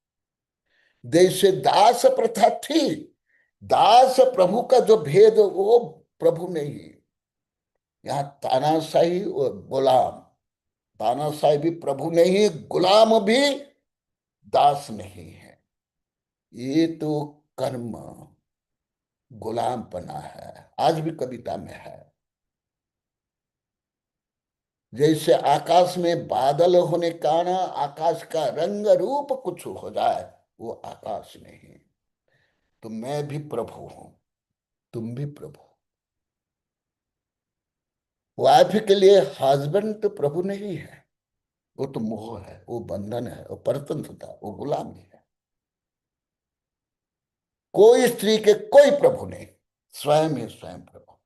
Speaker 5: जैसे दास प्रथा थी, दास प्रभु का जो भेद, वो प्रभु नहीं। यहाँ तानाशाही और गुलाम, तानाशाही भी प्रभु नहीं, गुलाम भी दास नहीं है। ये तो कर्म गुलामपना है, आज भी कविता में है। जैसे आकाश में बादल होने के कारण आकाश का रंग रूप कुछ हो जाए, वो आकाश नहीं। तो मैं भी प्रभु हूं, तुम भी प्रभु। वाइफ के लिए हस्बैंड तो प्रभु नहीं है, वो तो मोह है, वो बंधन है, वो परतंत्रता, वो गुलामी है। कोई स्त्री के कोई प्रभु नहीं, स्वयं ही स्वयं प्रभु।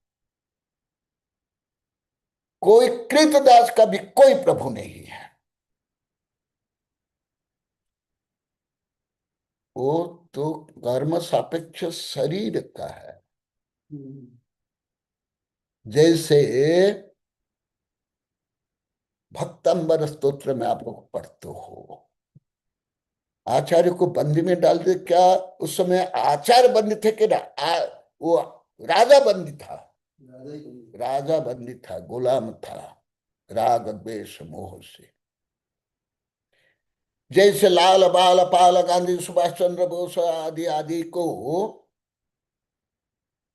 Speaker 5: कोई कृतदास का भी कोई प्रभु नहीं है, वो तो कर्म सापेक्ष शरीर का है। जैसे भक्तंबर स्तोत्र में आप लोग पढ़ते हो, आचार्य को बंदी में डाल दे। क्या उस समय आचार्य बंदी थे कि वो राजा बंदी था? राजा बंदी था, गुलाम था, राग द्वेष मोह से। जैसे लाल बाल पाल गांधी सुभाष चंद्र बोस आदि आदि को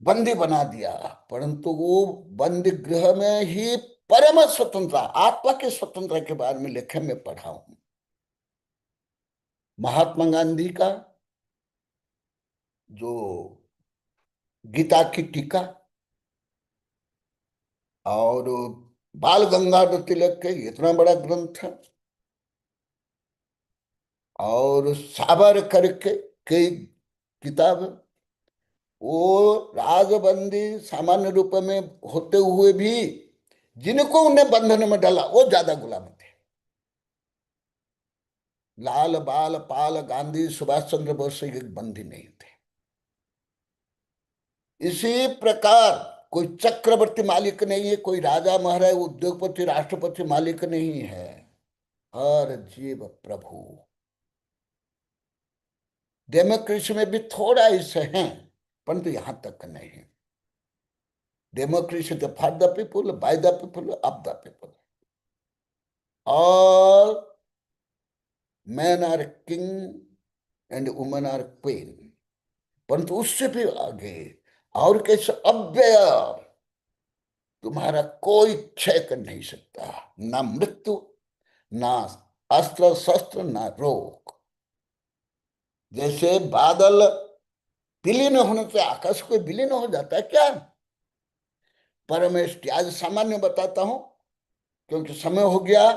Speaker 5: बंदी बना दिया, परंतु वो बंदी गृह में ही परम स्वतंत्रता, आत्मा के स्वतंत्रता के बारे में लेखन में पढ़ा हूं। महात्मा गांधी का जो गीता की टीका और बाल गंगाधर तिलक के इतना बड़ा ग्रंथ है, और साबरकर के कई किताब, वो राजबंदी सामान्य रूप में होते हुए भी जिनको उन्हें बंधन में डाला वो ज्यादा गुलाम थे। लाल बाल पाल गांधी सुभाष चंद्र बोस से एक बंदी नहीं थे। इसी प्रकार कोई चक्रवर्ती मालिक नहीं है, कोई राजा महाराज उद्योगपति राष्ट्रपति मालिक नहीं है, हर जीव प्रभु। डेमोक्रेसी में भी थोड़ा ऐसे हैं, परंतु यहां तक नहीं है। डेमोक्रेसी तो for the people, by the people, of the people. और man are king and women are queen, परंतु उससे भी आगे और कैसे अव्यय, तुम्हारा कोई क्षय कर नहीं सकता, ना मृत्यु, ना अस्त्र शस्त्र, ना रोग। जैसे बादल विलीन होने से आकाश को विलीन हो जाता है क्या? परमेष्टि, आज सामान्य बताता हूं क्योंकि समय हो गया।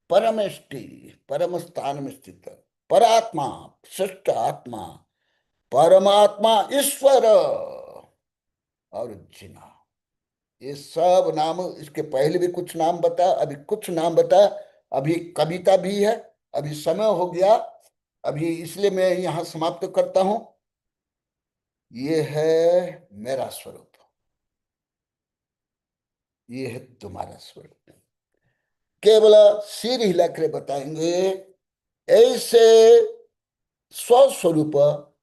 Speaker 5: परमेष्टि, परम स्थान में स्थित परात्मा, श्रेष्ठ आत्मा, परमात्मा, ईश्वर और जिना, ये सब नाम, इसके पहले भी कुछ नाम बता, अभी कुछ नाम बता, अभी कविता भी है। अभी समय हो गया, अभी इसलिए मैं यहां समाप्त करता हूं। ये है मेरा स्वरूप, ये है तुम्हारा स्वरूप। केवल सिर हिलाकर बताएंगे, ऐसे स्वस्वरूप,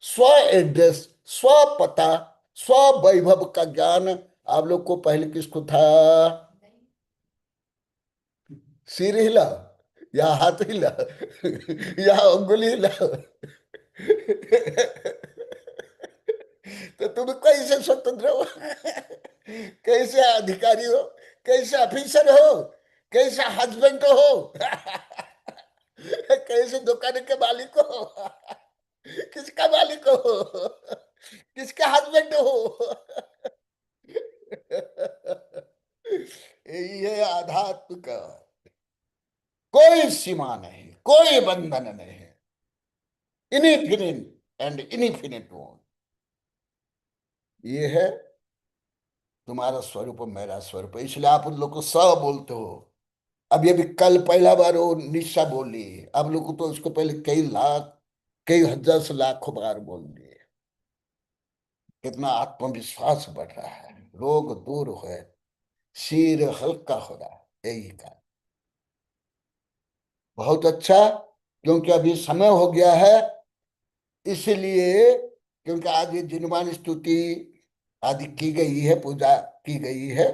Speaker 5: स्व एड्रेस, स्व पता, स्व वैभव का ज्ञान आप लोग को पहले किसको था? सिर हिला या हाथ हिला या अंगुली हिला तो तुम कैसे स्वतंत्र हो? कैसे अधिकारी हो? कैसे ऑफिसर हो? कैसे हस्बैंड हो? कैसे दुकान के मालिक हो? किसका मालिक हो? किसका हस्बैंड हो? ये आध्यात्म का कोई सीमा नहीं, कोई बंधन नहीं है। इनफिनिट एंड इनफिनिट वन, ये है तुम्हारा स्वरूप, मेरा स्वरूप। इसलिए आप उन लोग को स बोलते हो। अब ये भी कल पहला बार वो निशा बोली, आप लोग को तो उसको पहले कई लाख, कई हजार से लाखों बार बोल दिए। कितना आत्मविश्वास बढ़ रहा है, रोग दूर हो, सिर हल्का हो रहा है, यही का बहुत अच्छा। क्योंकि अभी समय हो गया है, इसलिए क्योंकि आज ये जिनवान स्तुति आदि की गई है, पूजा की गई है।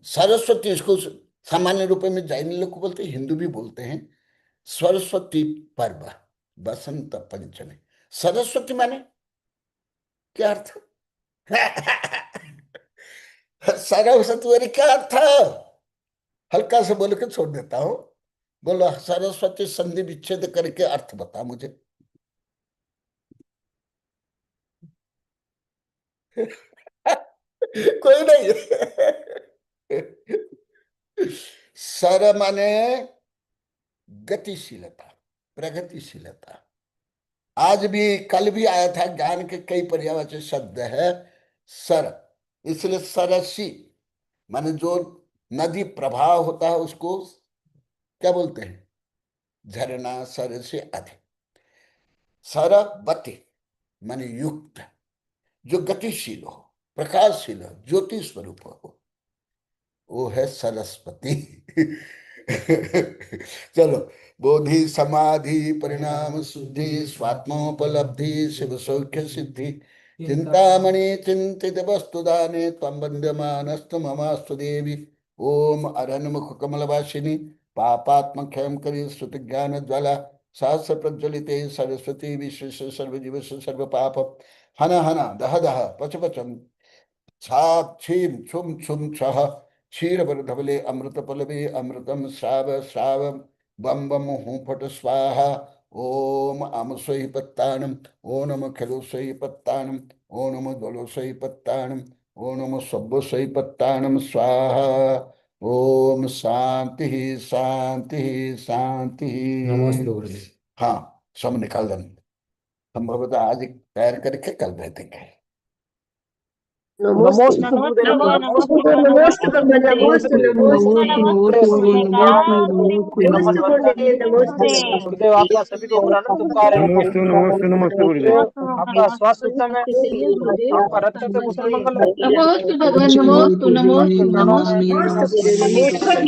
Speaker 5: सरस्वती, इसको सामान्य रूप में जैन लोग को बोलते हैं, हिंदू भी बोलते हैं सरस्वती पर्व, बसंत पंचमी। सरस्वती माने क्या अर्थ? सरस्वती माने क्या अर्थ? हल्का से बोल के छोड़ देता हूं। बोलो सरस्वती संधि विच्छेद करके अर्थ बता मुझे। कोई नहीं। सर माने गतिशीलता, प्रगतिशीलता। आज भी, कल भी आया था, ज्ञान के कई पर्यायवाची शब्द है सर, इसलिए सरसी माने जो नदी प्रवाह होता है उसको क्या बोलते हैं? झरना, सरसी आदि। सरबती माने युक्त, जो गतिशील हो, प्रकाशशील हो, ज्योति स्वरूप हो, वो है सरस्वती। चलो, बोधि समाधि परिणाम शुद्धि स्वात्मोपलब्धि शिव सौख्य सिद्धि चिंतामणि चिंतित वस्तुदाने त्वं वन्द्यमानस्तु ममास्तु देवी। ओम अरण्यमुख कमलवासिनी पापात्मक्षयं करि श्रुति ज्ञान ज्वाला सहस्र प्रज्वलिते सरस्वती विश्व सर्वजीव सर्व पाप हन हन दह दह पच पचम छाप छीम छुम छुम छह क्षीर धवले अमृत पलवे अमृतम श्राव श्राव बम बम हूँ फट स्वाहा। ओम आम सोई पत्तानम, ओ नम खलो सोई पत्तानम, ओ नम दलो सोई पत्तानम, ओ नम सब्बो सोई पत्तानम स्वाहा। ओम शांति शांति शांति।
Speaker 1: नमस्ते गुरुदेव।
Speaker 5: हाँ, सब निकाल दें, संभवतः आज तैयार करके कल भेजेंगे।
Speaker 9: नमोस्तु गुरुदेव, आपका सभी को नमस्ते नमस्ते गुरुदेव। आपका स्वास्थ्य उत्तम है, आपका रक्त कुशल मंगल है।
Speaker 10: नमोस्तु भगवान, नमोस्तु नमोस्तु नमोस्तु।